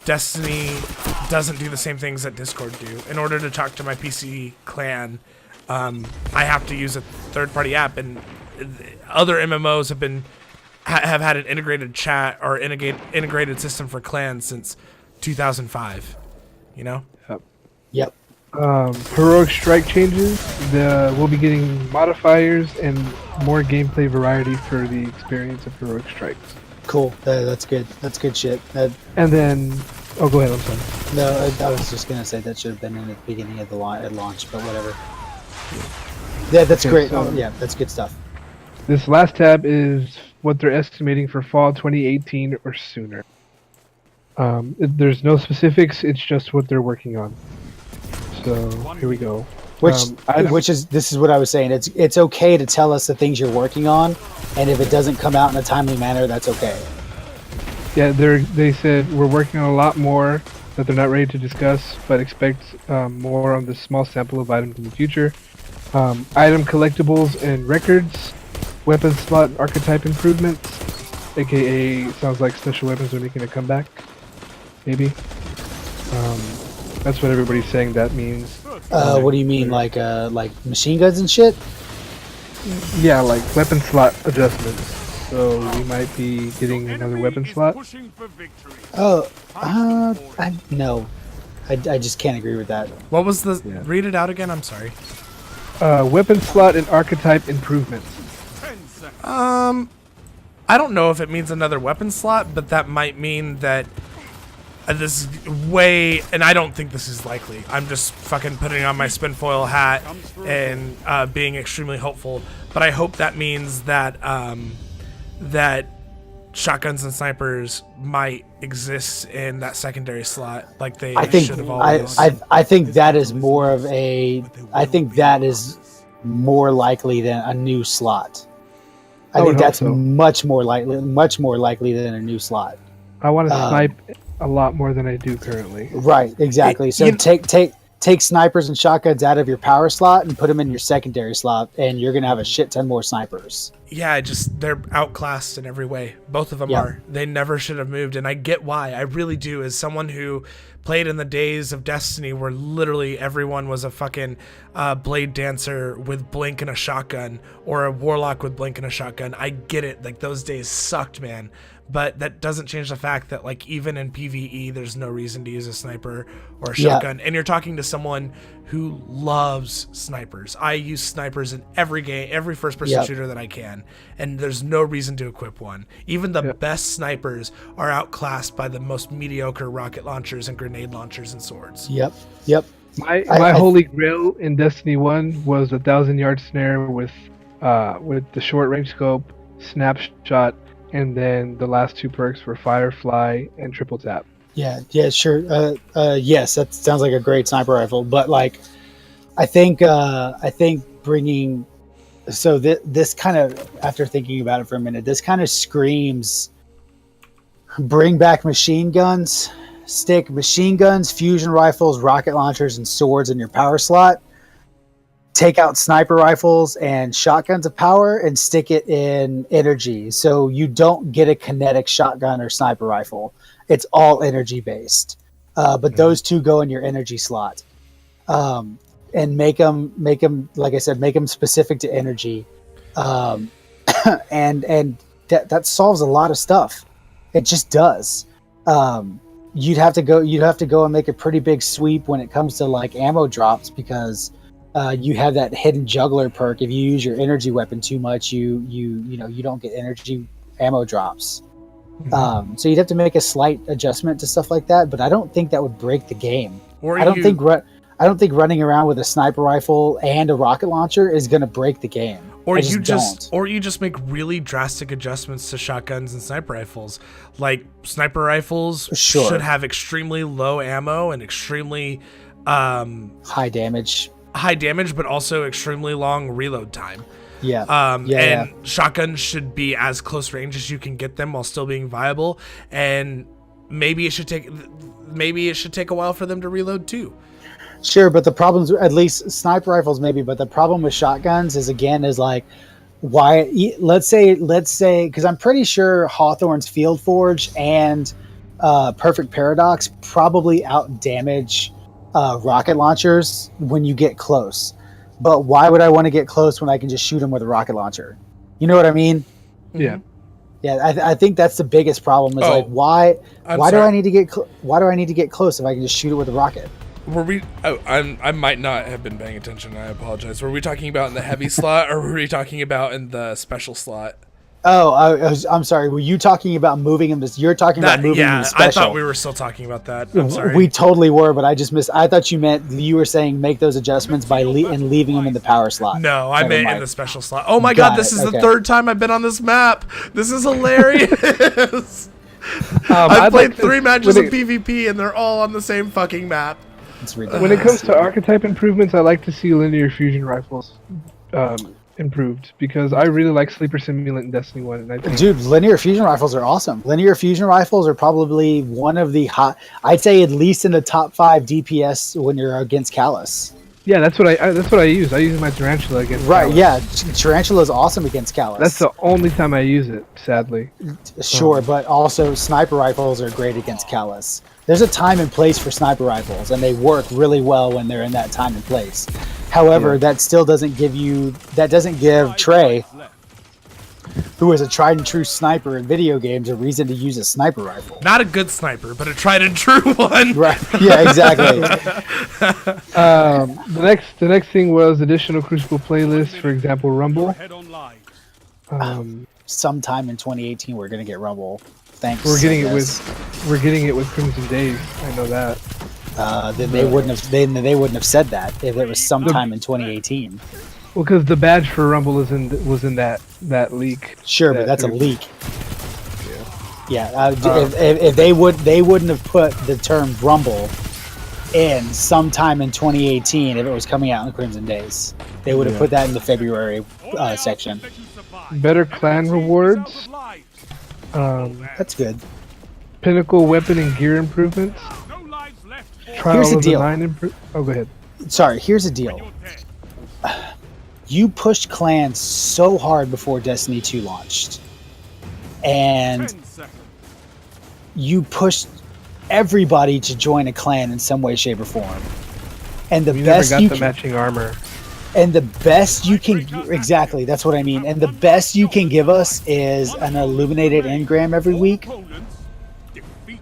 Destiny doesn't do the same things that Discord do. In order to talk to my PC clan, I have to use a third-party app, and other MMOs have had an integrated chat or integrated system for clans since 2005. You know? Yep. Heroic Strike changes. We'll be getting modifiers and more gameplay variety for the experience of Heroic Strikes. Cool. That's good. That's good shit. And then, oh, go ahead. I'm sorry. No, I was just gonna say that should have been in the beginning of the launch, but whatever. Yeah, that's Okay, great. so- Yeah, that's good stuff. This last tab is what they're estimating for fall 2018 or sooner. There's no specifics. It's just what they're working on. So here we go. This is what I was saying. It's okay to tell us the things you're working on, and if it doesn't come out in a timely manner, that's okay. Yeah, they said we're working on a lot more that they're not ready to discuss, but expect more on this small sample of items in the future. Item collectibles and records, weapon slot and archetype improvements, aka sounds like special weapons are making a comeback. Maybe. That's what everybody's saying that means. What do you mean, like machine guns and shit? Yeah, like weapon slot adjustments. So we might be getting another weapon slot. Oh, no. I just can't agree with that. What was the... Yeah. Read it out again, I'm sorry. Weapon slot and archetype improvements. I don't know if it means another weapon slot, but that might mean that this is way, and I don't think this is likely. I'm just fucking putting on my spin foil hat and being extremely hopeful. But I hope that means that that shotguns and snipers might exist in that secondary slot, like they should have always. I think that is more of a. I think that is more likely than a new slot. I think that's much more likely than a new slot. I want to snipe a lot more than I do currently. Right, exactly. So take snipers and shotguns out of your power slot and put them in your secondary slot, and you're gonna have a shit ton more snipers. Yeah, they're outclassed in every way. Both of them are. They never should have moved, and I get why. I really do. As someone who played in the days of Destiny where literally everyone was a fucking blade dancer with blink and a shotgun, or a warlock with blink and a shotgun, I get it. Like, those days sucked, man. But that doesn't change the fact that, like, even in PvE, there's no reason to use a sniper or a shotgun. And you're talking to someone who loves snipers. I use snipers in every game, every first-person shooter that I can, and there's no reason to equip one. Even the best snipers are outclassed by the most mediocre rocket launchers and grenade launchers and swords. Yep. My holy grail in Destiny 1 was a 1,000-yard snare with the short-range scope, snapshot, and then the last two perks were Firefly and Triple Tap. Yeah, sure. Yes, that sounds like a great sniper rifle. But like, I think bringing this kind of, after thinking about it for a minute, this kind of screams bring back machine guns, stick machine guns, fusion rifles, rocket launchers, and swords in your power slot. Take out sniper rifles and shotguns of power and stick it in energy. So you don't get a kinetic shotgun or sniper rifle. It's all energy based. But those two go in your energy slot. And make them, like I said, make them specific to energy. And that solves a lot of stuff. It just does. You'd have to go and make a pretty big sweep when it comes to like ammo drops, because you have that hidden juggler perk. If you use your energy weapon too much, you don't get energy ammo drops. So you'd have to make a slight adjustment to stuff like that, but I don't think that would break the game. I don't think running around with a sniper rifle and a rocket launcher is going to break the game. Or you just make really drastic adjustments to shotguns and sniper rifles. Like, sniper rifles should have extremely low ammo and extremely high damage, but also extremely long reload time. And shotguns should be as close range as you can get them while still being viable. And maybe it should take a while for them to reload too. Sure, but the problems, at least sniper rifles maybe, but the problem with shotguns is like, why? Let's say, because I'm pretty sure Hawthorne's Field Forge and Perfect Paradox probably out damage rocket launchers when you get close. But why would I want to get close when I can just shoot them with a rocket launcher? You know what I mean? Yeah. Yeah, I think that's the biggest problem. Is like, why do I need to get close if I can just shoot it with a rocket? Were we? I might not have been paying attention. I apologize. Were we talking about in the heavy slot, or were we talking about in the special slot? Oh, I'm sorry. Were you talking about moving him? You're talking about moving him to special. I thought we were still talking about that. I'm sorry. We totally were, but I just missed. I thought you were saying make those adjustments by leaving him in the power slot. No, I meant in the special slot. Oh my god, this is the third time I've been on this map. This is hilarious. I've played 3 matches of PvP, and they're all on the same fucking map. When it comes to archetype improvements, I like to see linear fusion rifles improved, because I really like Sleeper Simulant in Destiny 1. And I think, dude, linear fusion rifles are awesome. Linear fusion rifles are probably one of the I'd say at least in the top 5 DPS when you're against Callus. Yeah, that's what I use. I use my Tarantula against Callus. Yeah, Tarantula is awesome against Callus. That's the only time I use it, sadly. Sure, but also sniper rifles are great against Callus. There's a time and place for sniper rifles, and they work really well when they're in that time and place. However, that still doesn't give Trey, who is a tried and true sniper in video games, a reason to use a sniper rifle. Not a good sniper, but a tried and true one. Right. Yeah, exactly. The next thing was additional Crucible playlists, for example, Rumble. Sometime in 2018, we're going to get Rumble. Thanks. We're getting I it guess. we're getting it with Crimson Days. I know that. Then they wouldn't have. They wouldn't have said that if it was sometime in 2018. Well, because the badge for Rumble was in that leak. Sure, but that that's a through- leak. Yeah. If they wouldn't have put the term Rumble in sometime in 2018 if it was coming out in Crimson Days. They would have put that in the February section. Better clan rewards. That's good. Pinnacle weapon and gear improvements. Trial Here's the of deal. the 9 Oh, go ahead. Sorry, here's the deal. You pushed clans so hard before Destiny 2 launched. And you pushed everybody to join a clan in some way, shape, or form. And the We never best got you the can, matching armor. and the best you can exactly, that's what I mean. And the best you can give us is an illuminated engram every week.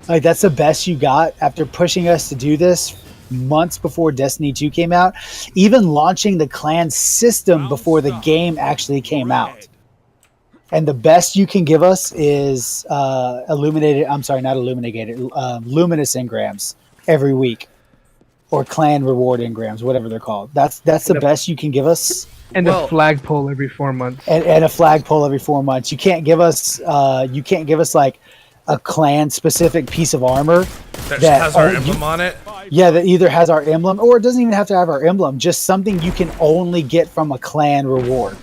Like that's the best you got after pushing us to do this months before Destiny 2 came out, even launching the clan system before the game actually came out. And the best you can give us is luminous engrams every week, or clan reward engrams, whatever they're called. That's the best you can give us. And a flagpole every 4 months. And a flagpole every 4 months. You can't give us like a clan specific piece of armor that has our emblem on it. Yeah, that either has our emblem or it doesn't even have to have our emblem. Just something you can only get from a clan reward.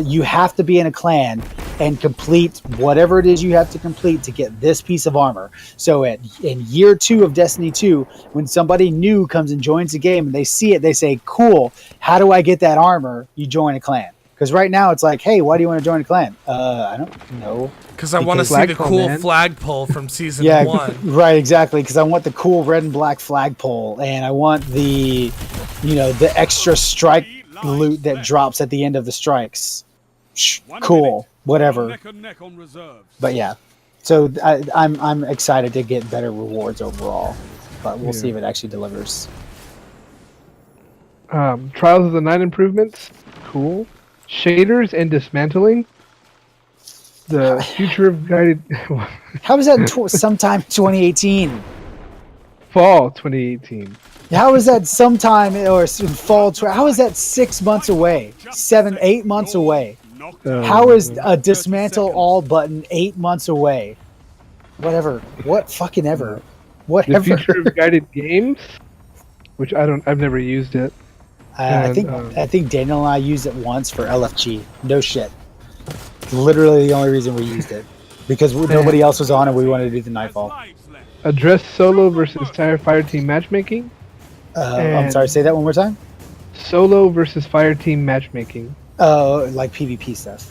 You have to be in a clan and complete whatever it is you have to complete to get this piece of armor. So in year 2 of Destiny 2, when somebody new comes and joins the game and they see it, they say, cool, how do I get that armor? You join a clan. Because right now it's like, hey, why do you want to join a clan? I don't know. Because I want to see the cool flagpole from season 1. Right, exactly. Because I want the cool red and black flagpole, and I want the extra strike loot that drops at the end of the strikes. Cool, whatever. But yeah, so I'm excited to get better rewards overall, but we'll see if it actually delivers. Trials of the 9 improvements. Cool. Shaders and dismantling. The future of guided. How is that sometime 2018? Fall 2018. How is that sometime or fall? How is that 6 months away? 8 months away? How is a dismantle all button 8 months away? Whatever. What fucking ever. Whatever. The future of guided games, which I've never used it. I think Daniel and I used it once for LFG. No shit. Literally the only reason we used it because nobody else was on and we wanted to do the Nightfall. Address solo versus Fireteam matchmaking. I'm sorry, say that one more time. Solo versus Fireteam matchmaking. Oh, like PvP stuff.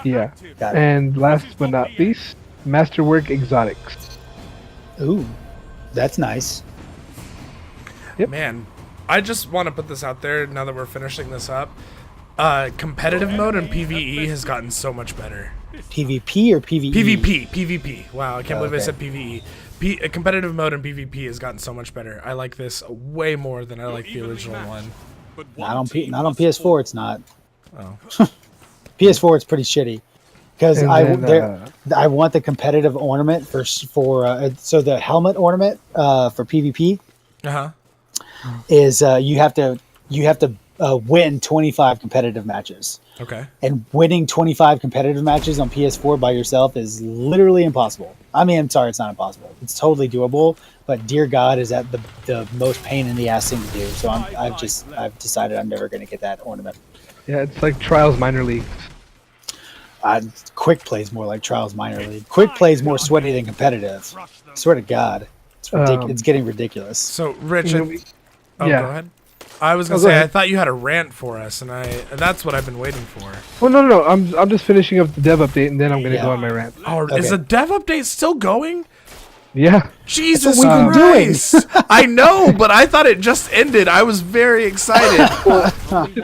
Yeah. Got it. And last but not least, Masterwork exotics. Ooh, that's nice. Yep. Man, I just want to put this out there now that we're finishing this up. Competitive mode in PvE has gotten so much better. PvP or PvE? PvP. Wow, I can't believe I said PvE. Competitive mode in PvP has gotten so much better. I like this way more than I like the original one. Not on PS4. It's not. Oh. PS4 it's pretty shitty because then, I want the competitive ornament for so the helmet ornament for PvP is you have to win 25 competitive matches. Okay. And winning 25 competitive matches on PS4 by yourself is literally impossible. I mean, I'm sorry, it's not impossible. It's totally doable, but dear God, is that the most pain in the ass thing to do. So I've decided I'm never going to get that ornament. Yeah, it's like Trials Minor League. Quick plays more like Trials Minor League. Quick plays more sweaty than competitive. I swear to God, it's getting ridiculous. So, Rich, Yeah. go ahead. I was gonna say I thought you had a rant for us, and that's what I've been waiting for. Well, no. I'm just finishing up the dev update, and then I'm gonna go on my rant. Oh, is the dev update still going? Yeah. Jesus That's what we've been Christ! I know, but I thought it just ended. I was very excited.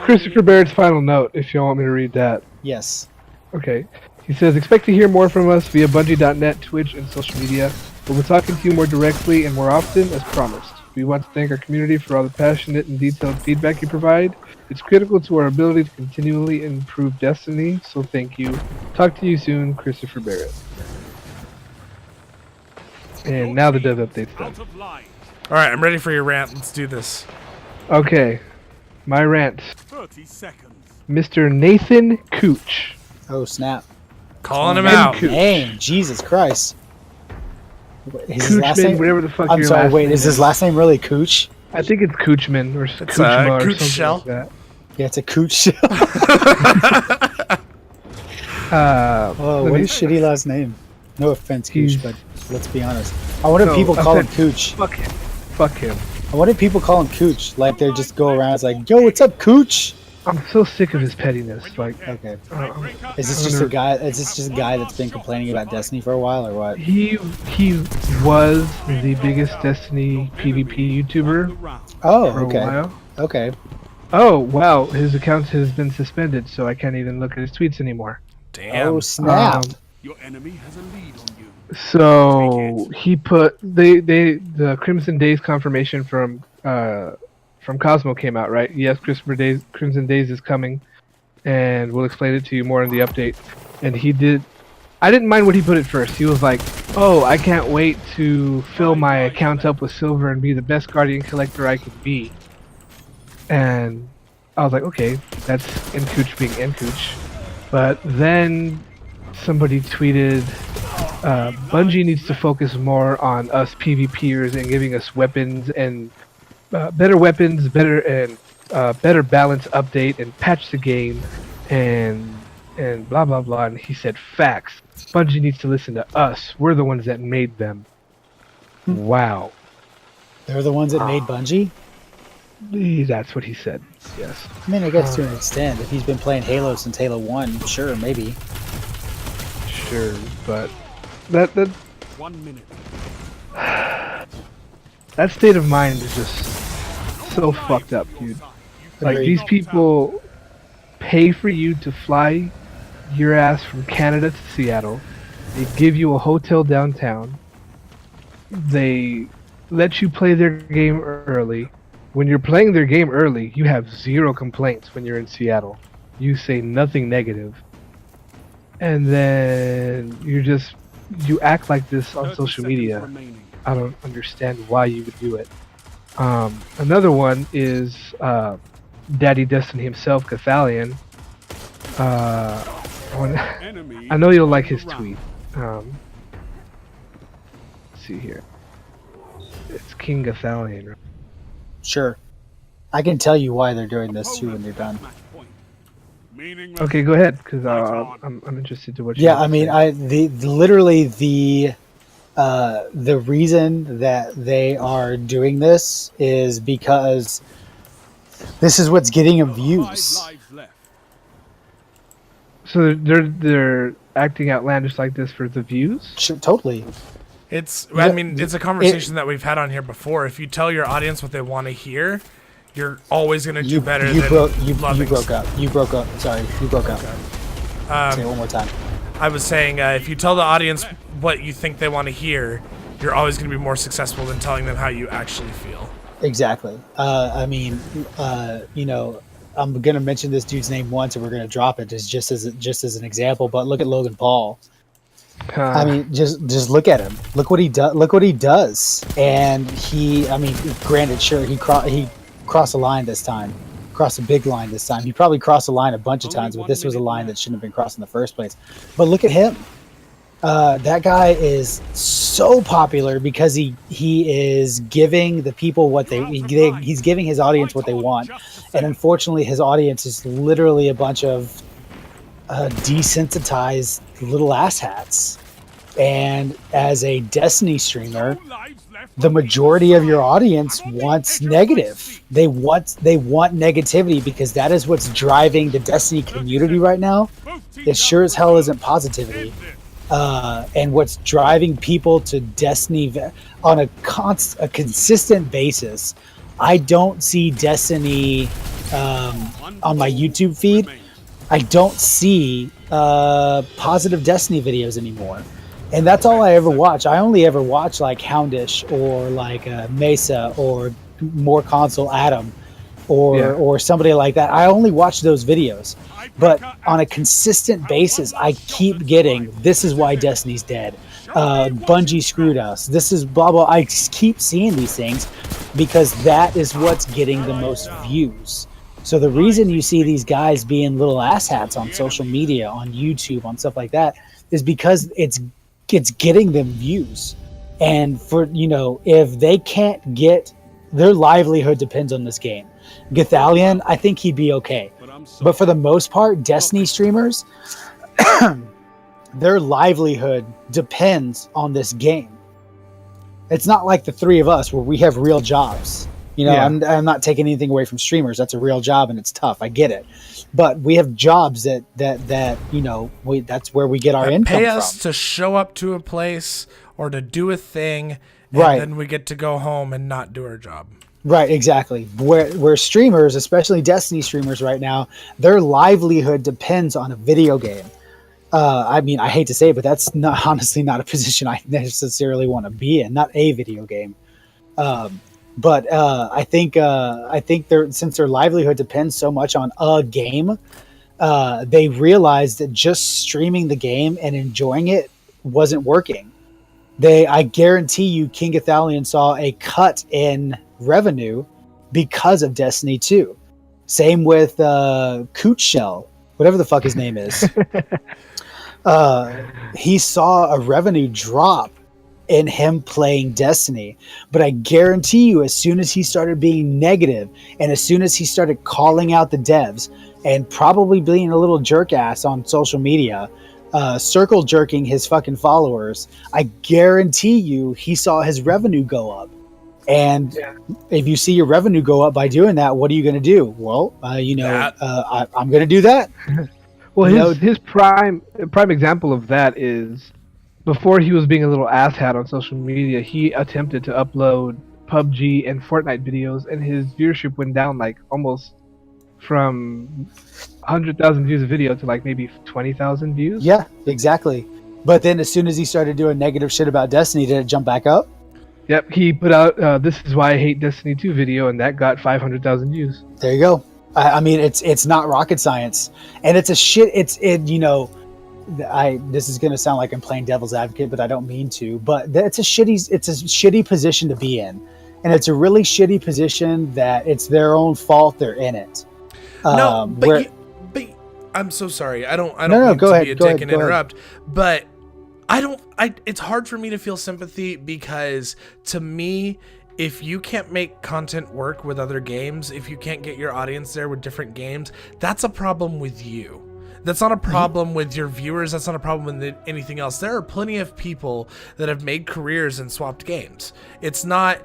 Christopher Barrett's final note, if you want me to read that. Yes. Okay. He says, expect to hear more from us via Bungie.net, Twitch, and social media, but we're talking to you more directly and more often, as promised. We want to thank our community for all the passionate and detailed feedback you provide. It's critical to our ability to continually improve Destiny, so thank you. Talk to you soon, Christopher Barrett. And now the dev update's done. Out of line. All right, I'm ready for your rant. Let's do this. Okay, my rant. 30 seconds. Mr. Nathan Cooch. Oh snap! Calling him And out. Cooch. Name, Jesus Christ. Is his last Coochman, name? whatever the fuck I'm your sorry. last Wait, name is his last name really Cooch? I think it's Coochman or Coochma or Cooch something Shell. like that. Yeah, it's a Cooch. Oh, let what me- a shitty last name. No offense, Cooch, He's- but let's be honest. I wonder if No, people call him offense. Cooch. Fuck him. Fuck him. I wonder if people call him Cooch. Like they just go around. It's like, yo, what's up, Cooch? I'm so sick of his pettiness. Like, Okay. Tiebreaker. Is this just a guy? Is this just a guy that's been complaining about Destiny for a while, or what? he was the biggest Destiny PvP YouTuber Round. Oh, for a okay, while. okay. Oh wow, his account has been suspended, so I can't even look at his tweets anymore. Damn. Oh snap! Your enemy has a lead on you. So he put the Crimson Days confirmation from Cosmo came out, right? Yes, Crimson Days is coming, and we'll explain it to you more in the update. And he did. I didn't mind what he put at first. He was like, "Oh, I can't wait to fill my account up with silver and be the best Guardian collector I can be." And I was like, "Okay, that's Nkooch being Nkooch." But then somebody tweeted, Bungie needs to focus more on us PvPers and giving us weapons and better weapons, better balance update and patch the game and blah blah blah. And he said, "Facts. Bungie needs to listen to us. We're the ones that made them." Wow, They're the ones that made Bungie. that's what he said. Yes. I mean, I guess to an extent, if he's been playing Halo since Halo 1, sure, maybe. Sure, but that 1 minute. that state of mind is just so fucked up, dude. Like, Agreed. these people pay for you to fly your ass from Canada to Seattle. They give you a hotel downtown. They let you play their game early. When you're playing their game early, you have zero complaints when you're in Seattle. You say nothing negative. And then you act like this on 30 social seconds media. remaining. I don't understand why you would do it. Another one is Daddy Destiny himself, Cathalion. Enemy I know you'll like his around. tweet. Let's see here. It's King Cathalion. Right? Sure. I can tell you why they're doing this too when you're done. Match point. Meaningless. Okay, go ahead, because I'm interested to what you Yeah, have I to mean, say. the reason that they are doing this is because this is what's getting them 5 views. lives left. So they're acting outlandish like this for the views. Sure, totally. I mean, it's a conversation that we've had on here before. If you tell your audience what they want to hear, you're always going to do better you than broke you loving. broke up. You broke up. Sorry, you broke up. Say it one more time. I was saying, if you tell the audience what you think they want to hear, you're always going to be more successful than telling them how you actually feel. Exactly. I mean, I'm gonna mention this dude's name once, and we're gonna drop it just as an example. But look at Logan Paul. I mean, just look at him. Look what he does. Look what he does. And granted, sure, he crossed a line this time. Crossed a big line this time. He probably crossed a line a bunch of Only times, but 1 this was a minute line left. that shouldn't have been crossed in the first place. But look at him. That guy is so popular because he is giving the people what he's giving his audience what they want, and unfortunately, his audience is literally a bunch of desensitized little asshats. And as a Destiny streamer, 2 lives left the on majority each of your side. audience wants negative. They want negativity because that is what's driving the Destiny community right now. Both teams It sure as hell out. isn't positivity. End it. And what's driving people to Destiny on a consistent basis. I don't see Destiny on my YouTube feed. I don't see positive Destiny videos anymore. And that's all I ever watch. I only ever watch like Houndish or like Mesa or more console Adam or somebody like that. I only watch those videos. But on a consistent basis, I keep getting, this is why Destiny's dead. Bungie screwed us. This is blah blah. I keep seeing these things because that is what's getting the most views. So the reason you see these guys being little asshats on social media, on YouTube, on stuff like that, is because it's getting them views. And for, if they can't get, their livelihood depends on this game. Gathalion, I think he'd be okay. But for the most part, Destiny streamers, their livelihood depends on this game. It's not like the three of us where we have real jobs. I'm not taking anything away from streamers. That's a real job and it's tough. I get it. But we have jobs that that's where we get our income pay us from. To show up to a place or to do a thing, and right. then we get to go home and not do our job. Right, exactly. Where streamers, especially Destiny streamers right now, their livelihood depends on a video game. I hate to say it, but that's honestly not a position I necessarily want to be in. Not a video game. But I think since their livelihood depends so much on a game, they realized that just streaming the game and enjoying it wasn't working. I guarantee you, King Gathalion saw a cut in revenue because of Destiny 2. Same with Cooch Shell, whatever the fuck his name is. He saw a revenue drop in him playing Destiny, but I guarantee you, as soon as he started being negative and as soon as he started calling out the devs and probably being a little jerk ass on social media, circle jerking his fucking followers, I guarantee you he saw his revenue go up. And if you see your revenue go up by doing that, what are you going to do? Well, I'm going to do that. Well, his prime example of that is, before he was being a little asshat on social media, he attempted to upload PUBG and Fortnite videos, and his viewership went down like almost from 100,000 views a video to like maybe 20,000 views. Yeah, exactly. But then as soon as he started doing negative shit about Destiny, did it jump back up? Yep, he put out "This is why I hate Destiny 2" video, and that got 500,000 views. There you go. It's not rocket science, and it's a shit. This is gonna sound like I'm playing devil's advocate, but I don't mean to. But it's a shitty position to be in, and it's a really shitty position that it's their own fault they're in it. But I'm so sorry. I don't mean go to ahead, be a go dick ahead, and go ahead. interrupt, but it's hard for me to feel sympathy because to me, if you can't make content work with other games, if you can't get your audience there with different games, that's a problem with you. That's not a problem with your viewers. That's not a problem with anything else. There are plenty of people that have made careers and swapped games. It's not,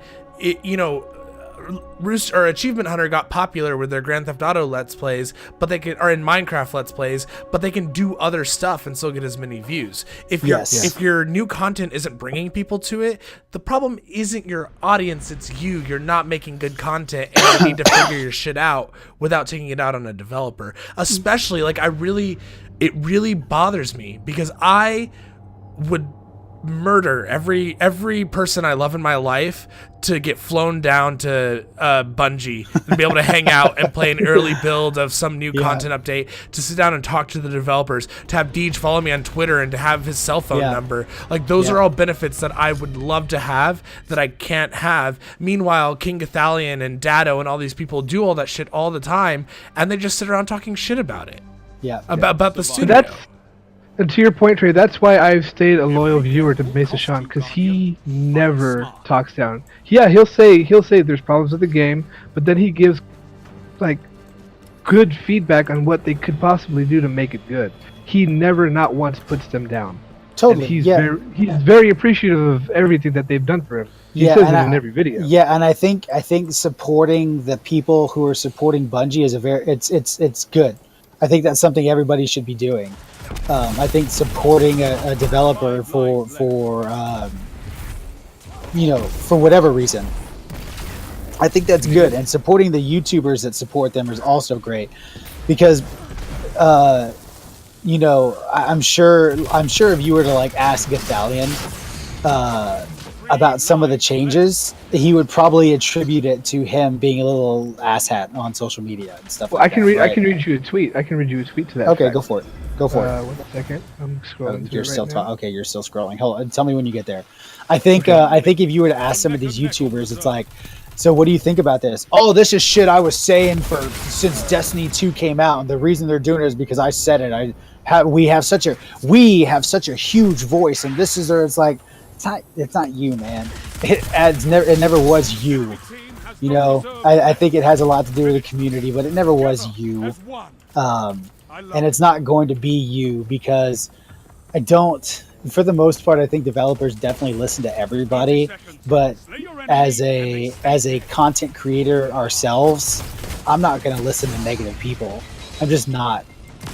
Rooster or Achievement Hunter got popular with their Grand Theft Auto Let's Plays, but they can, or in Minecraft Let's Plays, but they can do other stuff and still get as many views. If your new content isn't bringing people to it, the problem isn't your audience, it's you. You're not making good content, and you need to figure your shit out without taking it out on a developer. Especially, it really bothers me because I would murder every person I love in my life to get flown down to Bungie and be able to hang out and play an early build of some new content update, to sit down and talk to the developers, to have Deej follow me on Twitter and to have his cell phone number. Like, those are all benefits that I would love to have that I can't have. Meanwhile, King Gathalion and Dado and all these people do all that shit all the time, and they just sit around talking shit about it. About the studio. And to your point, Trey, that's why I've stayed a loyal viewer to Mesa Sean, because he never talks down. Yeah, he'll say there's problems with the game, but then he gives like good feedback on what they could possibly do to make it good. He never, not once, puts them down. Totally. And he's very appreciative of everything that they've done for him. He says it in every video. Yeah, and I think supporting the people who are supporting Bungie is it's good. I think that's something everybody should be doing. I think supporting a developer for whatever reason, I think that's good. And supporting the YouTubers that support them is also great, because I'm sure if you were to like ask Gathalion about some of the changes, he would probably attribute it to him being a little asshat on social media and stuff. Well, I can read you a tweet. I can read you a tweet to that. Okay, fact. Go for it. Go for it. 1 second. I'm scrolling to You're it still right now. okay. You're still scrolling. Hold on. Tell me when you get there. I think if you were to ask some of these YouTubers, it's like, so what do you think about this? Oh, this is shit I was saying since Destiny 2 came out, and the reason they're doing it is because I said it. We have such a huge voice, and this is it's like it's not you, man. It never was you. You know, I think it has a lot to do with the community, but it never was you. And it's not going to be you, because for the most part, I think developers definitely listen to everybody, but as a content creator ourselves, I'm not going to listen to negative people. I'm just not.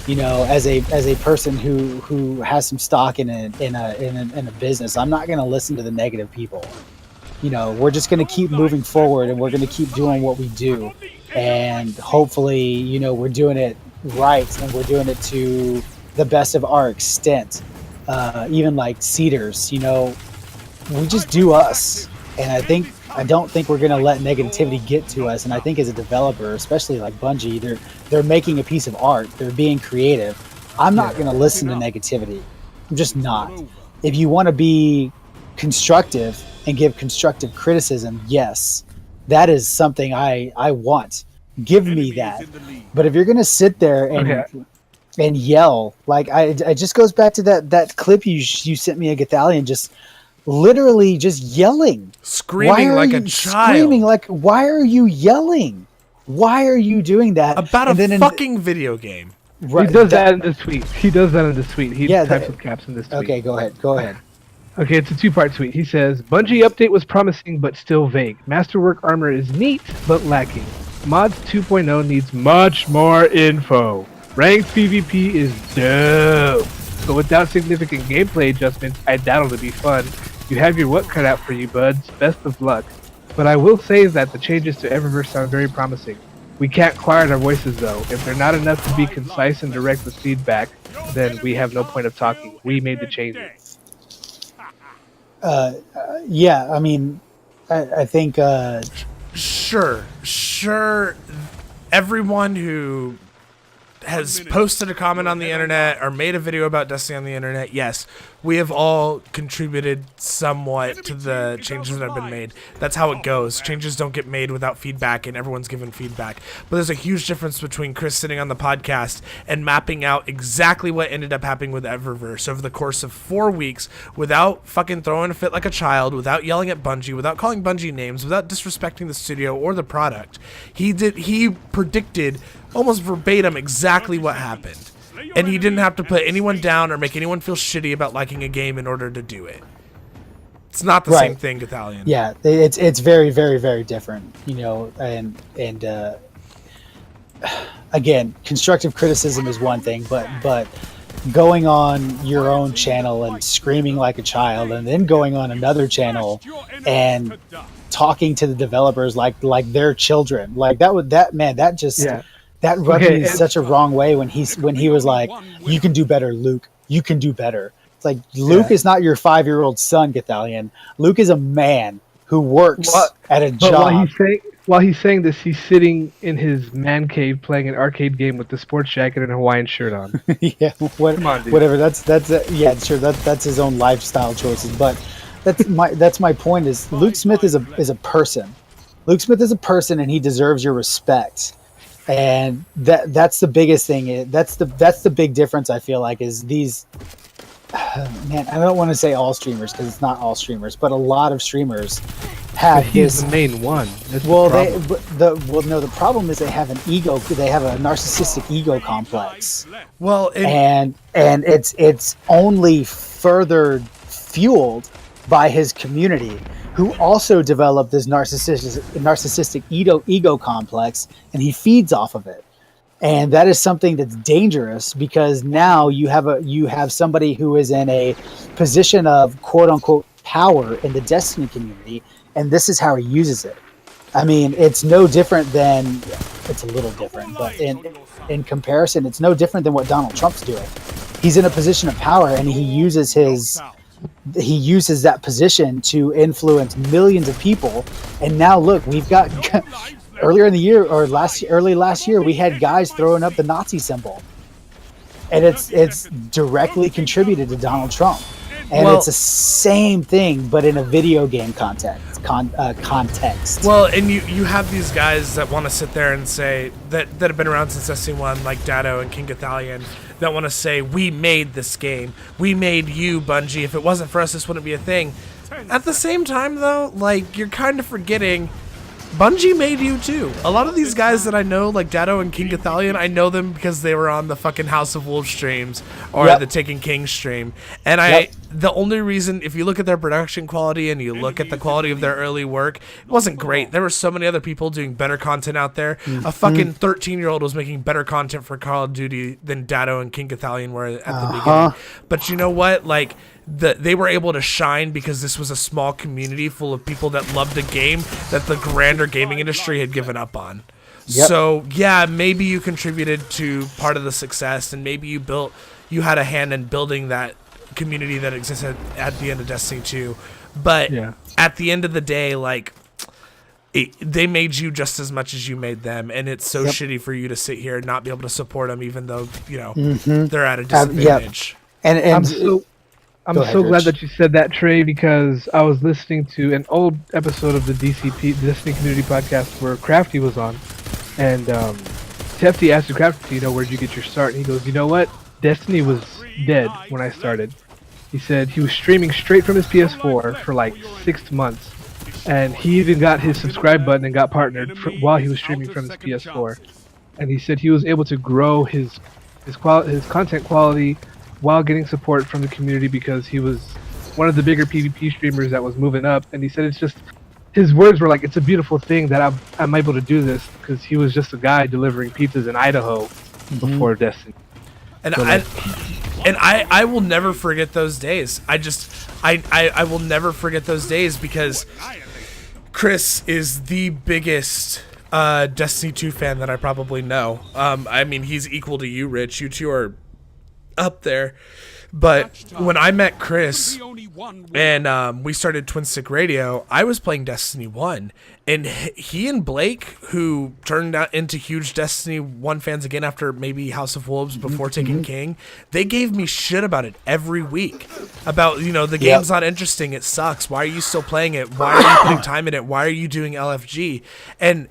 You know, as a person who has some stock in a business, I'm not going to listen to the negative people. You know, we're just going to keep moving forward, and we're going to keep doing what we do, and hopefully, you know, we're doing it right, and we're doing it to the best of our extent. Even like Cedars, you know, we just do us, and I don't think we're gonna let negativity get to us. And I think as a developer, especially like Bungie, they're making a piece of art, they're being creative. I'm not gonna listen to negativity. I'm just not. If you want to be constructive and give constructive criticism, yes, that is something I want. Give me that. But if you're gonna sit there and yell, like it just goes back to that clip you sent me, a Gathalion, just literally just yelling, screaming like a child. Screaming like, why are you yelling? Why are you doing that about a fucking video game? Right, he does that in the tweet. He types with caps in this tweet. Okay, go ahead. Okay, it's a two-part tweet. He says, Bungie update was promising but still vague. Masterwork armor is neat but lacking. Mods 2.0 needs much more info. Ranked PvP is dope, but without significant gameplay adjustments, I doubt it'll be fun. You have your work cut out for you, buds. Best of luck. But I will say that the changes to Eververse sound very promising. We can't quiet our voices though. If they're not enough to be concise and direct with feedback, then we have no point of talking. We made the changes. Yeah, I mean, I think... Sure. Everyone who has posted a comment on the internet or made a video about Destiny on the internet, yes, we have all contributed somewhat to the changes that have been made. That's how it goes. Changes don't get made without feedback, and everyone's given feedback. But there's a huge difference between Chris sitting on the podcast and mapping out exactly what ended up happening with Eververse over the course of 4 weeks without fucking throwing a fit like a child, without yelling at Bungie, without calling Bungie names, without disrespecting the studio or the product. He predicted almost verbatim exactly what happened. And he didn't have to put anyone down or make anyone feel shitty about liking a game in order to do it. It's not the same thing, Gathalion. Yeah, it's very, very, very different, you know, and again, constructive criticism is one thing, but going on your own channel and screaming like a child, and then going on another channel and talking to the developers like they're children, like that rubbed me such a wrong way when he was like, you can do better, Luke. You can do better. It's like, Luke is not your 5-year-old son, Gathalion. Luke is a man who works at a job. While he's saying this, he's sitting in his man cave playing an arcade game with the sports jacket and a Hawaiian shirt on. Yeah, Come on, dude. Whatever. That's sure. That's his own lifestyle choices. But that's my point. Is Luke Smith is a person. Luke Smith is a person, and he deserves your respect. And that's the biggest thing. That's the big difference, I feel like, is these. Man, I don't want to say all streamers, because it's not all streamers, but a lot of streamers have He's the main one. The problem is they have an ego. They have a narcissistic ego complex. Well, and it's only further fueled by his community, who also developed this narcissistic ego complex, and he feeds off of it. And that is something that's dangerous, because now you have somebody who is in a position of quote unquote power in the Destiny community, and this is how he uses it. I mean, it's no different than, it's a little different, but in comparison, it's no different than what Donald Trump's doing. He's in a position of power, and he uses that position to influence millions of people. And now look, we've got earlier in the year, or early last year, we had guys throwing up the Nazi symbol. and it's directly contributed to Donald Trump, and Well- it's the same thing, but in a video game context. Well, and you have these guys that want to sit there and say that have been around since Destiny 1, like Datto and King Gathalion, that want to say, we made this game. We made you, Bungie. If it wasn't for us, this wouldn't be a thing. At the same time, though, like, you're kind of forgetting Bungie made you too. A lot of these guys that I know, like Datto and King Gathalion, I know them because they were on the fucking House of Wolves streams or Yep. the Taken King stream. And Yep. the only reason, if you look at their production quality and you look at the quality of their early work, it wasn't great. There were so many other people doing better content out there. A fucking 13-year-old was making better content for Call of Duty than Datto and King Gathalion were at the beginning. But you know what? Like, they were able to shine because this was a small community full of people that loved a game that the grander gaming industry had given up on. Yep. So yeah, maybe you contributed to part of the success, and maybe you had a hand in building that community that existed at the end of Destiny 2. But Yeah. at the end of the day, like, they made you just as much as you made them, and it's so shitty for you to sit here and not be able to support them, even though they're at a disadvantage. And I'm Go ahead, so glad Rich. that you said that, Trey, because I was listening to an old episode of the Destiny Community Podcast where Crafty was on, and Tefty asked Crafty, where'd you get your start? And he goes, you know what? Destiny was dead when I started. He said he was streaming straight from his PS4 for like 6 months, and he even got his subscribe button and got partnered while he was streaming from his PS4. And he said he was able to grow his content quality while getting support from the community because he was one of the bigger PvP streamers that was moving up. And he said it's just, his words were like, it's a beautiful thing that I'm able to do this, because he was just a guy delivering pizzas in Idaho before Destiny. And So, I will never forget those days. I will never forget those days because Chris is the biggest Destiny 2 fan that I probably know. I mean, he's equal to you, Rich. You two are up there. But when I met Chris and we started Twin Stick Radio, I was playing Destiny 1, and he and Blake, who turned out into huge Destiny 1 fans again after maybe House of Wolves before Taken King, they gave me shit about it every week. About, the game's not interesting, it sucks, why are you still playing it, why are you putting time in it, why are you doing LFG? And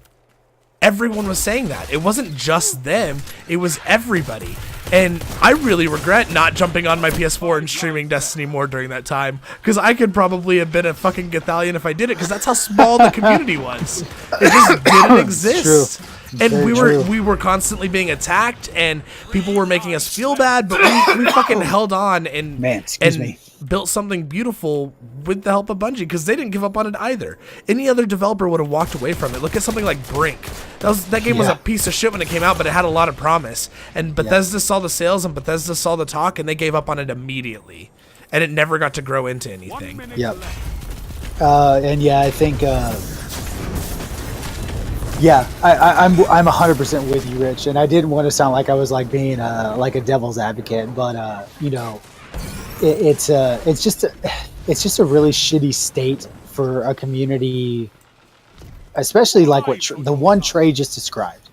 everyone was saying that. It wasn't just them, it was everybody. And I really regret not jumping on my PS4 and streaming Destiny more during that time, because I could probably have been a fucking Gathalion if I did it, because that's how small the community was. It just didn't exist. And we were constantly being attacked, and people were making us feel bad, but we fucking held on and built something beautiful with the help of Bungie, because they didn't give up on it either. Any other developer would have walked away from it. Look at something like Brink. That game was a piece of shit when it came out, but it had a lot of promise. And Bethesda saw the sales and Bethesda saw the talk, and they gave up on it immediately. And it never got to grow into anything. Yep. I think I'm 100% with you, Rich. And I didn't want to sound like I was like being like a devil's advocate, but it's just a really shitty state for a community, especially like the one Trey just described.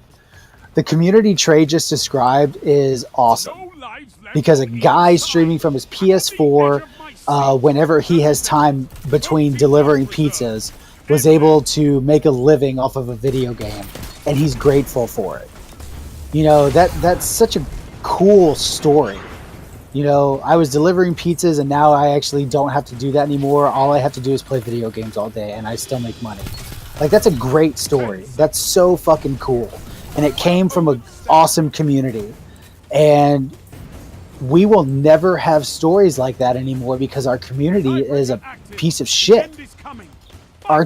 The community Trey just described is awesome, because a guy streaming from his PS4 whenever he has time between delivering pizzas was able to make a living off of a video game, and he's grateful for it. That's such a cool story. I was delivering pizzas, and now I actually don't have to do that anymore. All I have to do is play video games all day, and I still make money. Like, that's a great story. That's so fucking cool. And it came from an awesome community. And we will never have stories like that anymore, because our community is a piece of shit. For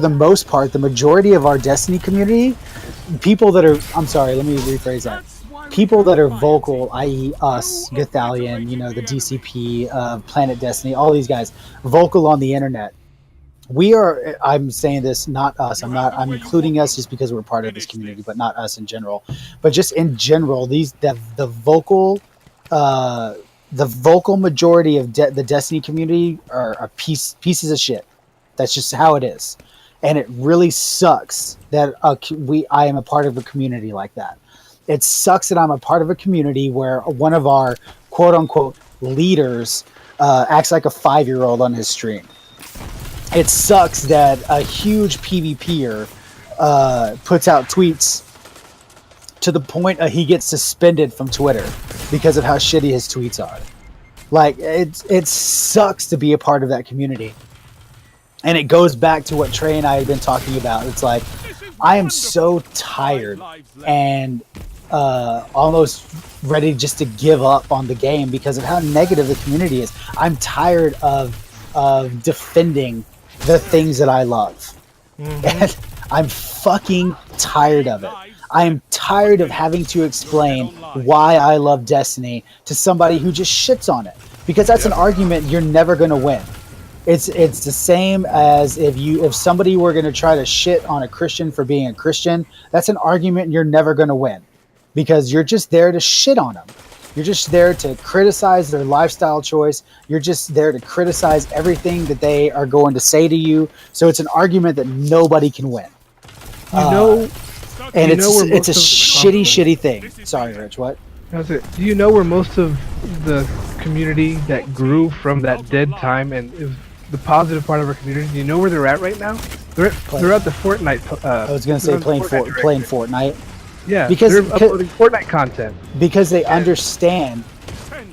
the most part, the majority of our Destiny community, people that are, I'm sorry, let me rephrase that. People that are vocal, i.e. us, Gathalion, the DCP, Planet Destiny, all these guys, vocal on the internet. I'm saying this, not us. I'm including us just because we're part of this community, but not us in general. But just in general, the vocal majority of the Destiny community are pieces of shit. That's just how it is. And it really sucks that I am a part of a community like that. It sucks that I'm a part of a community where one of our quote unquote leaders acts like a 5-year-old on his stream. It sucks that a huge PvPer puts out tweets to the point he gets suspended from Twitter because of how shitty his tweets are. Like, it sucks to be a part of that community. And it goes back to what Trey and I had been talking about. It's like, I am so tired and almost ready just to give up on the game because of how negative the community is. I'm tired of defending the things that I love. And I'm fucking tired of it. I am tired of having to explain why I love Destiny to somebody who just shits on it, because that's an argument you're never going to win. It's the same as if somebody were going to try to shit on a Christian for being a Christian. That's an argument you're never going to win, because you're just there to shit on them. You're just there to criticize their lifestyle choice. You're just there to criticize everything that they are going to say to you. So it's an argument that nobody can win. And it's a shitty thing. Sorry, Rich. What? That's it. Do you know where most of the community that grew from that dead time and is the positive part of our community? Do you know where they're at right now? They're at the Fortnite. I was going to say playing Fortnite. Yeah, because they're uploading Fortnite content because they understand.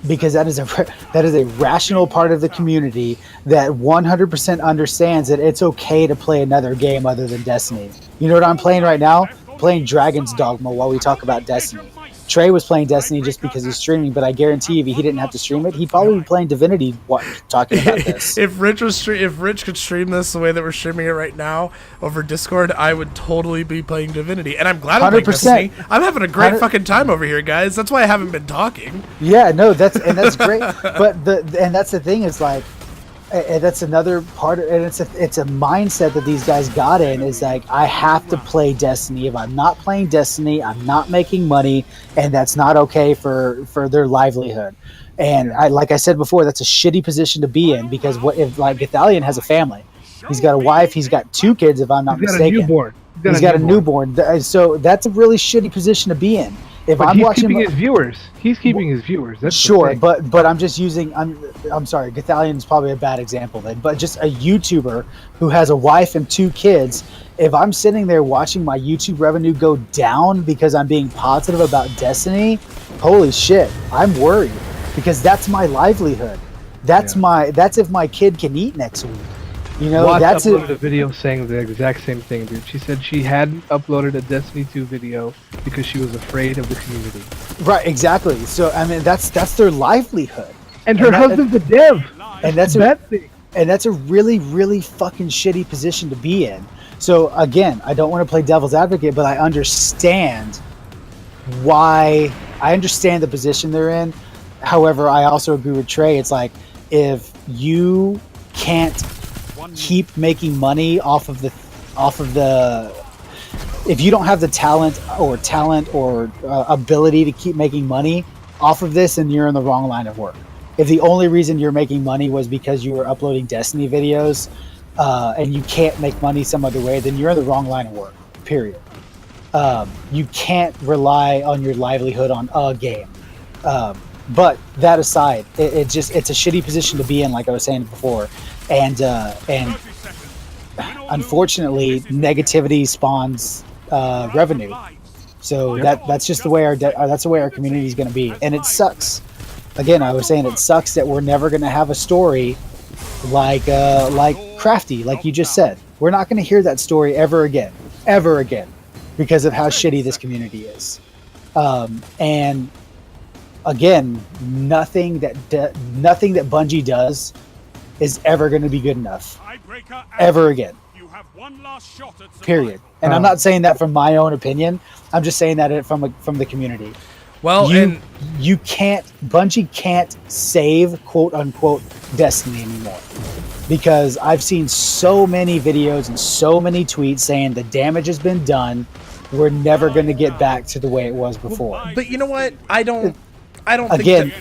Because that is a rational part of the community that 100% understands that it's okay to play another game other than Destiny. You know what I'm playing right now? Playing Dragon's Dogma while we talk about Destiny. Trey was playing Destiny just because he's streaming, but I guarantee if he didn't have to stream it, he'd probably be playing Divinity talking about this. If Rich could stream this the way that we're streaming it right now over Discord, I would totally be playing Divinity. And I'm glad I'm playing Destiny. I'm having a great fucking time over here, guys. That's why I haven't been talking. Yeah, no, that's great. But that's the thing is like, and that's another part of, and it's a mindset that these guys got in, is like, I have to play Destiny. If I'm not playing Destiny, I'm not making money, and that's not okay for their livelihood. And like I said before, that's a shitty position to be in, because what if, like, Gathalion has a family, he's got a wife, he's got 2 kids if I'm not mistaken. He's got a newborn. So that's a really shitty position to be in. If but I'm he's watching keeping his viewers. He's keeping his viewers. That's sure, but I'm just using. I'm sorry. Gathalion is probably a bad example then. But just a YouTuber who has a wife and 2 kids. If I'm sitting there watching my YouTube revenue go down because I'm being positive about Destiny, holy shit, I'm worried, because that's my livelihood. That's if my kid can eat next week. You know, Watts that's uploaded a video saying the exact same thing, dude. She said she hadn't uploaded a Destiny 2 video because she was afraid of the community. Right, exactly. So I mean, that's their livelihood. And her husband's a dev. And that's that thing. And that's a really, really fucking shitty position to be in. So again, I don't want to play devil's advocate, but I understand the position they're in. However, I also agree with Trey. It's like, if you can't keep making money off of the if you don't have the talent or ability to keep making money off of this, then you're in the wrong line of work. If the only reason you're making money was because you were uploading Destiny videos and you can't make money some other way, then you're in the wrong line of work, period. You can't rely on your livelihood on a game. But that aside, it's a shitty position to be in, like I was saying before. And unfortunately, negativity spawns revenue. So that's just the way our community is going to be, and it sucks. Again, I was saying it sucks that we're never going to have a story like Crafty, like you just said. We're not going to hear that story ever again, because of how shitty this community is. And again, nothing that Bungie does is ever going to be good enough, ever again. Period. And I'm not saying that from my own opinion. I'm just saying that from the community. Well, Bungie can't save quote unquote Destiny anymore, because I've seen so many videos and so many tweets saying the damage has been done. We're never going to get back to the way it was before. But you know what? I don't again.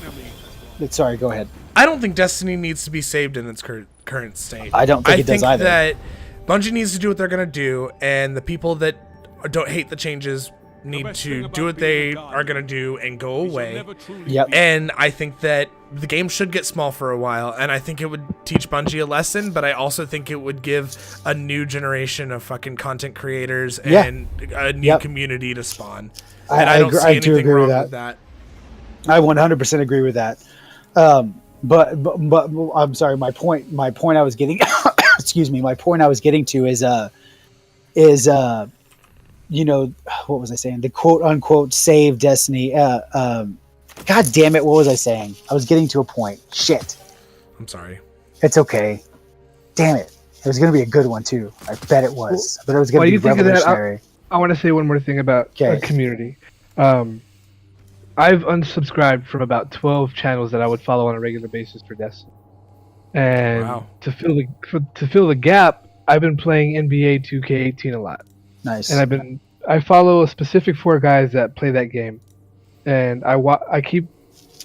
Sorry, go ahead. I don't think Destiny needs to be saved in its current state. I don't think it does either. I think that Bungie needs to do what they're going to do, and the people that don't hate the changes need to do what they are going to do and go away. Yep. And I think that the game should get small for a while, and I think it would teach Bungie a lesson, but I also think it would give a new generation of fucking content creators and a new community to spawn. And I don't see anything wrong with that. I 100% agree with that. But I'm sorry. My point I was getting, excuse me. My point I was getting to is you know, what was I saying? The quote unquote save Destiny. God damn it. What was I saying? I was getting to a point. Shit. I'm sorry. It's okay. Damn it. It was going to be a good one too. I bet it was. But it was going to be revolutionary. I want to say one more thing about community. I've unsubscribed from about 12 channels that I would follow on a regular basis for Destiny. And to fill the gap, I've been playing NBA 2K18 a lot. Nice. And I follow a specific 4 guys that play that game, and I keep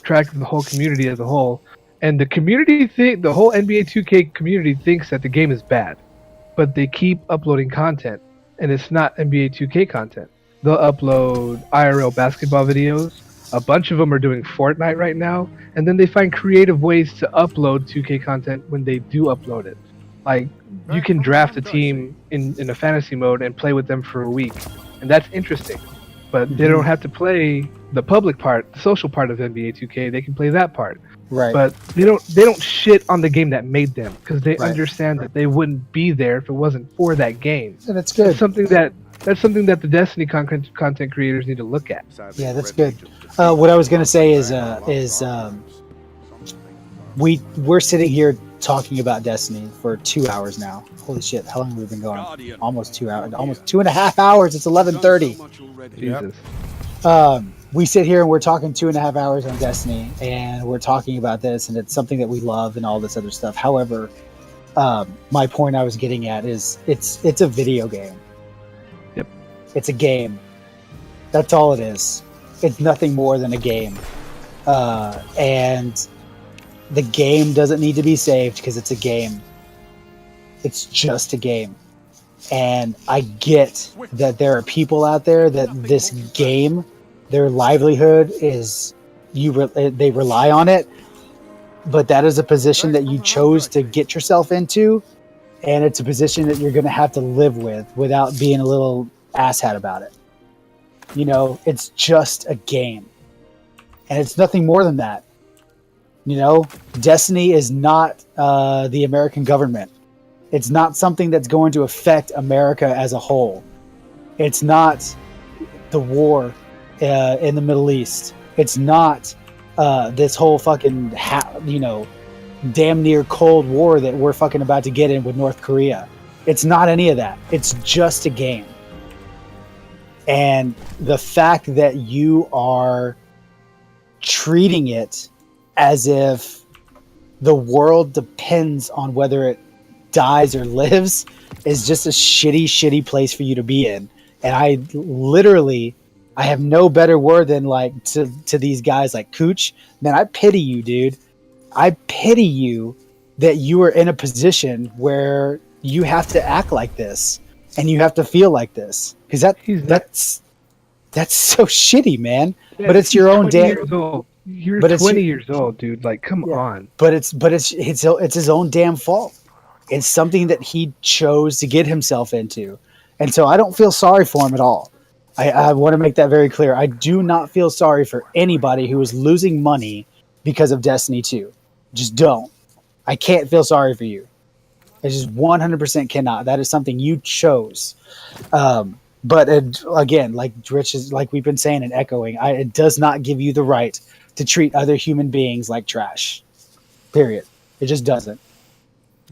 track of the whole community as a whole. And the whole NBA 2K community thinks that the game is bad, but they keep uploading content, and it's not NBA 2K content. They'll upload IRL basketball videos. A bunch of them are doing Fortnite right now, and then they find creative ways to upload 2K content when they do upload it. Like, you can draft a team in a fantasy mode and play with them for a week, and that's interesting. But they don't have to play the public part, the social part of NBA 2K. They can play that part. Right. But they don't shit on the game that made them, because they understand that they wouldn't be there if it wasn't for that game. Yeah, that's good. That's something that the Destiny content creators need to look at. Yeah, that's good. What I was going to say is we're sitting here talking about Destiny for 2 hours now. Holy shit, how long have we been going? Almost 2 hours. Almost 2.5 hours. It's 11:30. Jesus. We sit here and we're talking 2.5 hours on Destiny, and we're talking about this, and it's something that we love and all this other stuff. However, my point I was getting at is it's a video game. Yep. It's a game. That's all it is. It's nothing more than a game. And the game doesn't need to be saved because it's a game. It's just a game. And I get that there are people out there that this game, their livelihood is they rely on it, but that is a position that you chose to get yourself into, and it's a position that you're going to have to live with without being a little asshat about it. You know, it's just a game, and it's nothing more than that. You know, Destiny is not the American government. It's not something that's going to affect America as a whole. It's not the war in the Middle East. It's not this whole fucking, damn near Cold War that we're fucking about to get in with North Korea. It's not any of that. It's just a game. And the fact that you are treating it as if the world depends on whether it dies or lives is just a shitty place for you to be in. And I have no better word than like to these guys like Cooch. Man, I pity you, dude. I pity you that you are in a position where you have to act like this and you have to feel like this, because that's so shitty, man. Yeah, but it's your own damn. You're 20 years old, dude. Like, come on. But it's his own damn fault. It's something that he chose to get himself into, and so I don't feel sorry for him at all. I want to make that very clear. I do not feel sorry for anybody who is losing money because of Destiny 2. Just don't. I can't feel sorry for you. I just 100% cannot. That is something you chose. But again, like Rich is, like we've been saying and echoing, it does not give you the right to treat other human beings like trash. Period. It just doesn't.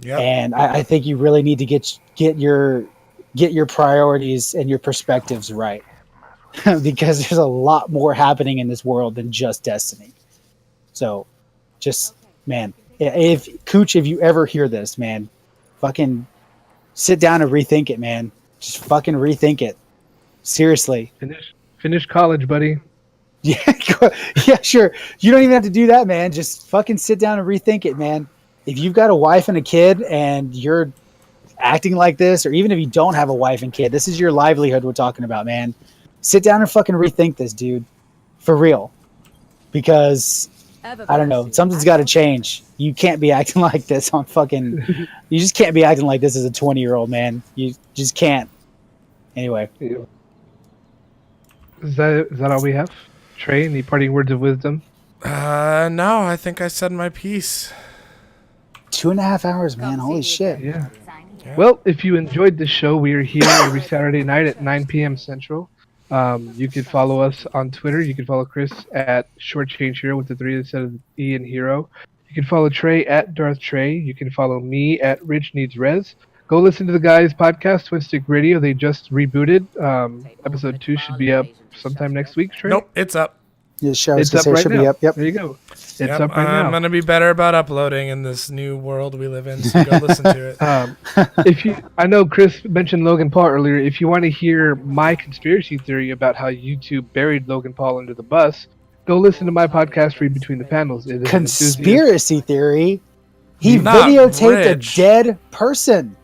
Yep. And I think you really need to get your priorities and your perspectives right. Because there's a lot more happening in this world than just Destiny. So, just, man, if you ever hear this, man, fucking sit down and rethink it, man. Just fucking rethink it. Seriously. Finish college, buddy. Yeah, sure. You don't even have to do that, man. Just fucking sit down and rethink it, man. If you've got a wife and a kid and you're acting like this, or even if you don't have a wife and kid, this is your livelihood we're talking about, man. sit down and fucking rethink this, dude, for real, because I don't know, something's got to change. You can't be acting like this on fucking. You just can't be acting like this as a 20-year-old man. You just can't. Anyway, Is that all we have? Trey, any parting words of wisdom? No, I think I said my piece. 2.5 hours, man. Holy shit. Yeah. Well, if you enjoyed this show, we are here every Saturday night at 9 p.m. Central. You can follow us on Twitter. You can follow Chris at Shortchange Hero with the 3 instead of the E in Hero. You can follow Trey at Darth Trey. You can follow me at Rich Needs Res. Go listen to the guys' podcast, Twin Stick Radio. They just rebooted. Episode 2 should be up sometime next week, Trey. Nope, it's up. Yeah, show It's up right should now. be up. Yep. There you go. It's Yep, up right I'm now. gonna be better about uploading in this new world we live in. So go listen to it. I know Chris mentioned Logan Paul earlier. If you want to hear my conspiracy theory about how YouTube buried Logan Paul under the bus, go listen to my podcast, Read Between the Panels. It is an enthusiast- Conspiracy theory. He Not videotaped rich. a dead person.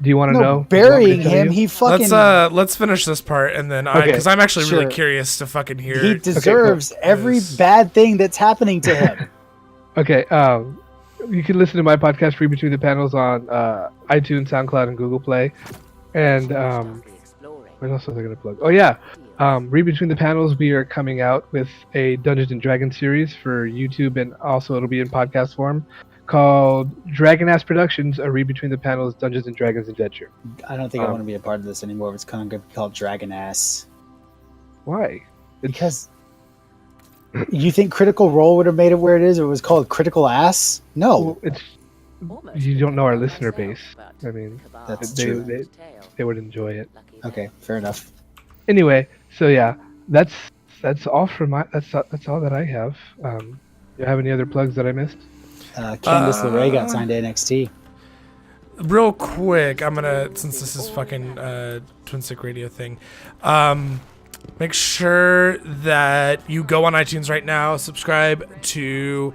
Do you want to No, know? Do you want me burying to tell him. you? He fucking. Let's finish this part and then Okay, because I'm actually sure. really curious to fucking hear. He deserves every Yes. bad thing that's happening to him. Okay, you can listen to my podcast, Read Between the Panels, on iTunes, SoundCloud, and Google Play. And what else was I going to plug? Oh, yeah. Read Between the Panels, we are coming out with a Dungeons & Dragons series for YouTube, and also it'll be in podcast form, called Dragon Ass Productions, a Read Between the Panels Dungeons & Dragons Adventure. I don't think I want to be a part of this anymore. It's kind of going to be called Dragon Ass. Why? Because you think Critical Role would have made it where it is if it was called Critical Ass? No. Well, it's you don't know our listener base. I mean, That's they, true. they would enjoy it. Okay, fair enough. Anyway, so yeah, that's all for my. That's all that I have. You have any other plugs that I missed? Candice LeRae got signed to NXT. Real quick, I'm gonna, since this is fucking Twin Stick Radio thing, make sure that you go on iTunes right now, subscribe to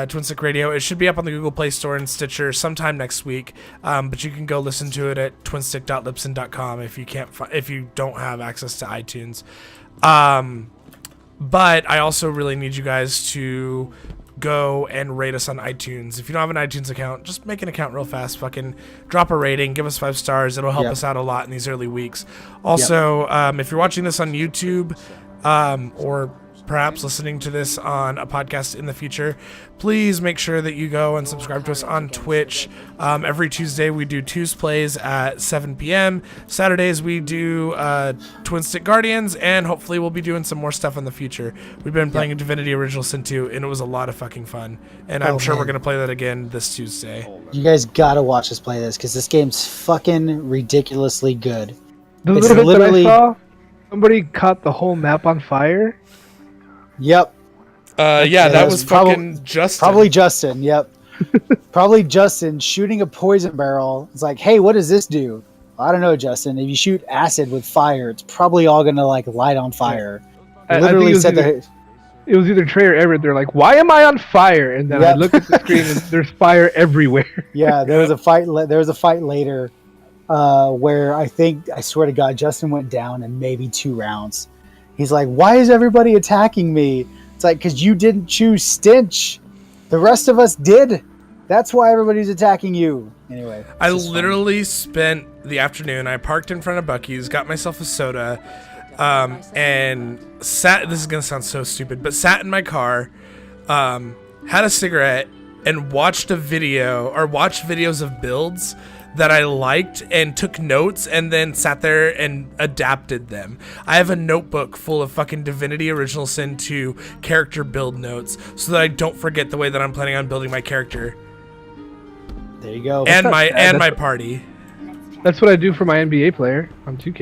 Twin Stick Radio. It should be up on the Google Play Store and Stitcher sometime next week, but you can go listen to it at twinstick.libsyn.com if you don't have access to iTunes. But I also really need you guys to go and rate us on iTunes. If you don't have an iTunes account, just make an account real fast. Fucking drop a rating, give us 5 stars. It'll help us out a lot in these early weeks. Also, if you're watching this on YouTube, or perhaps listening to this on a podcast in the future, please make sure that you go and subscribe to us on Twitch. Every Tuesday we do Tues Plays at 7 p.m. Saturdays we do Twin Stick Guardians, and hopefully we'll be doing some more stuff in the future. We've been playing Divinity Original Sin 2, and it was a lot of fucking fun. And I'm sure we're going to play that again this Tuesday. You guys gotta watch us play this because this game's fucking ridiculously good. The It's little bit literally- that I saw, somebody caught the whole map on fire. Yep. Yeah, that was probably- fucking Justin. Probably Justin, yep. Probably Justin shooting a poison barrel. It's like, hey, what does this do? I don't know, Justin. If you shoot acid with fire, it's probably all gonna like light on fire. I Literally think said that. it was either Trey or Everett. They're like, "Why am I on fire?" And then I Yep. look at the screen and there's fire everywhere. Yeah, there was a fight. There was a fight later where I swear to God, Justin went down in maybe 2 rounds. He's like, "Why is everybody attacking me?" It's like, because you didn't choose Stench. The rest of us did. That's why everybody's attacking you. Anyway. I literally spent the afternoon, I parked in front of Buc-ee's, got myself a soda, and sat, this is going to sound so stupid, but sat in my car, had a cigarette, and watched videos of builds that I liked and took notes and then sat there and adapted them. I have a notebook full of fucking Divinity Original Sin 2 character build notes so that I don't forget the way that I'm planning on building my character There you go. and my that's- party. That's what I do for my NBA player on 2K.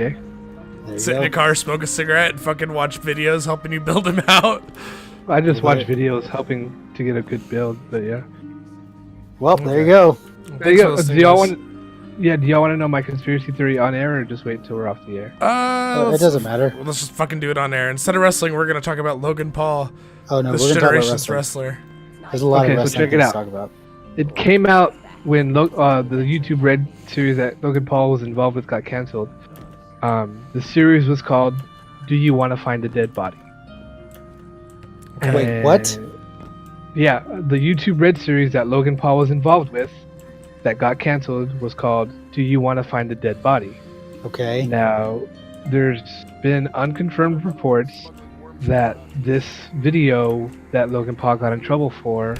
There you Sit in go. your car, smoke a cigarette, and fucking watch videos helping you build him out. I just watch videos helping to get a good build, but yeah. Well, there you go. There you go. Do y'all want to know my conspiracy theory on air, or just wait until we're off the air? It doesn't matter. Let's just fucking do it on air. Instead of wrestling, we're gonna talk about Logan Paul, Oh no, this we're gonna talk about generation's wrestling. wrestler. There's a lot Okay, of so wrestling check it things to out. talk about. It came out when the YouTube Red series that Logan Paul was involved with got canceled. The series was called "Do you want to find a dead body?" Wait, what? Yeah, the YouTube Red series that Logan Paul was involved with, that got canceled, was called "Do You Want to Find a Dead Body?" Okay. Now, there's been unconfirmed reports that this video that Logan Paul got in trouble for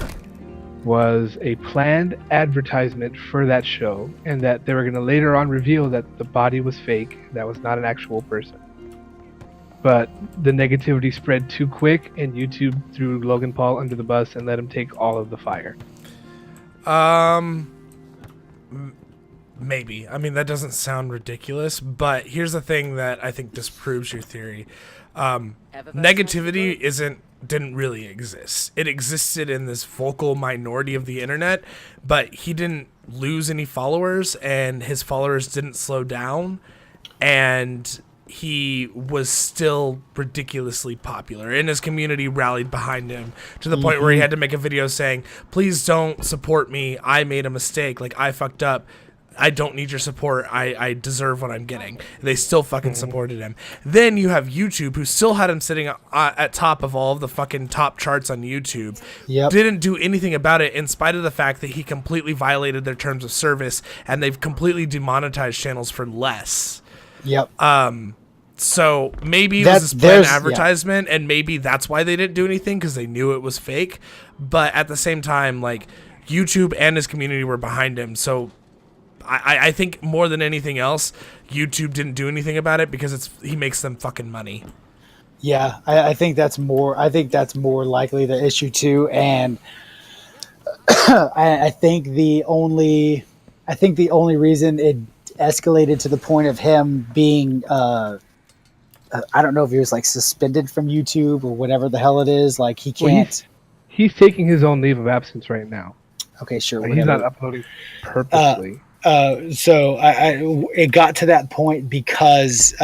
was a planned advertisement for that show, and that they were going to later on reveal that the body was fake, that was not an actual person. But the negativity spread too quick, and YouTube threw Logan Paul under the bus and let him take all of the fire. Maybe. I mean, that doesn't sound ridiculous, but here's the thing that I think disproves your theory. Negativity didn't really exist. It existed in this vocal minority of the internet, but he didn't lose any followers, and his followers didn't slow down, and he was still ridiculously popular, and his community rallied behind him to the point where he had to make a video saying, "Please don't support me. I made a mistake. Like, I fucked up. I don't need your support. I deserve what I'm getting." They still fucking supported him. Then you have YouTube, who still had him sitting at top of all of the fucking top charts on YouTube. Yep. Didn't do anything about it, in spite of the fact that he completely violated their terms of service, and they've completely demonetized channels for less. Yep. So maybe it was this planned advertisement, and maybe that's why they didn't do anything, because they knew it was fake. But at the same time, like, YouTube and his community were behind him. So I think more than anything else, YouTube didn't do anything about it because he makes them fucking money. Yeah, I think that's more. I think that's more likely the issue too, and I think the only reason it escalated to the point of him being, I don't know if he was like suspended from YouTube or whatever the hell it is. Like he can't. Well, he's taking his own leave of absence right now. Okay, sure. Like, he's not uploading purposely. So it got to that point because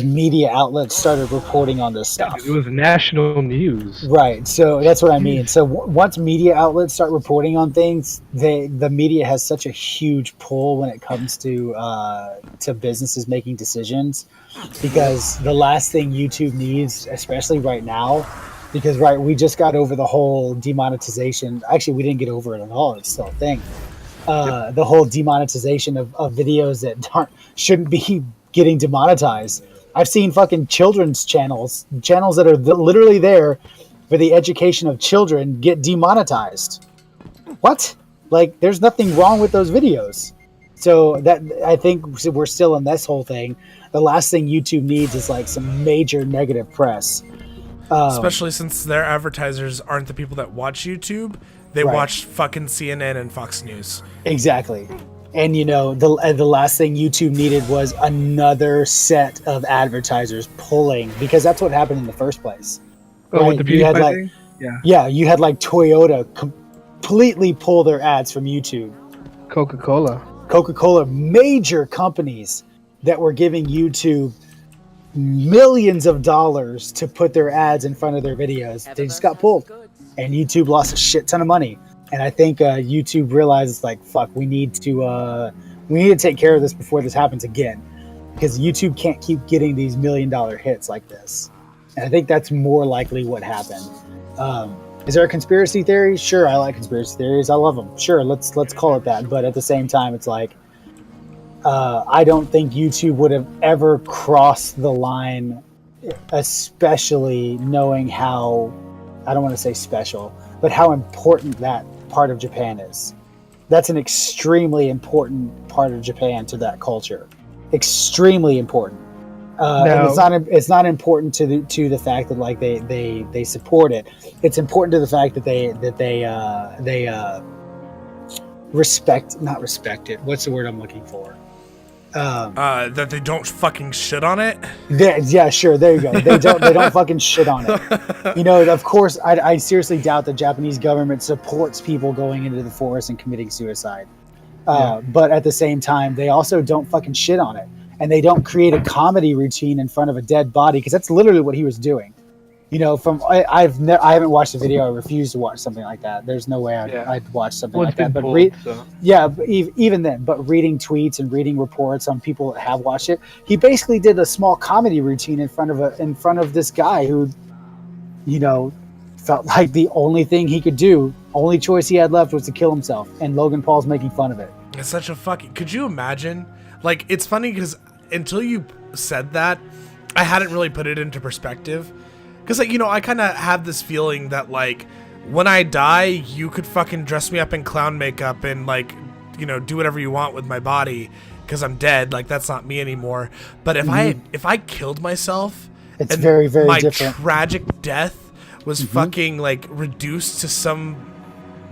media outlets started reporting on this stuff. It was national news. Right. So that's what I mean. So once media outlets start reporting on things, the media has such a huge pull when it comes to businesses making decisions, because the last thing YouTube needs, especially right now, because we just got over the whole demonetization. Actually, we didn't get over it at all. It's still a thing. The whole demonetization of videos that shouldn't be getting demonetized. I've seen fucking children's channels that are literally there for the education of children, get demonetized. What? Like, there's nothing wrong with those videos. So that, I think we're still in this whole thing. The last thing YouTube needs is like some major negative press. Especially since their advertisers aren't the people that watch YouTube. They watch fucking CNN and Fox News. Exactly. And, you know, the last thing YouTube needed was another set of advertisers pulling, because that's what happened in the first place. Oh, with the beauty thing? Yeah, you had like Toyota completely pull their ads from YouTube. Coca-Cola, major companies that were giving YouTube millions of dollars to put their ads in front of their videos. They just got pulled. And YouTube lost a shit ton of money. And I think YouTube realizes, like, fuck, we need to take care of this before this happens again, because YouTube can't keep getting these $1 million hits like this. And I think that's more likely what happened. Is there a conspiracy theory? Sure, I like conspiracy theories. I love them. Sure, let's call it that. But at the same time, it's like, I don't think YouTube would have ever crossed the line, especially knowing how, I don't want to say special, but how important that part of Japan is. That's an extremely important part of Japan to that culture. Extremely important. And it's not important to the fact that, like, they support it. It's important to the fact that they not respect it. What's the word I'm looking for? That they don't fucking shit on it. Yeah, sure. There you go. They don't fucking shit on it. You know, of course, I seriously doubt the Japanese government supports people going into the forest and committing suicide. But at the same time, they also don't fucking shit on it, and they don't create a comedy routine in front of a dead body, because that's literally what he was doing. You know, I haven't watched a video. I refuse to watch something like that. There's no way I'd watch something Well, like it's been that. But pulled, so. yeah, but even then, but reading tweets and reading reports on people that have watched it, he basically did a small comedy routine in front of this guy who, you know, felt like the only thing he could do, only choice he had left was to kill himself, and Logan Paul's making fun of it. It's such a fucking... Could you imagine? Like, it's funny because until you said that, I hadn't really put it into perspective. Because, like, you know, I kind of have this feeling that, like, when I die, you could fucking dress me up in clown makeup and, like, you know, do whatever you want with my body because I'm dead. Like, that's not me anymore. But if I killed myself, it's and very, very my different. tragic death was fucking, like, reduced to some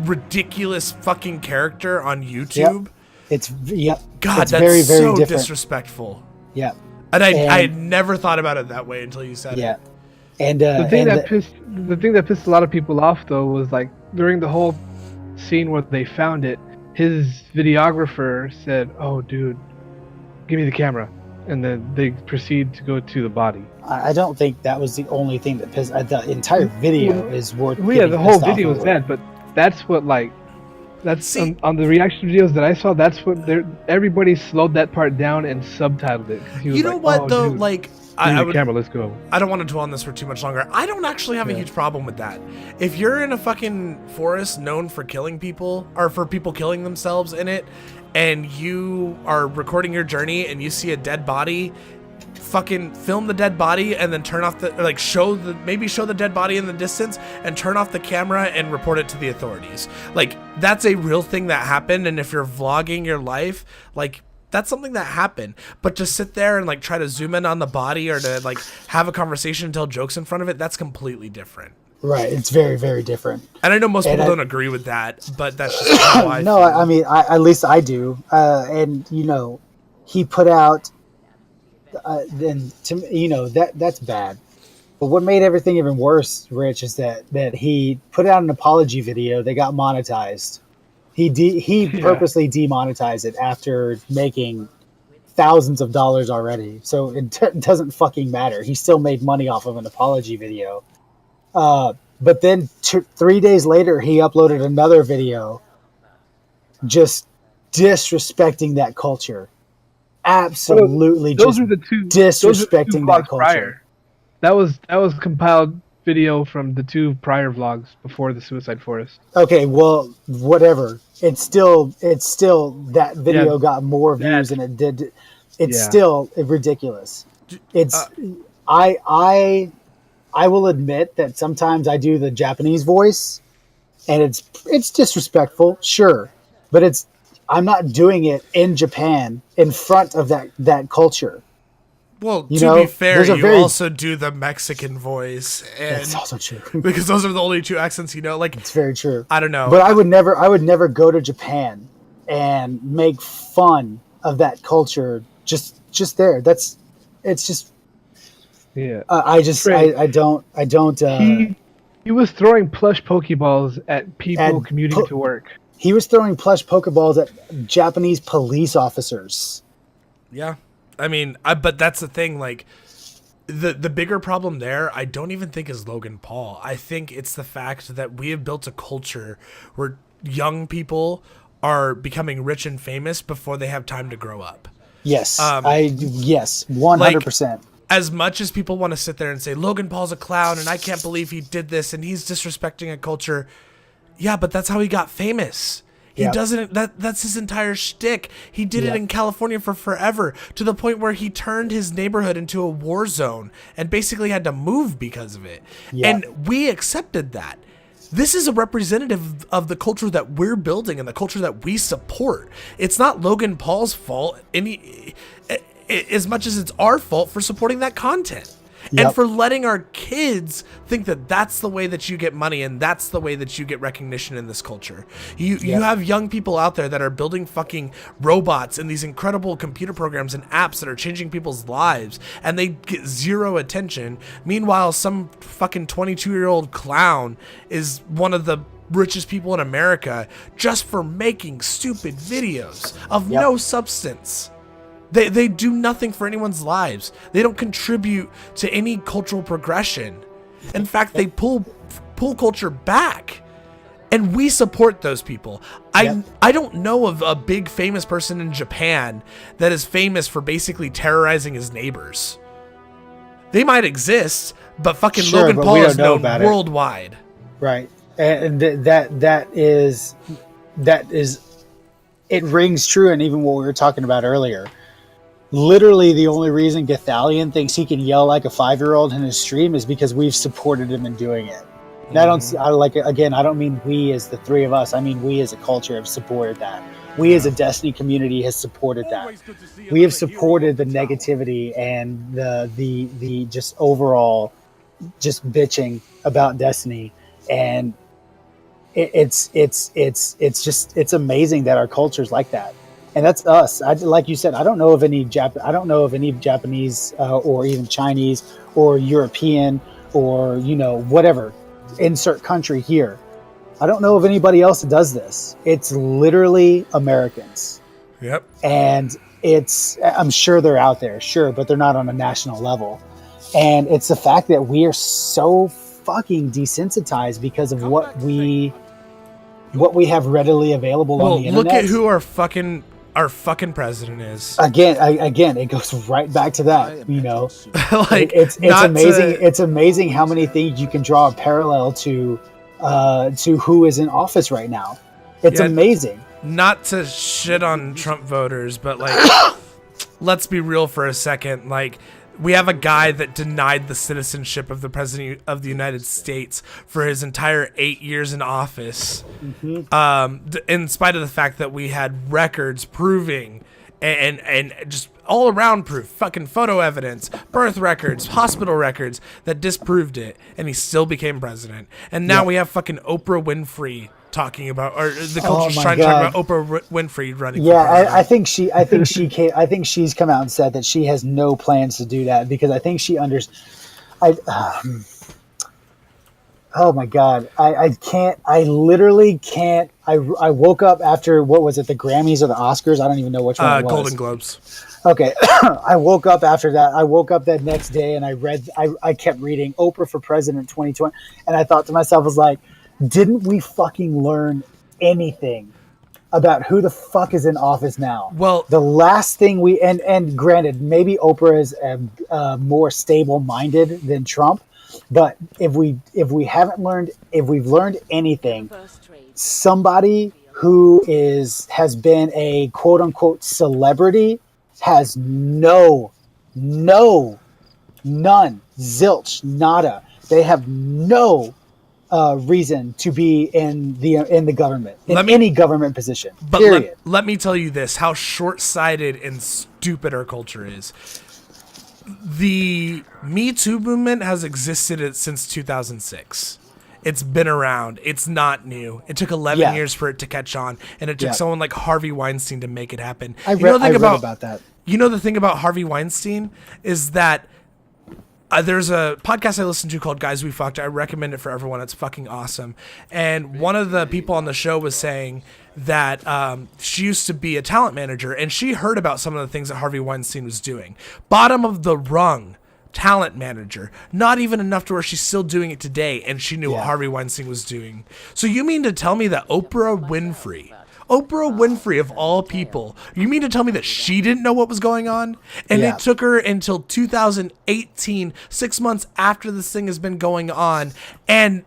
ridiculous fucking character on YouTube. It's God, it's that's very, very so different. disrespectful. Yeah. And I had never thought about it that way until you said it. And The thing that pissed a lot of people off though was like during the whole scene where they found it, his videographer said, "Oh, dude, give me the camera," and then they proceed to go to the body. I don't think that was the only thing that pissed. The entire video is worth. Well, yeah, the whole pissed off video was over. bad, but that's what like. That's See- on the reaction videos that I saw. That's what everybody slowed that part down and subtitled it. He was You know like, what "Oh, though? dude, Like, give me I the would. camera. Let's go." I don't want to dwell on this for too much longer. I don't actually have a huge problem with that. If you're in a fucking forest known for killing people or for people killing themselves in it, and you are recording your journey and you see a dead body, fucking film the dead body and then turn off the show the dead body in the distance and turn off the camera and report it to the authorities. Like, that's a real thing that happened, and if you're vlogging your life, like, that's something that happened. But to sit there and like try to zoom in on the body or to like have a conversation and tell jokes in front of it, that's completely different. Right, it's very, very different. And I know most people don't agree with that, but that's just how I No, feel. I mean, at least I do. And you know, he put out. Then to me, you know, that's bad. But what made everything even worse, Rich, is that he put out an apology video that got monetized. He purposely demonetized it after making thousands of dollars already. So it doesn't fucking matter. He still made money off of an apology video. But then 3 days later, he uploaded another video just disrespecting that culture. Absolutely, Those just are the two disrespecting that vlogs culture. prior. That was compiled video from the two prior vlogs before the Suicide Forest. Okay, well, whatever. It's still that video got more views than it did. It's still ridiculous. It's I will admit that sometimes I do the Japanese voice, and it's disrespectful, sure, but I'm not doing it in Japan in front of that culture. Well, You to know, be fair, there's a you very- also do the Mexican voice, That's and also true. because those are the only two accents you know. Like, It's very true. I don't know, But I would never go to Japan and make fun of that culture just there. It's just Yeah. I don't He was throwing plush Pokeballs at people At commuting to work. he was throwing plush Pokeballs at Japanese police officers. yeah. I mean, but that's the thing. Like, the bigger problem there, I don't even think is Logan Paul. I think it's the fact that we have built a culture where young people are becoming rich and famous before they have time to grow up. Yes, 100%. As much as people want to sit there and say Logan Paul's a clown and I can't believe he did this and he's disrespecting a culture, yeah, but that's how he got famous. He Yep. doesn't. That's his entire shtick. He did Yep. it in California for forever, to the point where he turned his neighborhood into a war zone and basically had to move because of it. Yep. And we accepted that. This is a representative of the culture that we're building and the culture that we support. It's not Logan Paul's fault as much as it's our fault for supporting that content. Yep. And for letting our kids think that that's the way that you get money and that's the way that you get recognition in this culture. You have young people out there that are building fucking robots and these incredible computer programs and apps that are changing people's lives, and they get zero attention. Meanwhile, some fucking 22-year-old clown is one of the richest people in America just for making stupid videos of Yep. no substance. They do nothing for anyone's lives. They don't contribute to any cultural progression. In fact, they pull culture back, and we support those people. I don't know of a big famous person in Japan that is famous for basically terrorizing his neighbors. They might exist, but fucking Sure, Logan but Paul we don't is know known about it. worldwide. Right. And that is it rings true. And even what we were talking about earlier, literally the only reason Gathalion thinks he can yell like a 5-year-old in his stream is because we've supported him in doing it. And I don't mean we as the three of us. I mean we as a culture have supported that. We as a Destiny community has supported that. We have supported the negativity and the just overall just bitching about Destiny. And it's amazing that our culture's like that. And that's us. Like you said, I don't know of any Japanese or even Chinese or European or whatever, insert country here. I don't know of anybody else that does this. It's literally Americans. Yep. And I'm sure they're out there, sure, but they're not on a national level. And it's the fact that we are so fucking desensitized because of what we have readily available on the internet. Look at who our fucking president is. Again, it goes right back to that. Like, it's amazing. It's amazing how many things you can draw a parallel to who is in office right now. It's amazing. Not to shit on Trump voters, but like, let's be real for a second. Like, we have a guy that denied the citizenship of the president of the United States for his entire 8 years in office, in spite of the fact that we had records proving and just all around proof, fucking photo evidence, birth records, hospital records that disproved it, and he still became president. And now we have fucking Oprah Winfrey talking about, or the culture's trying to talk about Oprah Winfrey running. Yeah, I think she's come out and said that she has no plans to do that because I think she oh my God, I can't. I literally can't. I woke up after, what was it, the Grammys or the Oscars? I don't even know which one it was. Golden Globes. Okay, I woke up after that. I woke up that next day and I kept reading Oprah for President 2020, and I thought to myself, I was like, didn't we fucking learn anything about who the fuck is in office now? Well, the last thing and granted, maybe Oprah is more stable-minded than Trump, but if we've learned anything, somebody who has been a quote unquote celebrity has none, zilch, nada. They have no reason to be in the government, any government position. But period. Let me tell you this: how short-sighted and stupid our culture is. The Me Too movement has existed since 2006. It's been around. It's not new. It took 11 years for it to catch on, and it took someone like Harvey Weinstein to make it happen. I read about that. You know, the thing about Harvey Weinstein is that there's a podcast I listen to called Guys We Fucked. I recommend it for everyone. It's fucking awesome. And one of the people on the show was saying that she used to be a talent manager, and she heard about some of the things that Harvey Weinstein was doing. Bottom of the rung talent manager. Not even enough to where she's still doing it today, and she knew what Harvey Weinstein was doing. So you mean to tell me that Oprah Winfrey of all people, you mean to tell me that she didn't know what was going on? And it took her until 2018, 6 months after this thing has been going on, and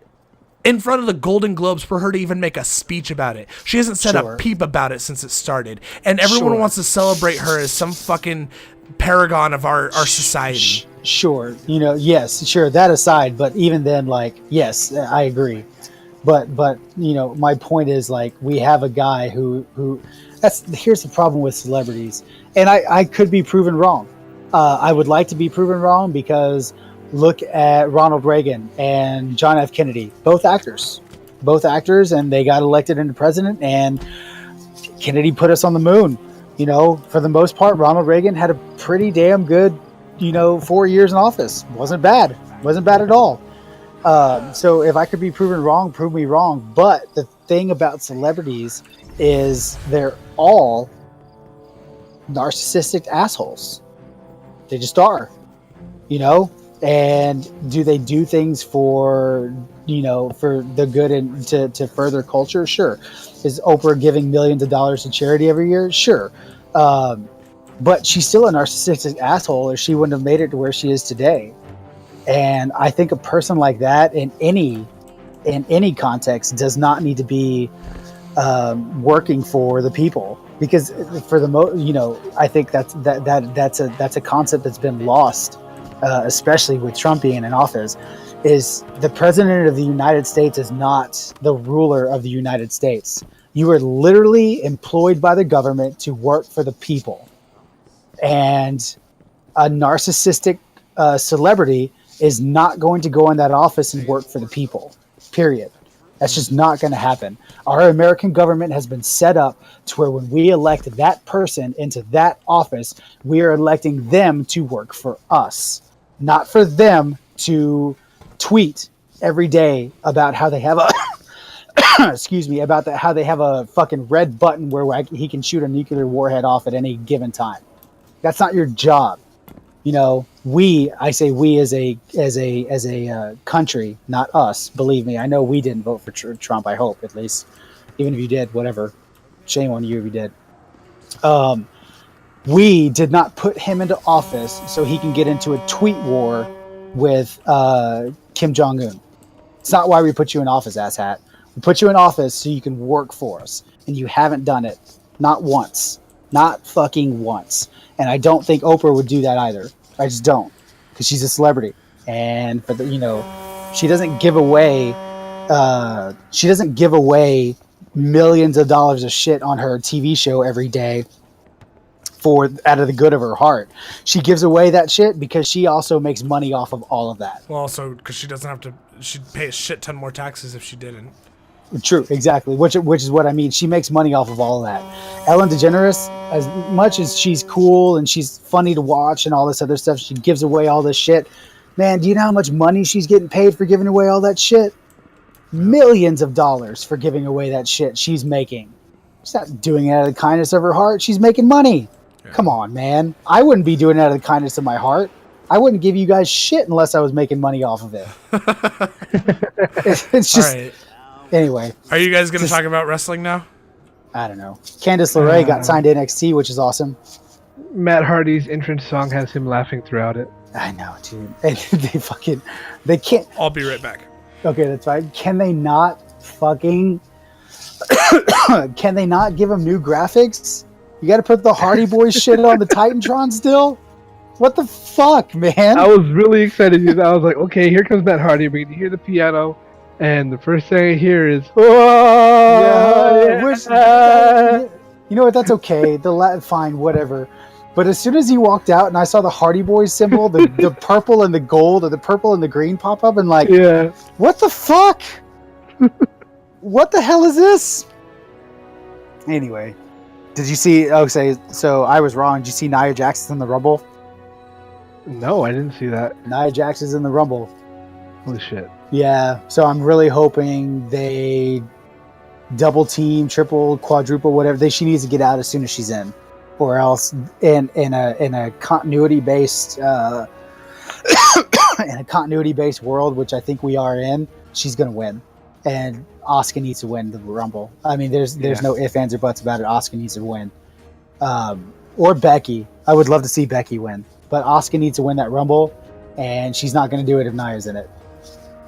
in front of the Golden Globes for her to even make a speech about it. She hasn't said a peep about it since it started. And everyone wants to celebrate her as some fucking paragon of our society. Sure. Yes, sure. That aside, but even then, like, yes, I agree. But my point is, like, we have a guy who here's the problem with celebrities, and I could be proven wrong. I would like to be proven wrong because look at Ronald Reagan and John F. Kennedy, both actors, and they got elected into president, and Kennedy put us on the moon. For the most part, Ronald Reagan had a pretty damn good, 4 years in office. Wasn't bad at all. So if I could be proven wrong, prove me wrong. But the thing about celebrities is they're all narcissistic assholes. They just are, And do they do things for for the good and to further culture? Sure. Is Oprah giving millions of dollars to charity every year? Sure. But she's still a narcissistic asshole, or she wouldn't have made it to where she is today. And I think a person like that in any context does not need to be working for the people, because for the I think that's a concept that's been lost, especially with Trump being in office. Is the president of the United States is not the ruler of the United States. You are literally employed by the government to work for the people, and a narcissistic celebrity is not going to go in that office and work for the people, period. That's just not going to happen. Our American government has been set up to where when we elect that person into that office, we are electing them to work for us, not for them to tweet every day about how they have a excuse me, about how they have a fucking red button where he can shoot a nuclear warhead off at any given time. That's not your job. I say we as a country, not us. Believe me, I know we didn't vote for Trump. I hope, at least, even if you did, whatever. Shame on you if you did. We did not put him into office so he can get into a tweet war with Kim Jong-un. It's not why we put you in office, asshat. We put you in office so you can work for us, and you haven't done it. Not once. Not fucking once. And I don't think Oprah would do that either. I just don't, because she's a celebrity, and for she doesn't give away millions of dollars of shit on her TV show every day out of the good of her heart. She gives away that shit because she also makes money off of all of that. Well, also because she doesn't have to. She'd pay a shit ton more taxes if she didn't. True, exactly. Which is what I mean. She makes money off of all of that. Ellen DeGeneres, as much as she's cool and she's funny to watch and all this other stuff, she gives away all this shit. Man, do you know how much money she's getting paid for giving away all that shit? Millions of dollars for giving away that shit she's making. She's not doing it out of the kindness of her heart. She's making money. Yeah. Come on, man. I wouldn't be doing it out of the kindness of my heart. I wouldn't give you guys shit unless I was making money off of it. It's just... All right. Anyway. Are you guys going to talk about wrestling now? I don't know. Candice LeRae got signed to NXT, which is awesome. Matt Hardy's entrance song has him laughing throughout it. I know, dude. And they can't. I'll be right back. Okay, that's fine. Can they not fucking... Can they not give him new graphics? You got to put the Hardy Boys shit on the Titantron still? What the fuck, man? I was really excited. I was like, okay, here comes Matt Hardy. We can hear the piano. And the first thing I hear is, "Oh, yeah." You know what? That's okay. Fine, whatever. But as soon as he walked out, and I saw the Hardy Boys symbol, the purple and the gold, or the purple and the green pop up, and like, yeah, what the fuck? What the hell is this? Anyway, did you see? Okay, so I was wrong. Did you see Nia Jax in the Rumble? No, I didn't see that. Nia Jax is in the Rumble. Holy shit. Yeah, so I'm really hoping they double team, triple, quadruple, whatever. She needs to get out as soon as she's in, or else in a continuity based world, which I think we are in, she's gonna win, and Asuka needs to win the Rumble. I mean, there's no ifs, ands, or buts about it. Asuka needs to win, or Becky. I would love to see Becky win, but Asuka needs to win that Rumble, and she's not gonna do it if Nia's in it.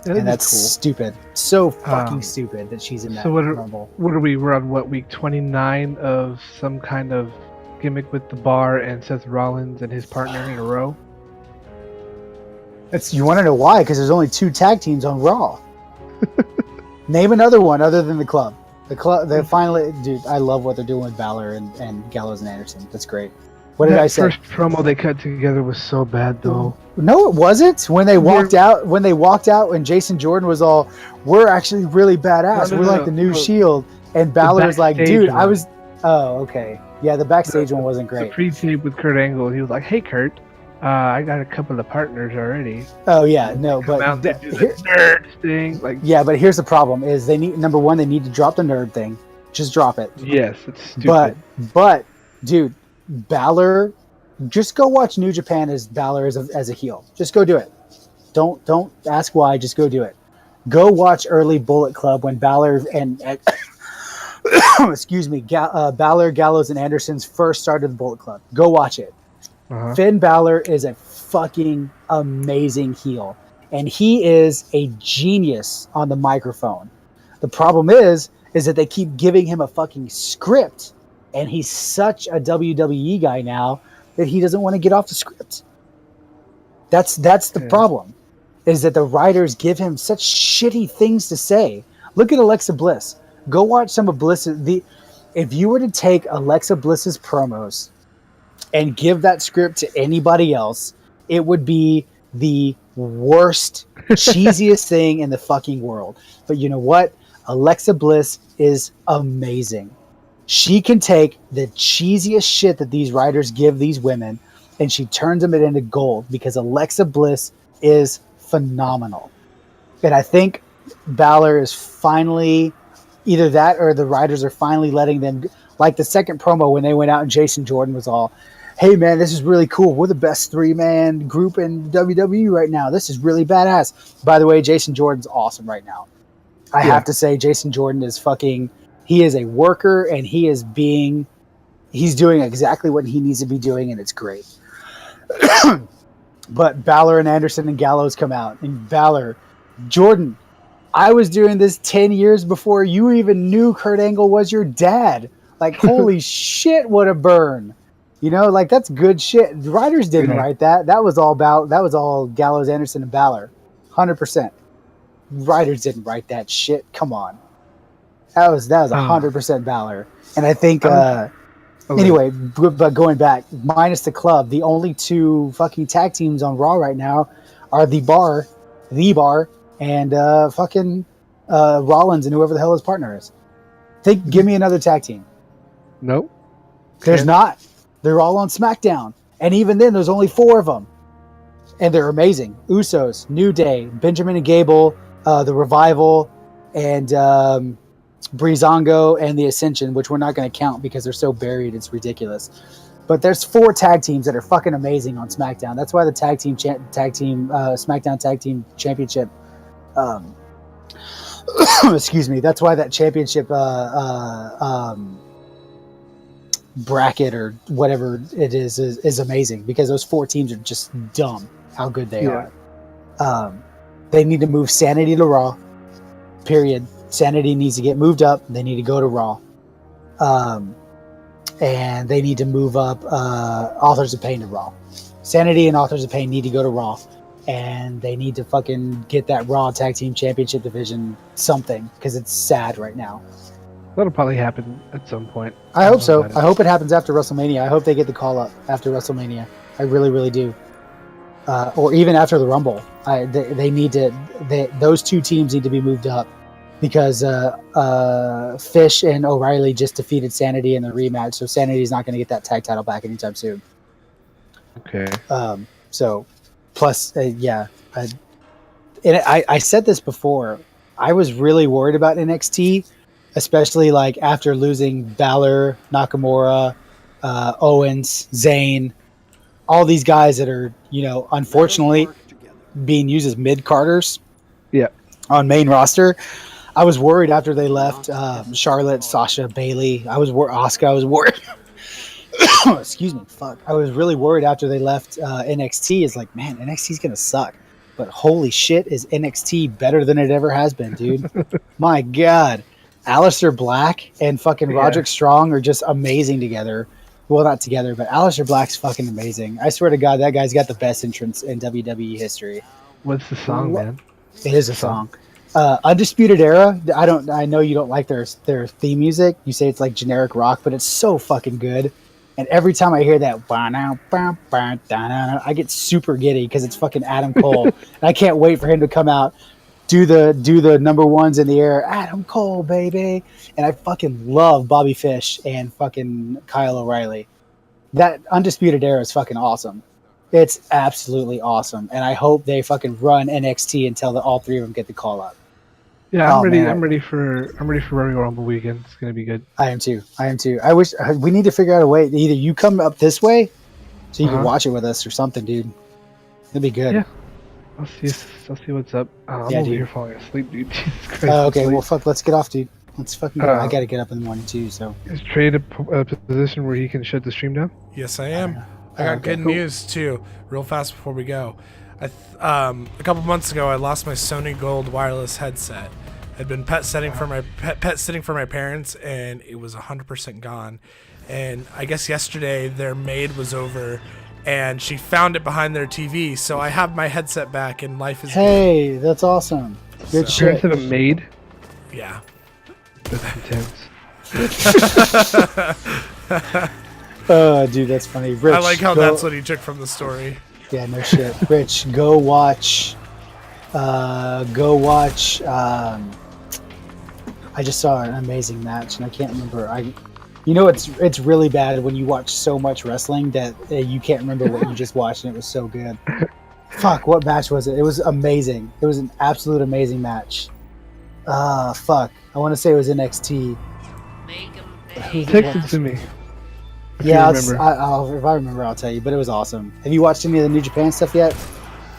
And that's cool. Stupid. So fucking stupid that she's in that Rumble. What are we? We're on week 29 of some kind of gimmick with the Bar and Seth Rollins and his partner in a row? You want to know why? Because there's only 2 tag teams on Raw. Name another one other than the club. The finally, dude, I love what they're doing with Balor and Gallows and Anderson. That's great. What did I say? First promo they cut together was so bad, though. No, it wasn't. When they walked out, and Jason Jordan was all, "We're actually really badass. We're like the new Shield." And Balor was like, "Dude, I was." Oh, okay. Yeah, the backstage one wasn't great. The pre-tape with Kurt Angle, he was like, "Hey, Kurt, I got a couple of partners already." Oh yeah, no, but nerd thing. Like, yeah, but here's the problem: is they need number one, they need to drop the nerd thing. Just drop it. Yes, it's stupid. But, dude. Balor, just go watch New Japan as Balor as a heel. Just go do it. Don't ask why. Just go do it. Go watch early Bullet Club when Balor and excuse me, Balor, Gallows, and Anderson's first started the Bullet Club. Go watch it. Uh-huh. Finn Balor is a fucking amazing heel, and he is a genius on the microphone. The problem is that they keep giving him a fucking script, and he's such a WWE guy now that he doesn't want to get off the script. That's the problem, is that the writers give him such shitty things to say. Look at Alexa Bliss. Go watch some of Bliss's. If you were to take Alexa Bliss's promos and give that script to anybody else, it would be the worst, cheesiest thing in the fucking world. But you know what? Alexa Bliss is amazing. She can take the cheesiest shit that these writers give these women, and she turns them into gold, because Alexa Bliss is phenomenal. And I think Balor is finally, either that or the writers are finally letting them, like the second promo when they went out and Jason Jordan was all, hey man, this is really cool. We're the best 3-man group in WWE right now. This is really badass. By the way, Jason Jordan's awesome right now. I have to say, Jason Jordan is he is a worker, and he's doing exactly what he needs to be doing, and it's great. But Balor and Anderson and Gallows come out, and Balor, Jordan, I was doing this 10 years before you even knew Kurt Angle was your dad. Like, holy shit, what a burn. You know, like, that's good shit. The writers didn't write that. That was all Gallows, Anderson, and Balor. 100%. Writers didn't write that shit. Come on. That was 100% Balor. And I think, anyway, but going back, minus the club, the only two fucking tag teams on Raw right now are The Bar, and fucking Rollins and whoever the hell his partner is. Give me another tag team. Nope. There's not. They're all on SmackDown. And even then, there's only 4 of them. And they're amazing. Usos, New Day, Benjamin and Gable, The Revival, and Breezango, and The Ascension, which we're not going to count because they're so buried, it's ridiculous. But there's 4 tag teams that are fucking amazing on SmackDown. That's why the SmackDown Tag Team Championship, excuse me, that's why that championship bracket or whatever it is amazing, because those 4 teams are just dumb how good they are. They need to move Sanity to Raw, period. Sanity needs to get moved up. They need to go to Raw. And they need to move up Authors of Pain to Raw. Sanity and Authors of Pain need to go to Raw. And they need to fucking get that Raw Tag Team Championship division something, because it's sad right now. That'll probably happen at some point. I hope so. I hope it happens after WrestleMania. I hope they get the call up after WrestleMania. I really, really do. Or even after the Rumble. They need to. Those 2 teams need to be moved up, because Fish and O'Reilly just defeated Sanity in the rematch, so Sanity's not going to get that tag title back anytime soon. Okay. So, plus, I said this before. I was really worried about NXT, especially like after losing Balor, Nakamura, Owens, Zayn, all these guys that are, unfortunately being used as mid-carders on main roster. I was worried after they left Charlotte, Sasha, Bayley. Asuka, I was worried. Excuse me, fuck. I was really worried after they left NXT. It's like, man, NXT's going to suck. But holy shit, is NXT better than it ever has been, dude. My God. Aleister Black and fucking Roderick Strong are just amazing together. Well, not together, but Aleister Black's fucking amazing. I swear to God, that guy's got the best entrance in WWE history. What's the song, man? It is a song. Undisputed Era. I know you don't like their theme music. You say it's like generic rock, but it's so fucking good. And every time I hear that, I get super giddy because it's fucking Adam Cole. And I can't wait for him to come out, do the number ones in the air. Adam Cole, baby. And I fucking love Bobby Fish and fucking Kyle O'Reilly. That Undisputed Era is fucking awesome. It's absolutely awesome. And I hope they fucking run NXT until all 3 of them get the call up. Yeah, I'm ready. Man. I'm ready for Royal Rumble weekend. It's gonna be good. I am too. I wish we need to figure out a way. Either you come up this way, so you can watch it with us or something, dude. It'd be good. I'll see what's up. I'm Yeah, over dude. here falling asleep, dude. Jesus Christ. Okay, I'm well, asleep. fuck. Let's get off, dude. Let's fucking go. I Uh, gotta get up in the morning too. So Is Trey in a position where he can shut the stream down? Yes, I I don't am. know. I got Okay, good cool. news too. Real fast before we go, a couple months ago, I lost my Sony Gold wireless headset. I'd been pet sitting for my parents, and it was 100% gone. And I guess yesterday their maid was over, and she found it behind their TV. So I have my headset back, and life is Hey, that's awesome. Good So- Parents shit. have a maid. good. Yeah. That's intense. Dude, that's funny. Rich, I like how go- that's what he took from the story. Yeah, no shit. Rich, go watch. Go watch. I just saw an amazing match, and I can't remember. You know, it's really bad when you watch so much wrestling that you can't remember what you just watched, and it was so good. Fuck, what match was it? It was amazing. It was an absolute amazing match. Fuck. I want to say it was NXT. Text it to me. If you Yeah, remember. if I remember, I'll tell you. But it was awesome. Have you watched any of the New Japan stuff yet?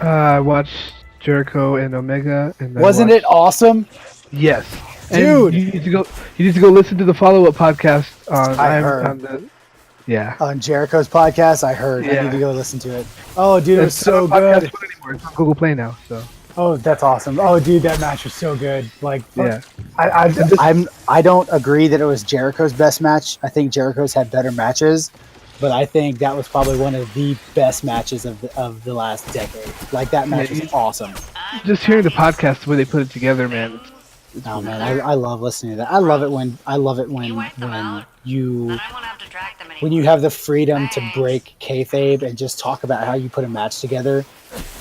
I watched Jericho and Omega, and I Wasn't it watched- awesome? Yes, And Dude! you need to go. You need to go listen to the follow-up podcast on. I heard. On the, yeah. On Jericho's podcast, I heard. I Yeah. need to go listen to it. Oh, dude, it was It's so not on Podcast good. One anymore. It's on Google Play now. So Oh, that's awesome. Oh, dude, that match was so good. Like, yeah. I don't agree that it was Jericho's best match. I think Jericho's had better matches, but I think that was probably one of the best matches of the last decade. Like, that match was awesome. Just hearing the podcast, the way they put it together, man. Oh man, I love listening to that. I love it when you have the freedom to break kayfabe and just talk about how you put a match together.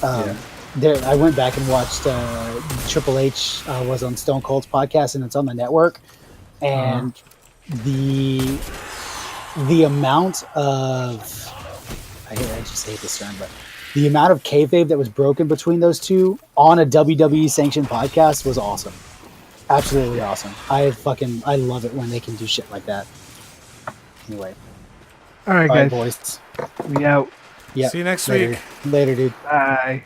I went back and watched Triple H was on Stone Cold's podcast, and it's on the network. And the amount of I just hate this term, but the amount of kayfabe that was broken between those two on a WWE sanctioned podcast was awesome. Absolutely awesome. I love it when they can do shit like that. Anyway, All right, all right, guys. boys. We out. Yeah. See you next later. week. Later, dude. Bye.